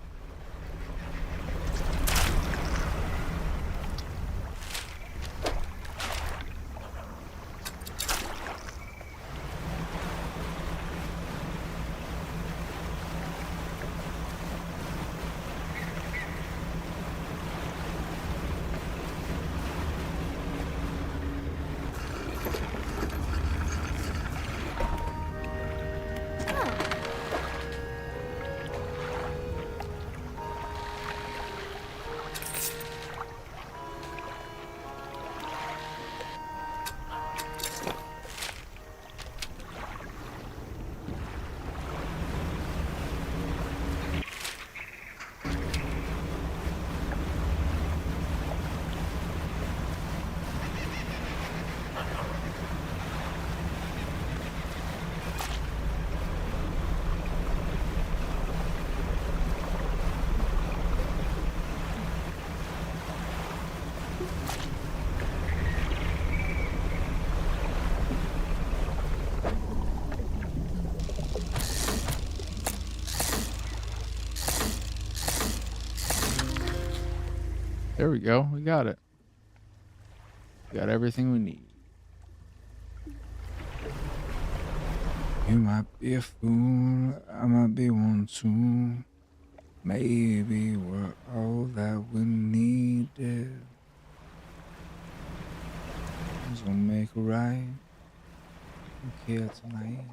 There we go. We got it. We got everything we need. You might be a fool. I might be one too. Maybe we're all that we needed. It's gonna make it right. Here tonight.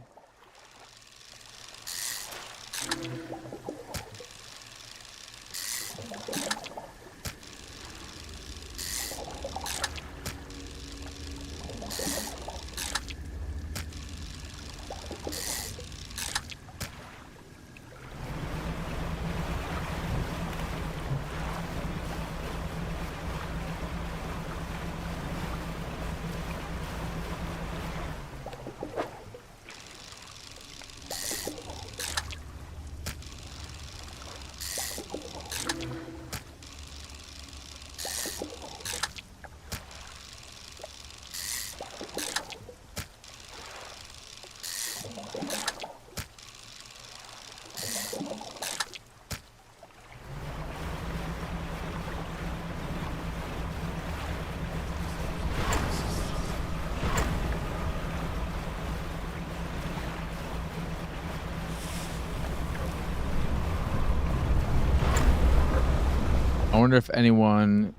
I wonder if anyone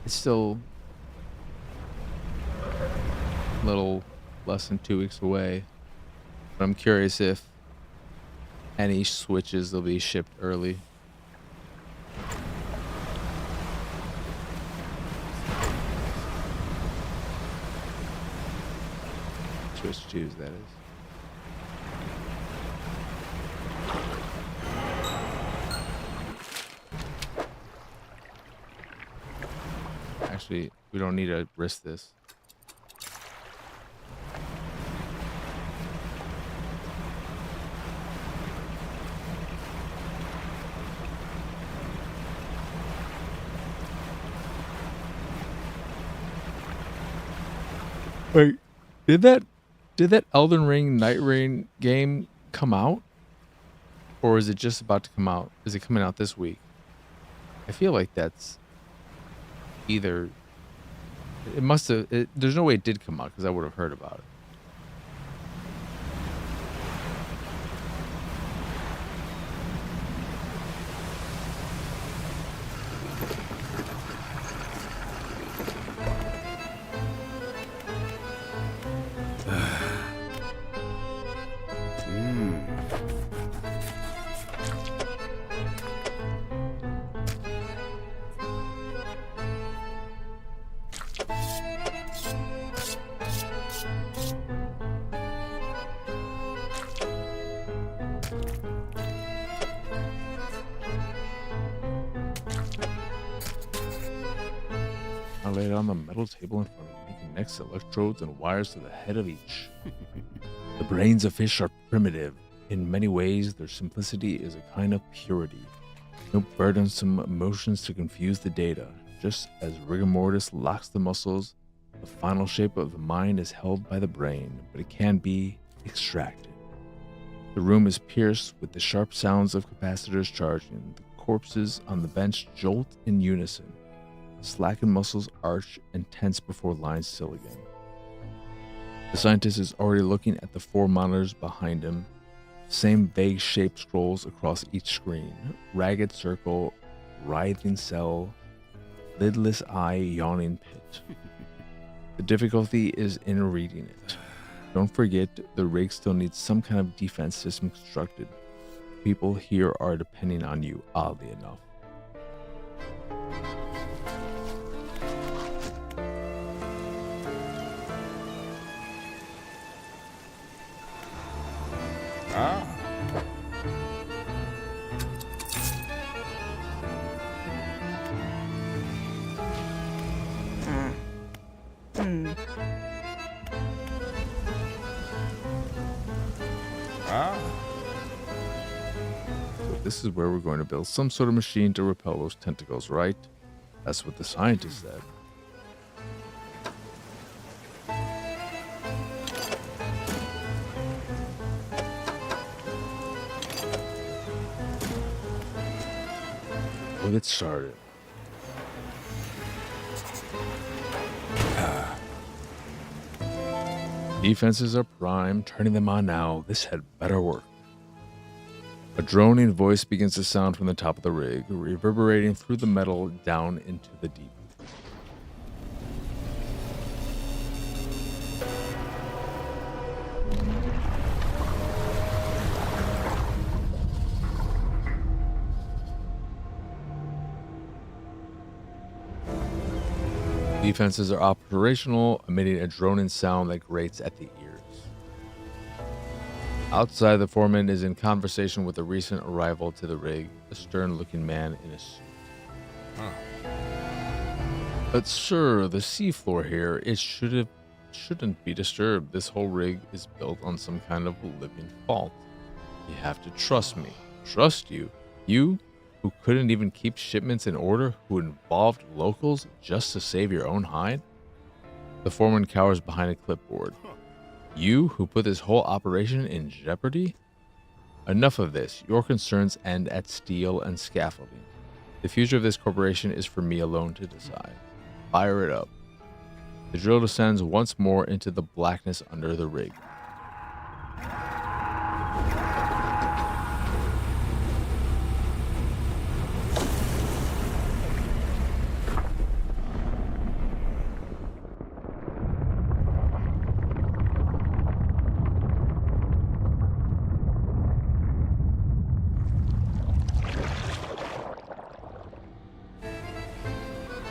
is still a little less than 2 weeks away. But I'm curious if any Switches will be shipped early. Switch 2s, that is. Actually, we don't need to risk this. Wait, did that Elden Ring Night Rain game come out? Or is it just about to come out? Is it coming out this week? I feel like that's either. It must have. There's no way it did come out because I would have heard about it. I lay it on the metal table in front of me, connects electrodes and wires to the head of each. The brains of fish are primitive. In many ways, their simplicity is a kind of purity. No burdensome emotions to confuse the data. Just as rigor mortis locks the muscles, the final shape of the mind is held by the brain, but it can be extracted. The room is pierced with the sharp sounds of capacitors charging. The corpses on the bench jolt in unison. Slackened muscles arch and tense before lying still again. The scientist is already looking at the 4 monitors behind him. Same vague shape scrolls across each screen. Ragged circle, writhing cell, lidless eye, yawning pit. The difficulty is in reading it. Don't forget, the rig still needs some kind of defense system constructed. People here are depending on you, oddly enough. So this is where we're going to build some sort of machine to repel those tentacles, right? That's what the scientist said. We'll get started. Defenses are prime, turning them on now. This had better work. A droning voice begins to sound from the top of the rig, reverberating through the metal down into the deep. Defenses are operational, emitting a droning sound that grates at the ears. Outside, the foreman is in conversation with a recent arrival to the rig, a stern-looking man in a suit. But sir, the seafloor here, it shouldn't be disturbed. This whole rig is built on some kind of living fault. You have to trust me. Trust you? You, who couldn't even keep shipments in order, who involved locals just to save your own hide? The foreman cowers behind a clipboard. You, who put this whole operation in jeopardy? Enough of this. Your concerns end at steel and scaffolding. The future of this corporation is for me alone to decide. Fire it up. The drill descends once more into the blackness under the rig.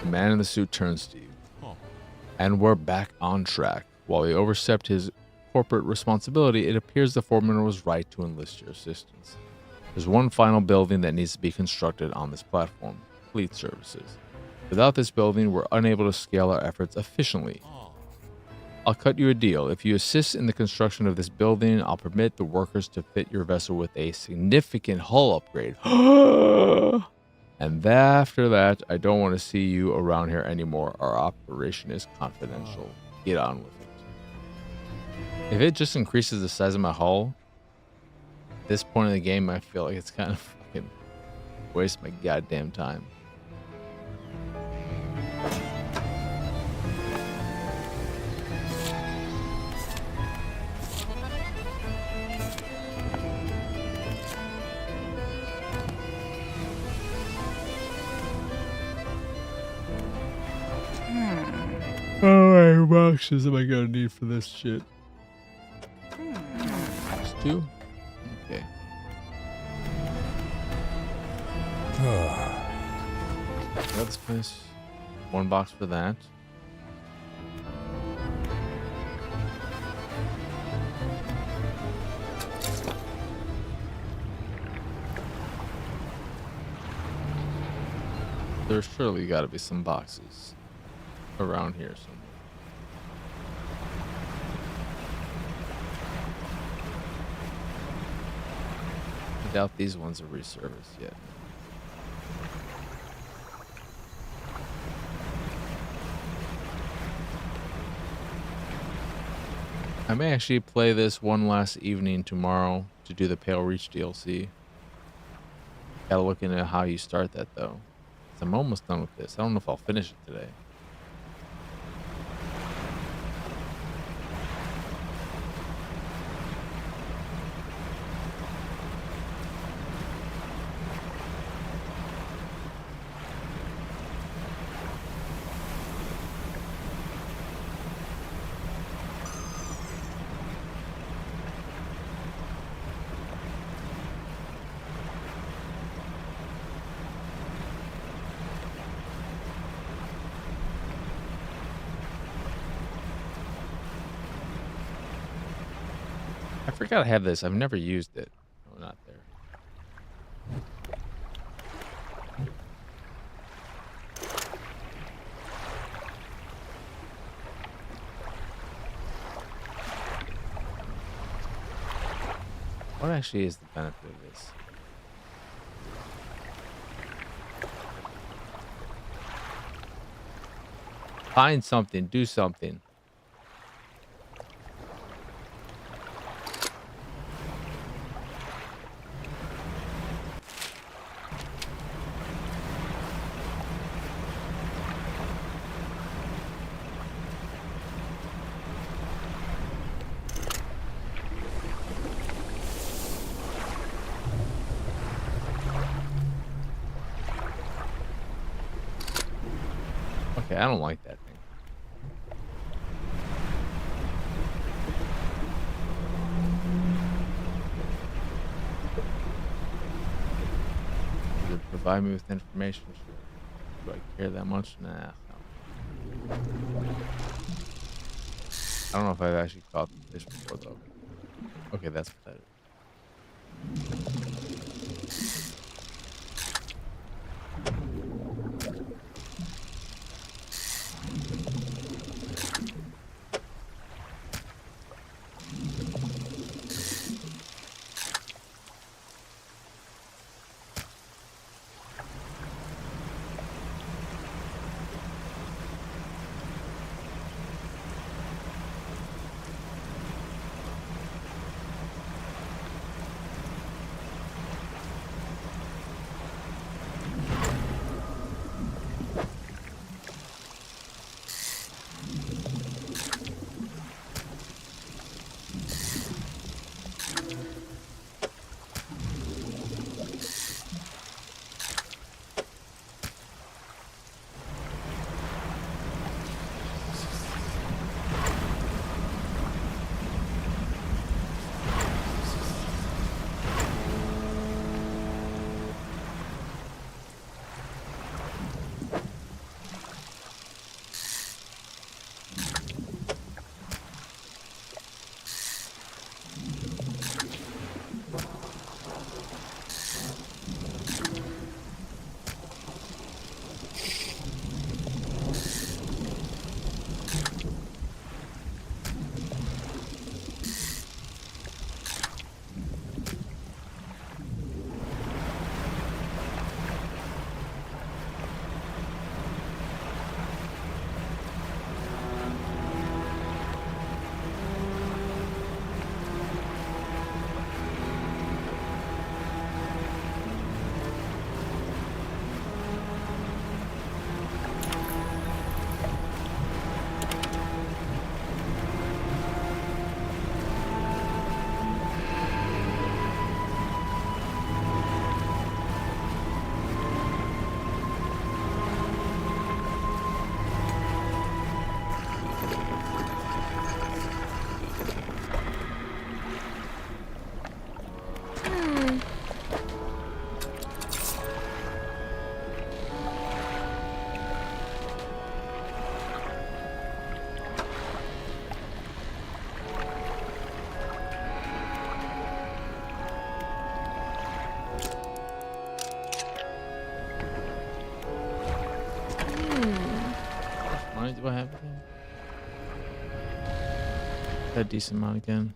The man in the suit turns to you. And we're back on track. While he overstepped his corporate responsibility, it appears the foreman was right to enlist your assistance. There's one final building that needs to be constructed on this platform: fleet services. Without this building, we're unable to scale our efforts efficiently. I'll cut you a deal. If you assist in the construction of this building, I'll permit the workers to fit your vessel with a significant hull upgrade. And after that, I don't want to see you around here anymore. Our operation is confidential. Get on with it. If it just increases the size of my hull, at this point in the game, I feel like it's kind of fucking waste my goddamn time. How many boxes am I gonna need for this shit? Just 2? Okay. Let's place 1 box for that. There's surely gotta be some boxes. around here somewhere. I doubt these ones are resurfaced yet. I may actually play this one last evening tomorrow to do the Pale Reach DLC. Gotta look into how you start that though. 'Cause I'm almost done with this. I don't know if I'll finish it today. I forgot I have this. I've never used it. Oh, not there. What actually is the benefit of this? Find something. Do something. Okay, I don't like that thing. Does it provide me with information? Sure. Do I care that much? Nah. No. I don't know if I've actually caught the fish before though. Okay, that's what that is. a decent amount again.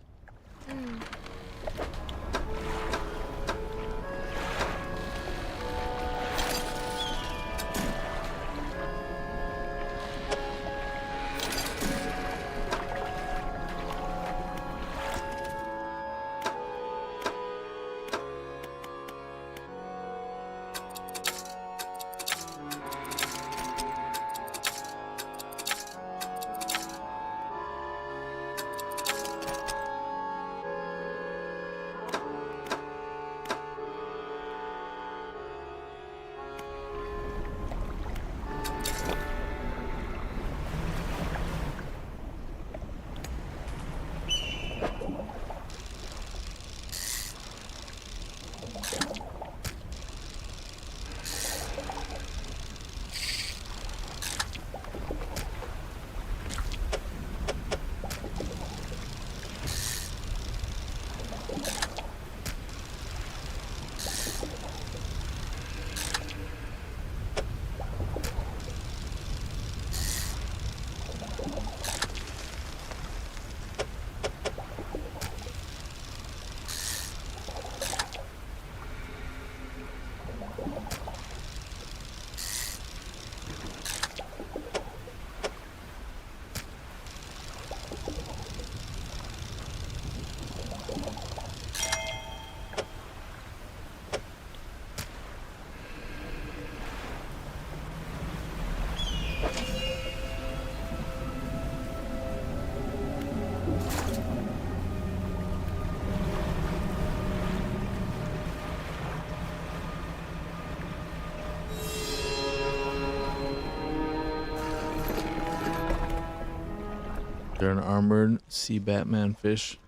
They're an armored sea Batman fish.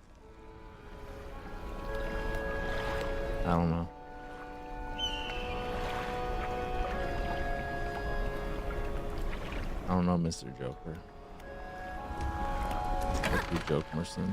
I don't know. I don't know, Mr. Joker. Fuck you, Jokerson.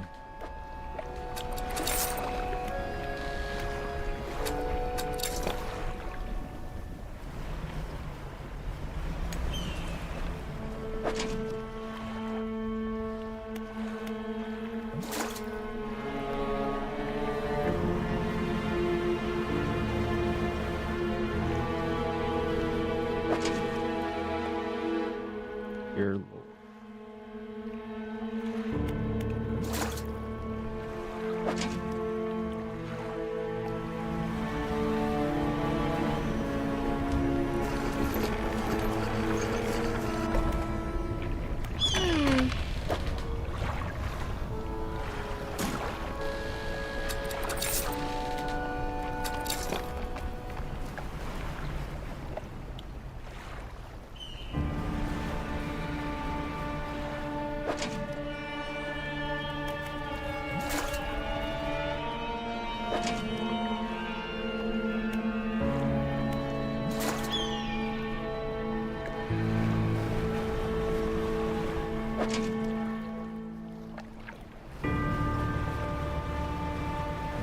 Dear Lord.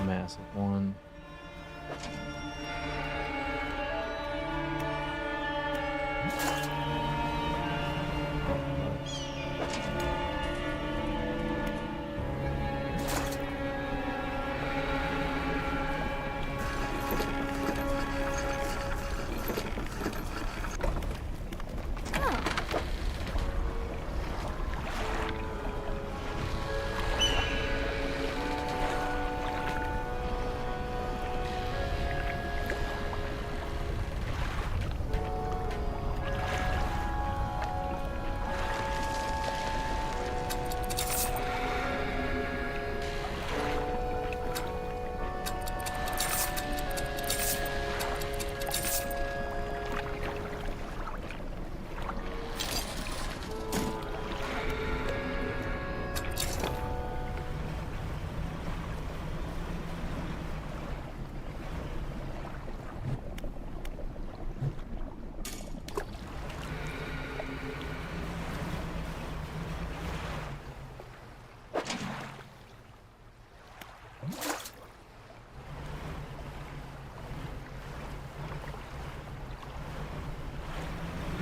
Massive one.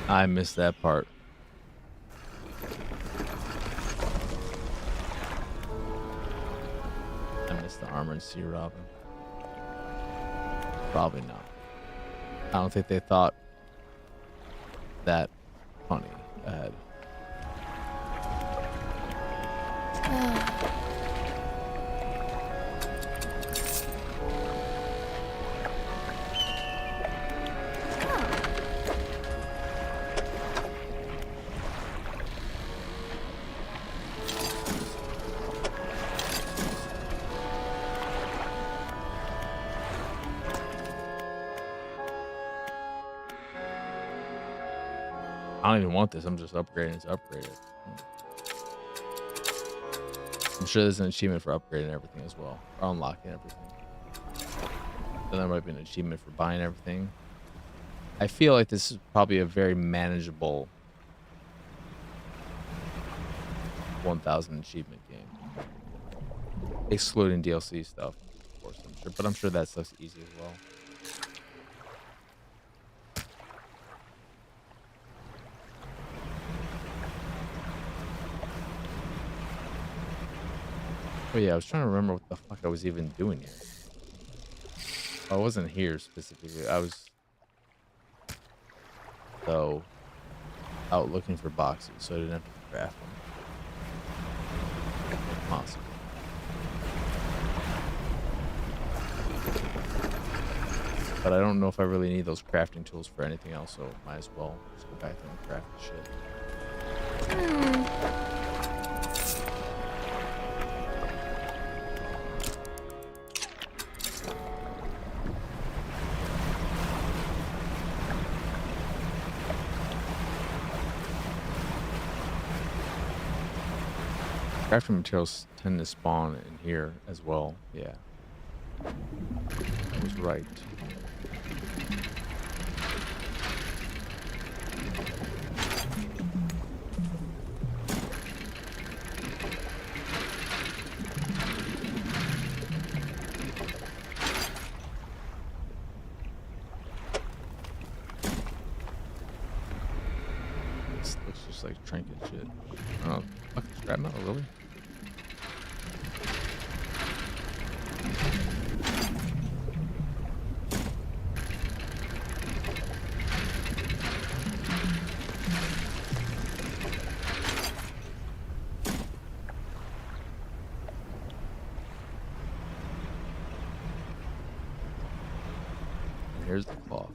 I missed that part. minus the armor and sea robin. Probably not. I don't think they thought that funny ahead. I don't even want this. I'm just upgrading to upgrade it. I'm sure there's an achievement for upgrading everything as well, or unlocking everything. Then there might be an achievement for buying everything. I feel like this is probably a very manageable 1,000 achievement game, excluding DLC stuff, of course. I'm sure, but I'm sure that stuff's easy as well. Oh yeah, I was trying to remember what the fuck I was even doing here. I wasn't here specifically. I was though out looking for boxes, so I didn't have to craft them. Possible. But I don't know if I really need those crafting tools for anything else, so might as well just go back there and craft the shit. Crafting materials tend to spawn in here as well. Yeah. I was right. This looks just like trinket shit. I don't know. Fucking scrap metal, really? Here's the cloth.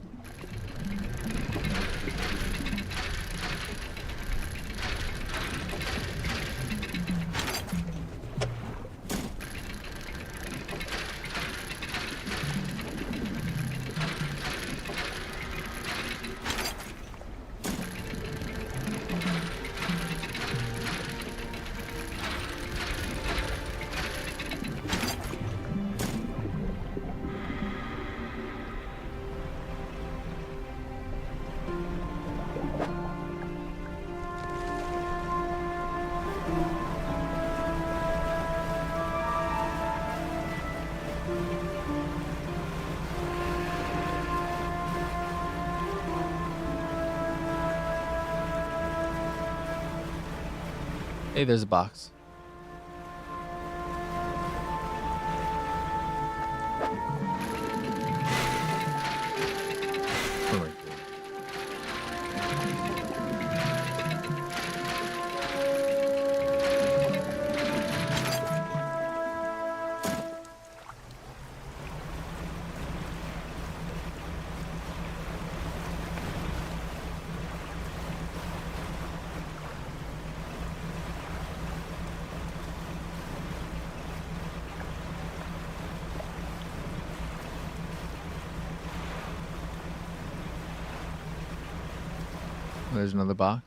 Hey, there's a box. Alright. There's another box.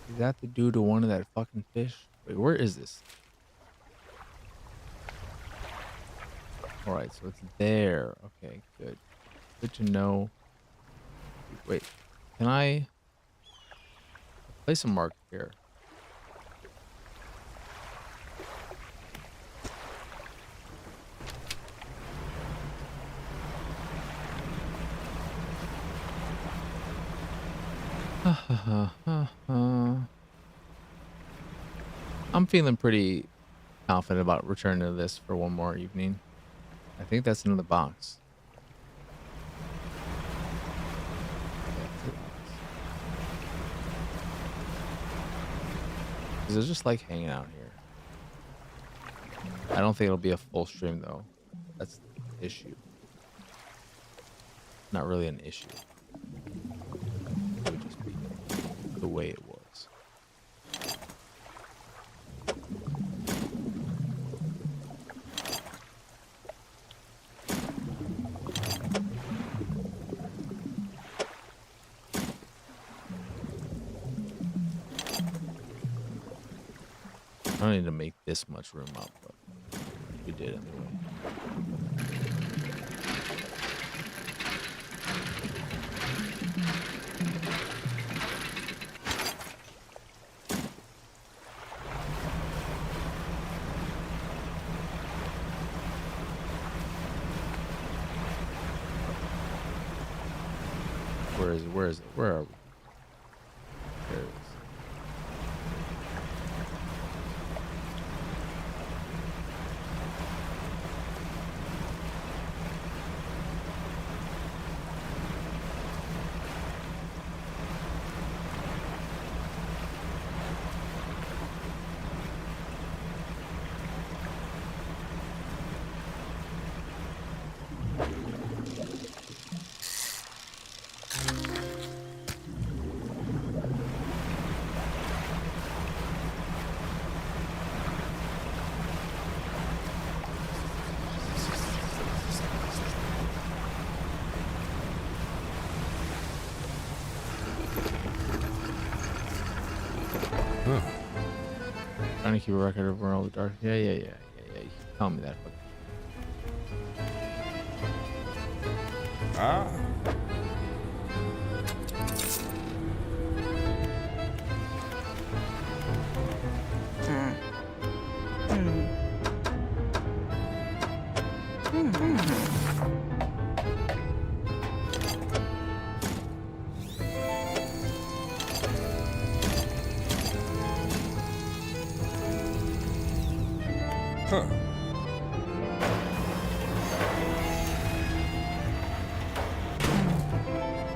Is that the dude who wanted that fucking fish? Wait, where is this? Alright, so it's there. Okay, good. Good to know. Wait, can I place a mark here? I'm feeling pretty confident about returning to this for one more evening. I think that's another box. Yeah, because I just like hanging out here. I don't think it'll be a full stream though. That's the issue. Not really an issue. It would just be the way it was. I don't need to make this much room up, but we did anyway. Where is it? Where is it? Where are we? There it is. Trying to keep a record of where all the dark. Yeah. You keep telling me that. But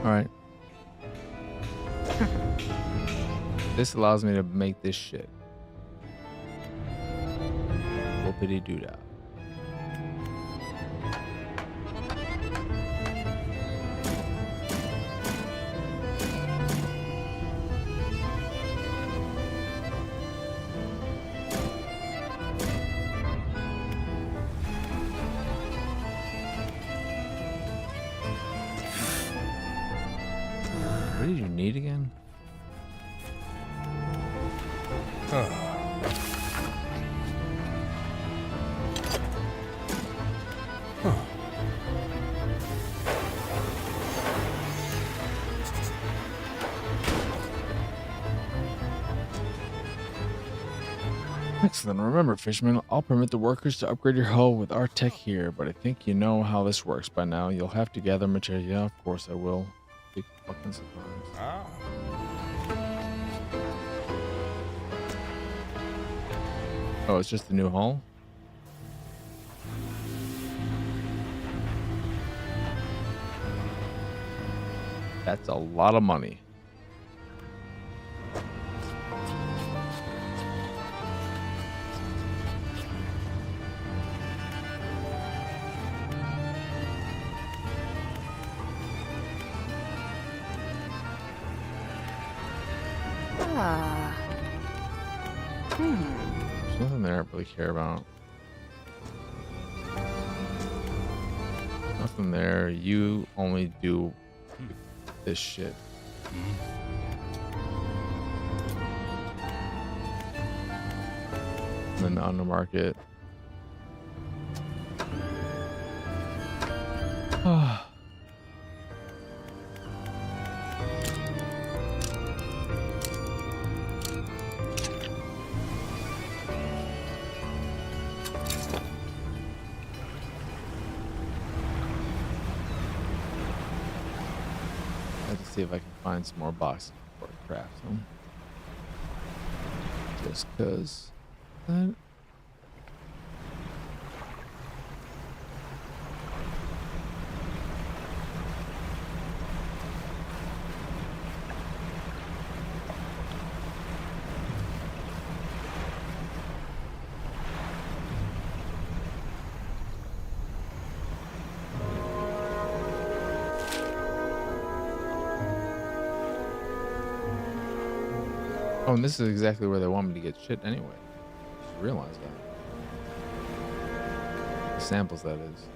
all right. This allows me to make this shit. Whoopity doo dah. What did you need again? Excellent. Remember, fisherman, I'll permit the workers to upgrade your hull with our tech here, but I think you know how this works by now. You'll have to gather material. Yeah, of course I will. Big fucking surprise. Oh, it's just the new hull? That's a lot of money. There's nothing there I really care about. Nothing there. You only do this shit. And then on the market. Let's see if I can find some more boxes. Of craft them. Just cause. Oh, and this is exactly where they want me to get shit anyway. Just realized that. The samples, that is.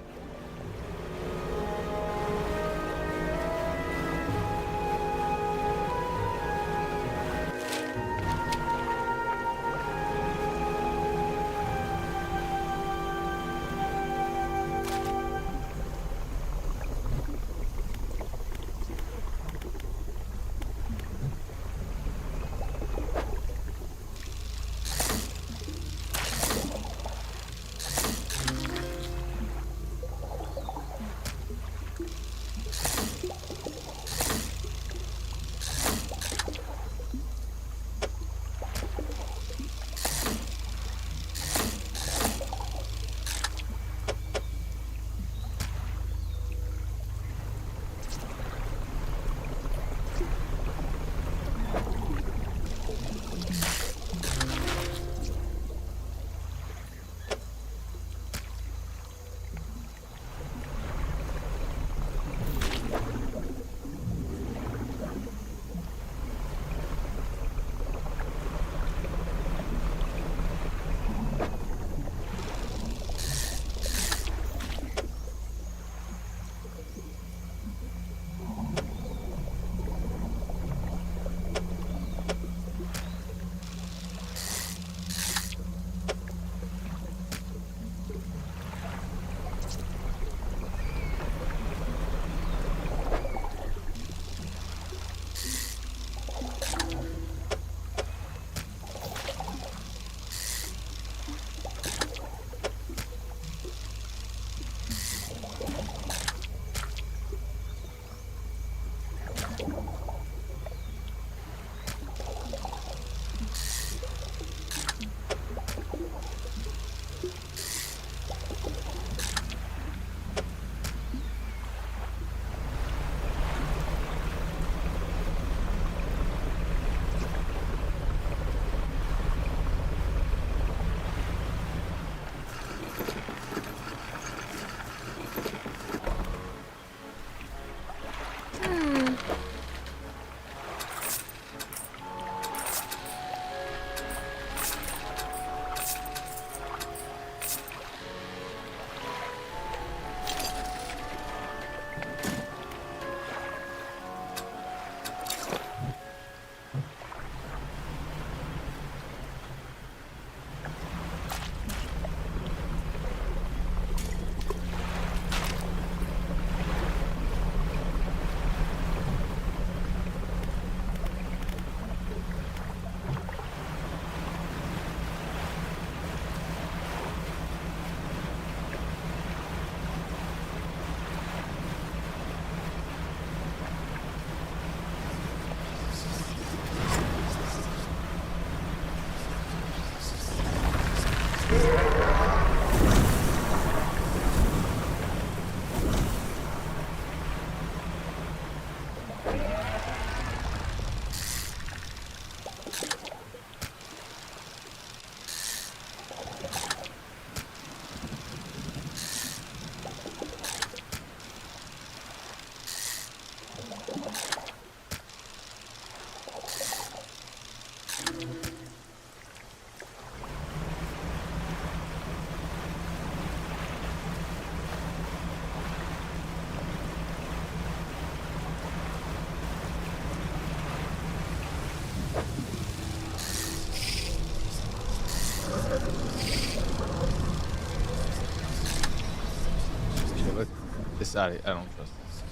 I don't trust this.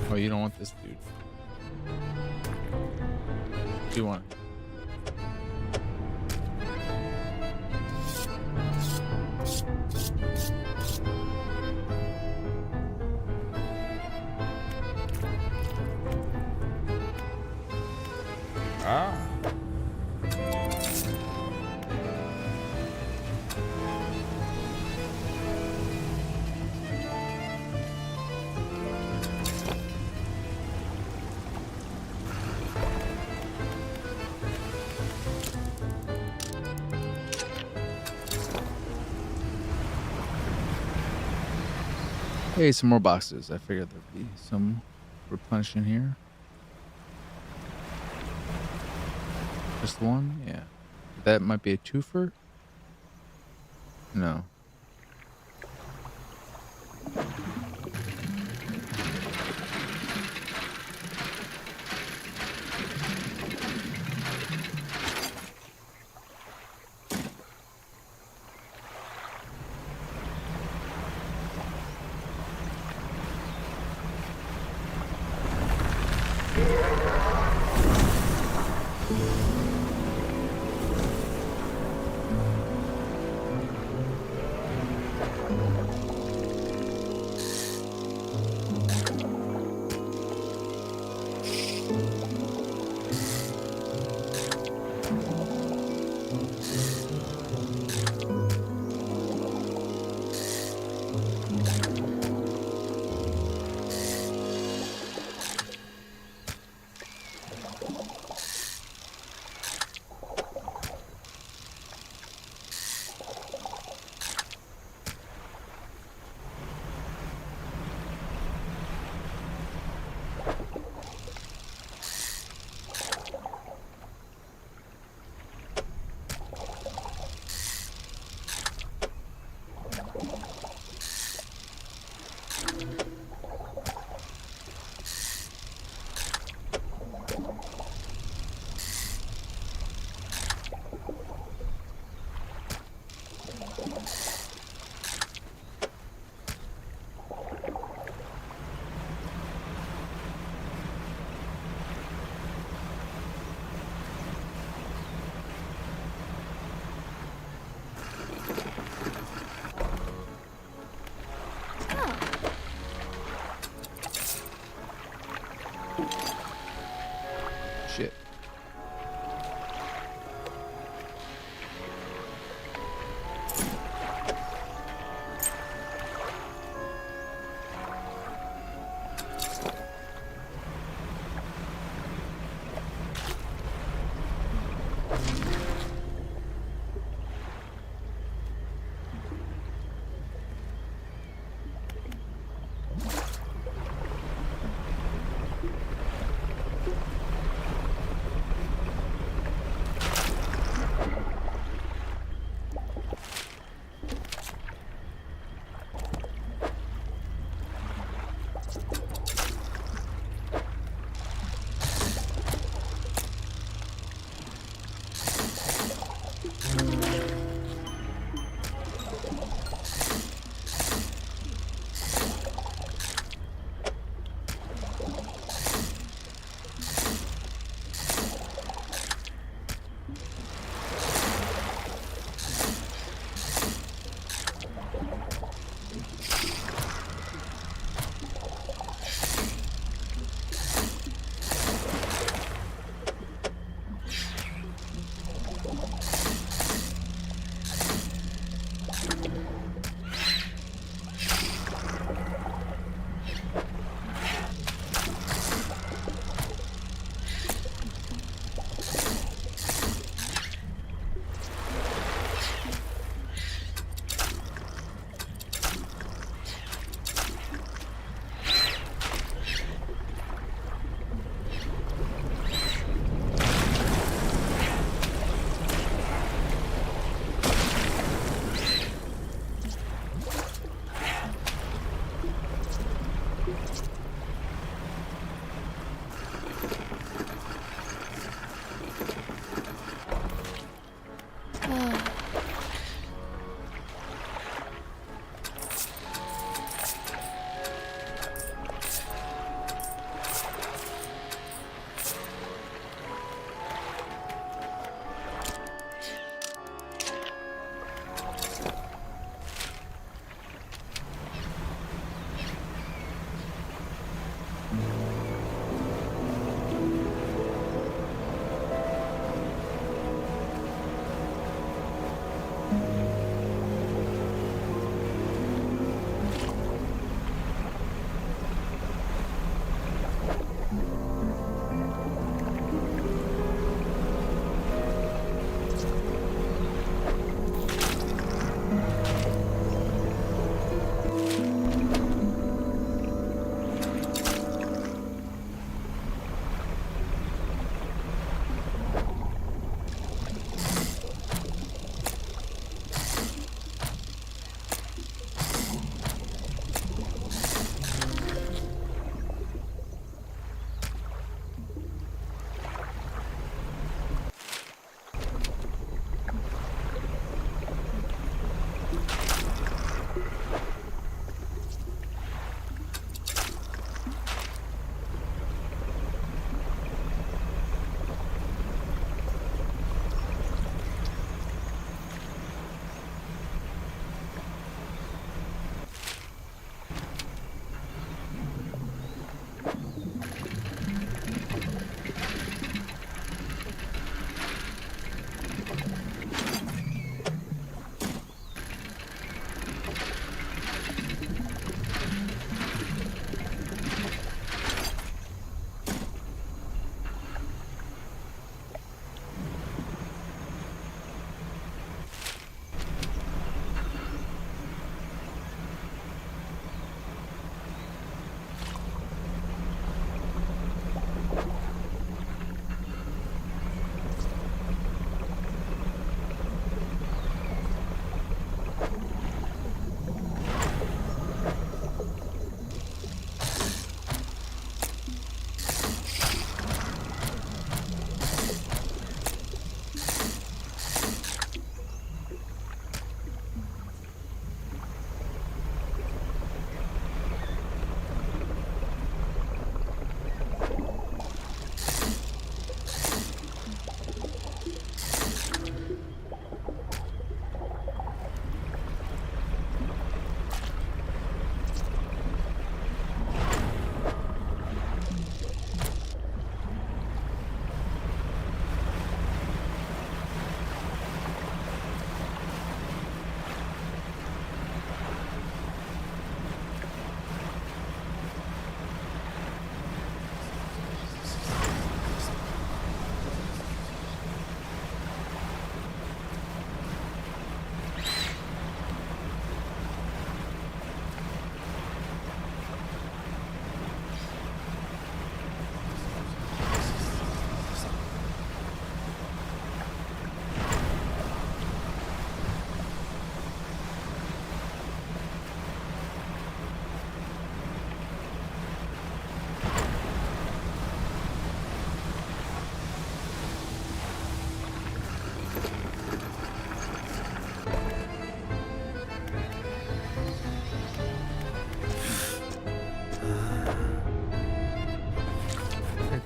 Oh, you don't want this dude. What do you want? Ah. Hey, some more boxes. I figured there'd be some replenishing here. Just one? Yeah. That might be a twofer? No.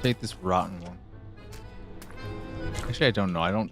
take this rotten one. Actually, I don't know. I don't.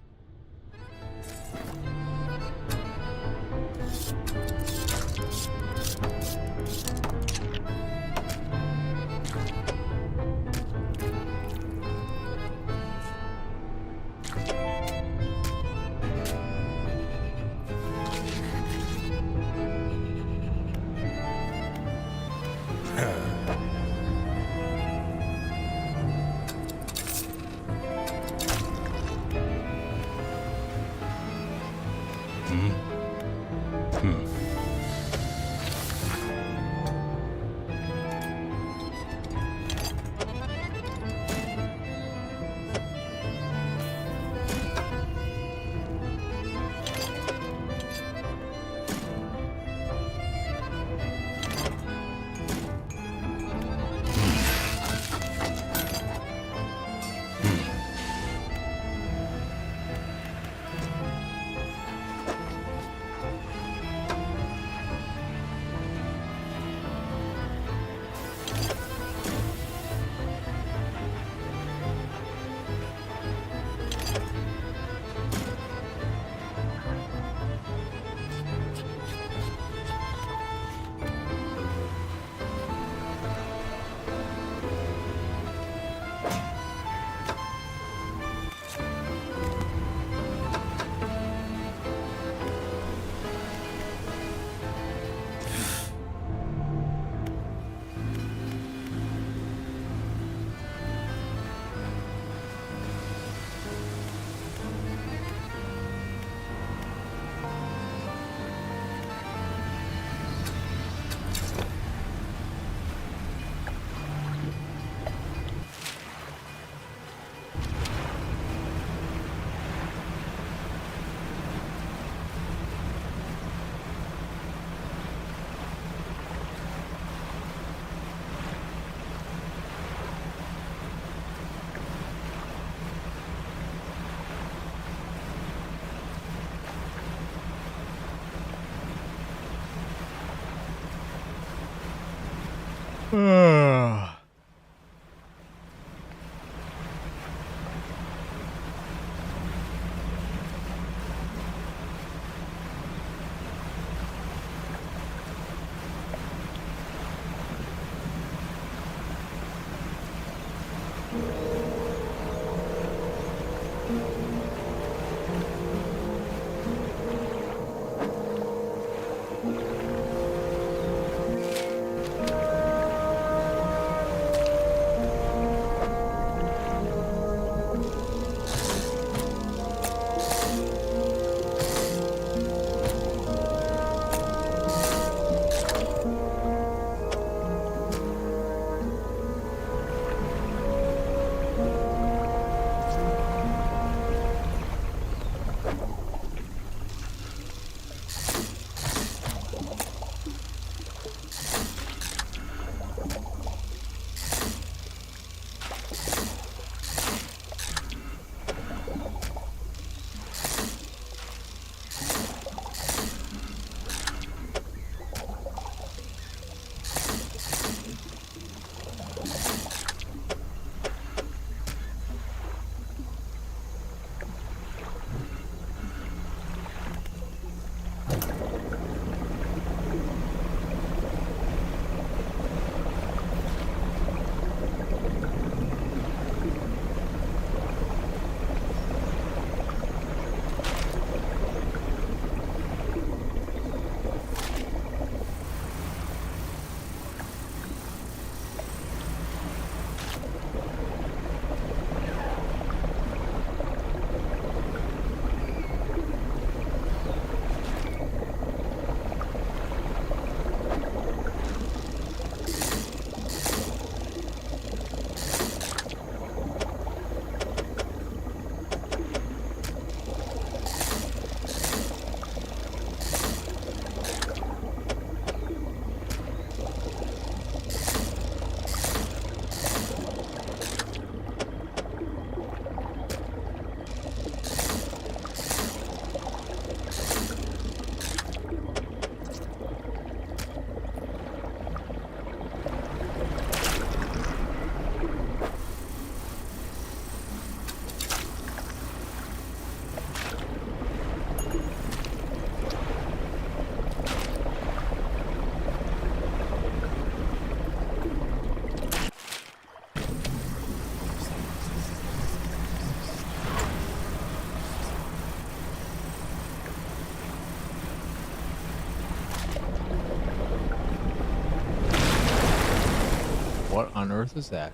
on earth is that?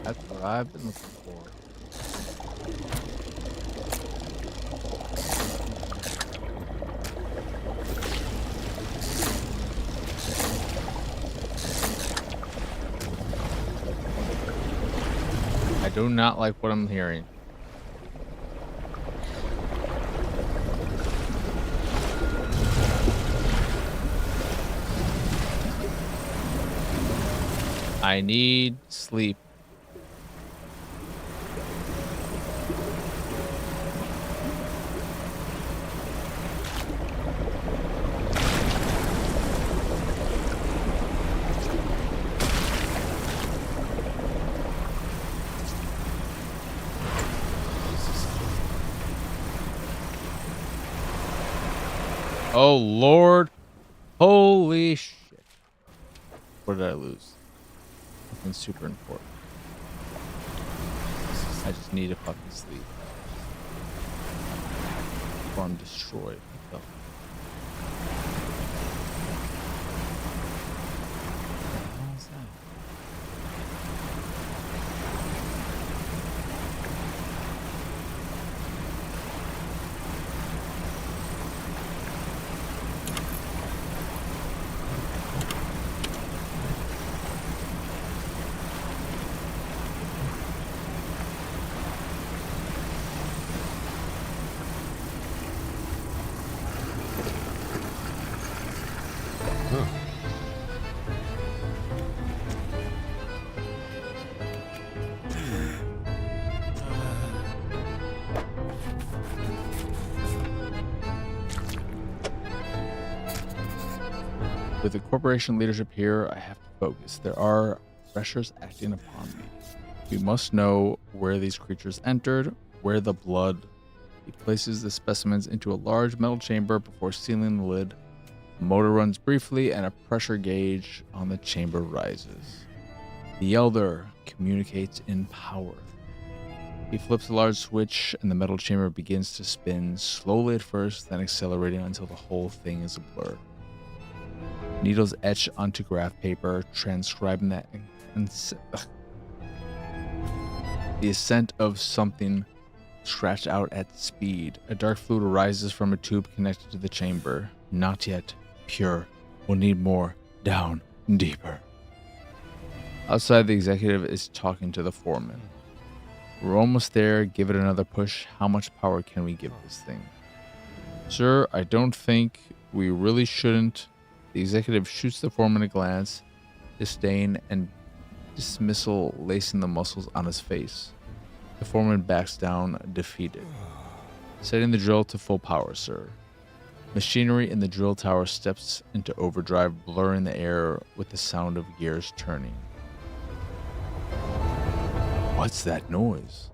That's what I've been looking for. I do not like what I'm hearing. I need sleep. Oh, Lord. Holy shit. What did I lose? Something super important. I just need to fucking sleep. Or I'm destroyed. What the hell is that? With the corporation leadership here, I have to focus. There are pressures acting upon me. We must know where these creatures entered, where the blood. He places the specimens into a large metal chamber before sealing the lid. The motor runs briefly and a pressure gauge on the chamber rises. The Elder communicates in power. He flips a large switch and the metal chamber begins to spin, slowly at first, then accelerating until the whole thing is a blur. Needles etch onto graph paper, transcribing the ascent of something scratched out at speed. A dark fluid arises from a tube connected to the chamber. Not yet. Pure. We'll need more. Down. Deeper. Outside, the executive is talking to the foreman. We're almost there. Give it another push. How much power can we give this thing? Sir, I don't think we really shouldn't. The executive shoots the foreman a glance, disdain and dismissal lacing the muscles on his face. The foreman backs down, defeated. Setting the drill to full power, sir. Machinery in the drill tower steps into overdrive, blurring the air with the sound of gears turning. What's that noise?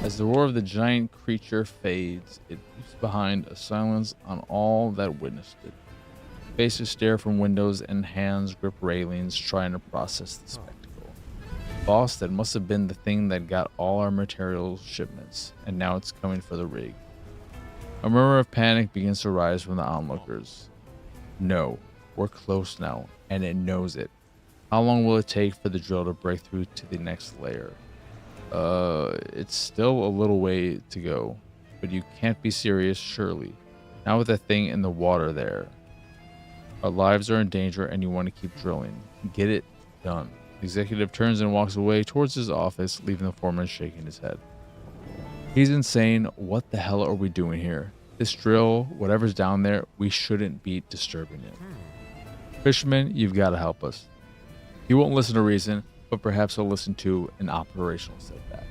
As the roar of the giant creature fades, it leaves behind a silence on all that witnessed it. Faces stare from windows and hands grip railings, trying to process the spectacle. Boss, that must have been the thing that got all our material shipments, and now it's coming for the rig. A murmur of panic begins to rise from the onlookers. No, we're close now, and it knows it. How long will it take for the drill to break through to the next layer? It's still a little way to go, but you can't be serious, surely. Not with that thing in the water there. Our lives are in danger and you want to keep drilling. Get it done. The executive turns and walks away towards his office, leaving the foreman shaking his head. He's insane. What the hell are we doing here? This drill, whatever's down there, we shouldn't be disturbing it. Fisherman, you've got to help us. He won't listen to reason, but perhaps he'll listen to an operational setback.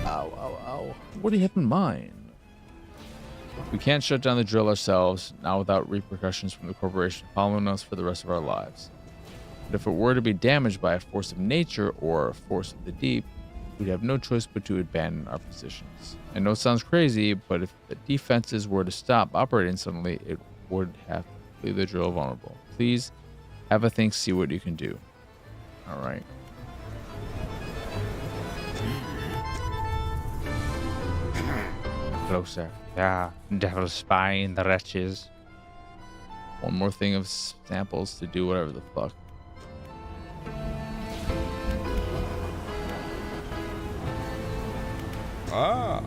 Ow, ow, ow. What do you have in mind? We can't shut down the drill ourselves, not without repercussions from the corporation following us for the rest of our lives. But if it were to be damaged by a force of nature or a force of the deep, we'd have no choice but to abandon our positions. I know it sounds crazy, but if the defenses were to stop operating suddenly, it would have to leave the drill vulnerable. Please have a think, see what you can do. All right. Closer. Yeah, devil spying the wretches. One more thing of samples to do whatever the fuck. Ah.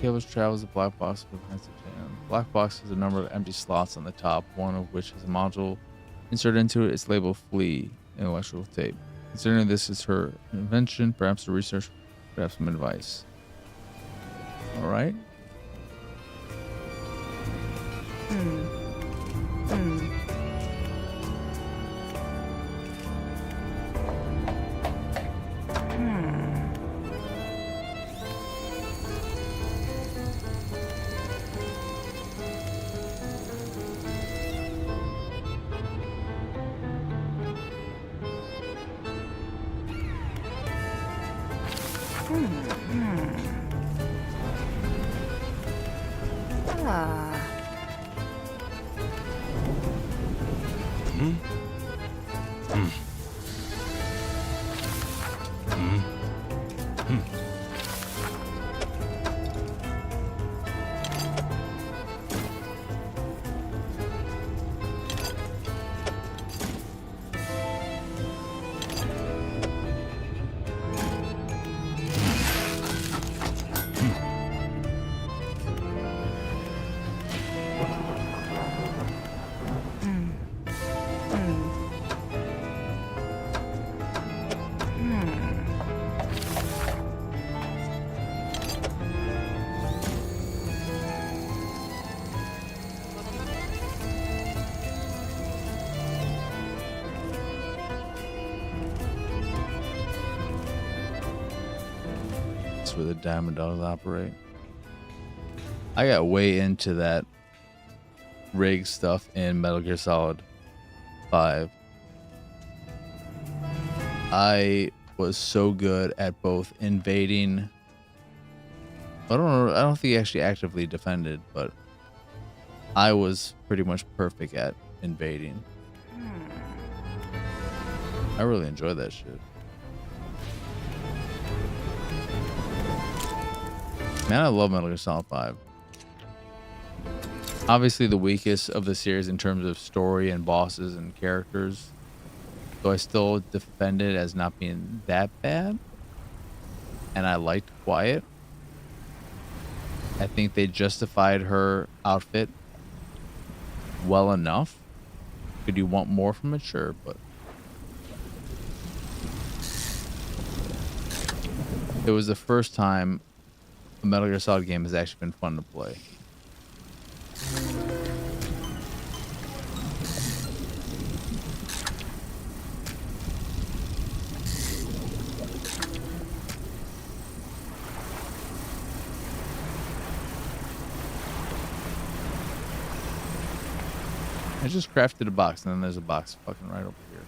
Cables travels the black box with a message in. The black box has a number of empty slots on the top, one of which has a module inserted into it. It's labeled Flea in electrical tape. Considering this is her invention, perhaps the research could have some advice. All right. Where the diamond dogs operate. I got way into that rig stuff in Metal Gear Solid 5. I was so good at both invading. I don't think he actually actively defended, but I was pretty much perfect at invading. I really enjoyed that shit. Man, I love Metal Gear Solid 5. Obviously the weakest of the series in terms of story and bosses and characters. So I still defend it as not being that bad. And I liked Quiet. I think they justified her outfit well enough. Could you want more from it? Sure, but it was the first time a Metal Gear Solid game has actually been fun to play. I just crafted a box, and then there's a box fucking right over here.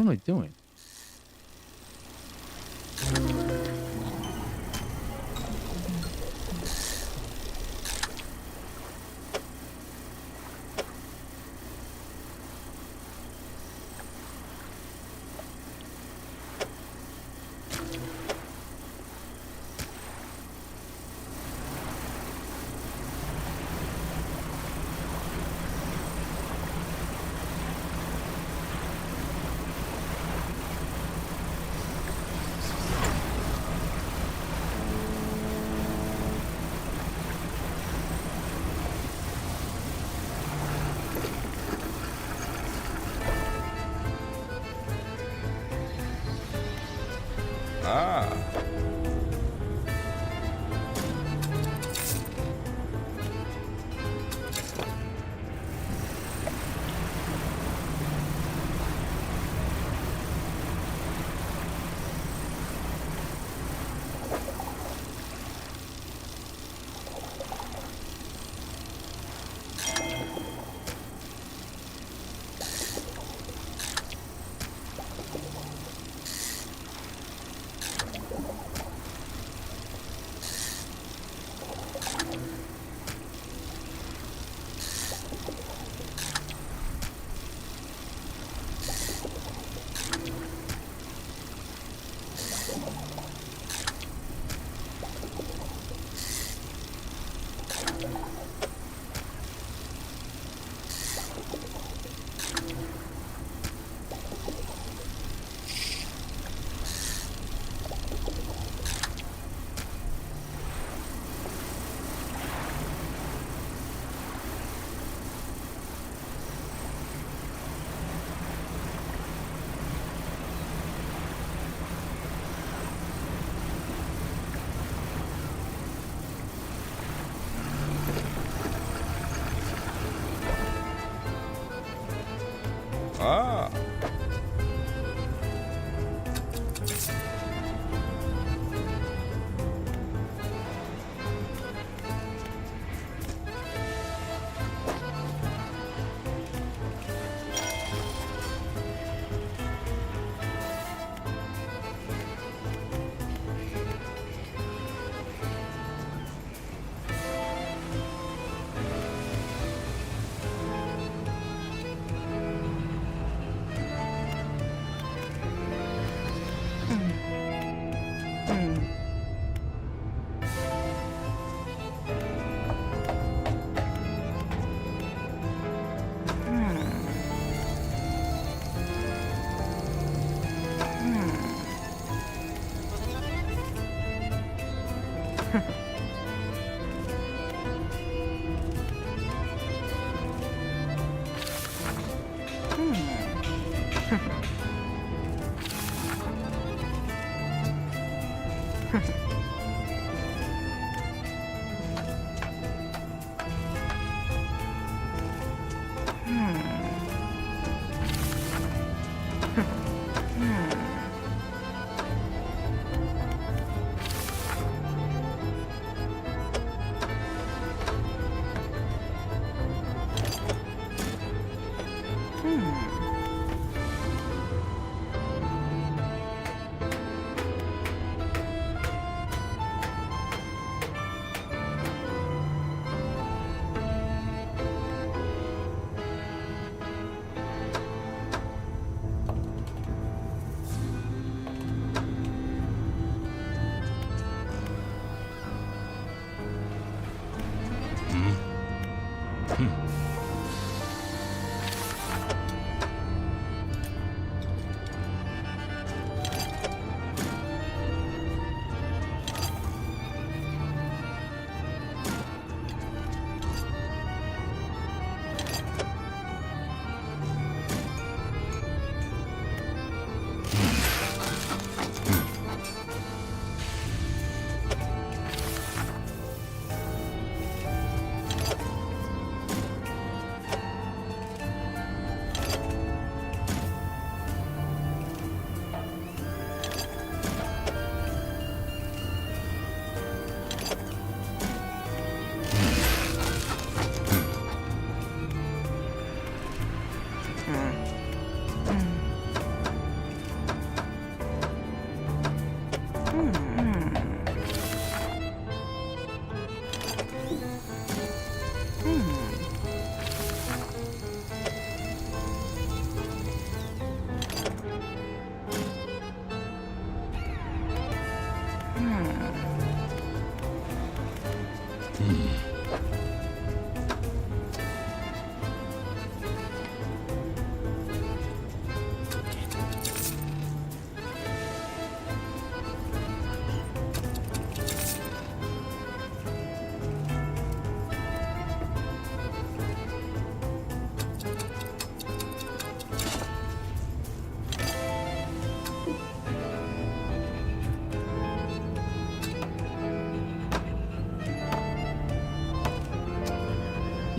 What am I doing?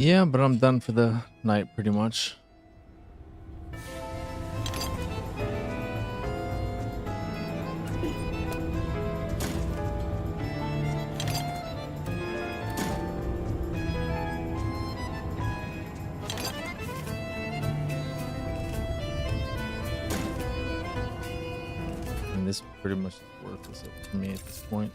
Yeah, but I'm done for the night pretty much. And this pretty much is worthless for me at this point.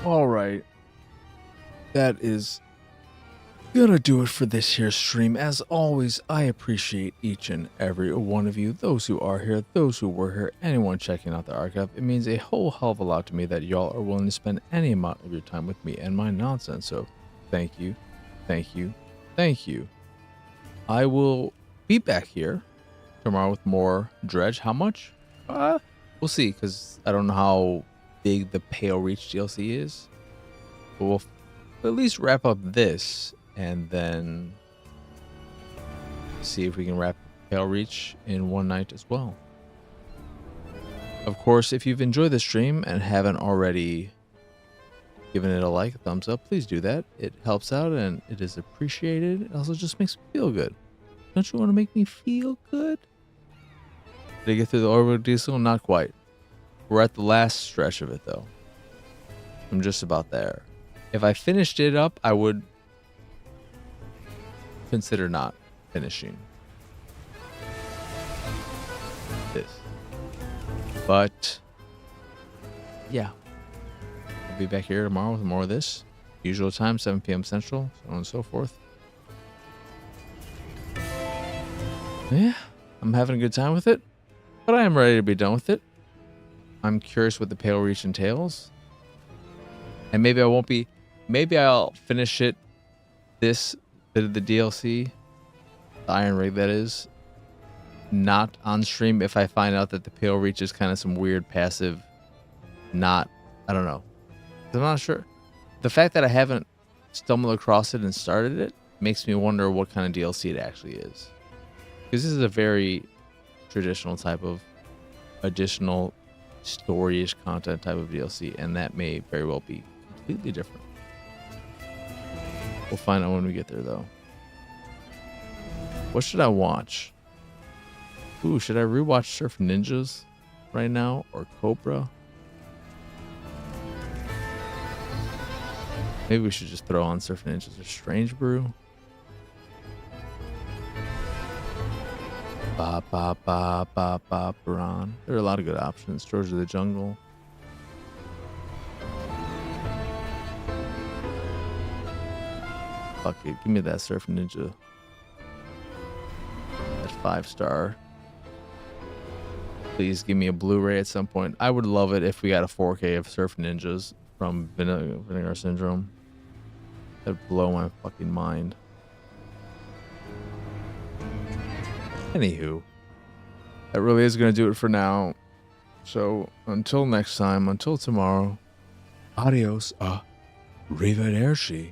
All right. That is gonna do it for this here stream. As always, I appreciate each and every one of you, those who are here, those who were here, anyone checking out the archive. It means a whole hell of a lot to me that y'all are willing to spend any amount of your time with me and my nonsense. So thank you, thank you, thank you. I will be back here tomorrow with more Dredge. How much? We'll see, because I don't know how big the Pale Reach DLC is. But we'll at least wrap up this and then see if we can wrap Pale Reach in one night as well. Of course, if you've enjoyed the stream and haven't already given it a like, a thumbs up, please do that. It helps out and it is appreciated. It also just makes me feel good. Don't you want to make me feel good? Did I get through the orbital diesel? Not quite. We're at the last stretch of it though. I'm just about there. If I finished it up, I would consider not finishing this. But yeah, I'll be back here tomorrow with more of this. Usual time, 7 p.m. Central, so on and so forth. Yeah, I'm having a good time with it, but I am ready to be done with it. I'm curious what the Pale Reach entails. And maybe I won't be. Maybe I'll finish it, this bit of the DLC, the Iron Rig that is, not on stream if I find out that the Pale Reach is kind of some weird passive, I don't know. I'm not sure. The fact that I haven't stumbled across it and started it makes me wonder what kind of DLC it actually is. Because this is a very traditional type of additional story-ish content type of DLC, and that may very well be completely different. We'll find out when we get there, though. What should I watch? Ooh, should I rewatch Surf Ninjas right now or Cobra? Maybe we should just throw on Surf Ninjas or Strange Brew. Ba ba ba ba ba Baran. There are a lot of good options. George of the Jungle. Fuck it. Give me that Surf Ninja. That 5-star. Please give me a Blu-ray at some point. I would love it if we got a 4K of Surf Ninjas from Vinegar Syndrome. That'd blow my fucking mind. Anywho, that really is going to do it for now. So until next time, until tomorrow, adios, arrivederci.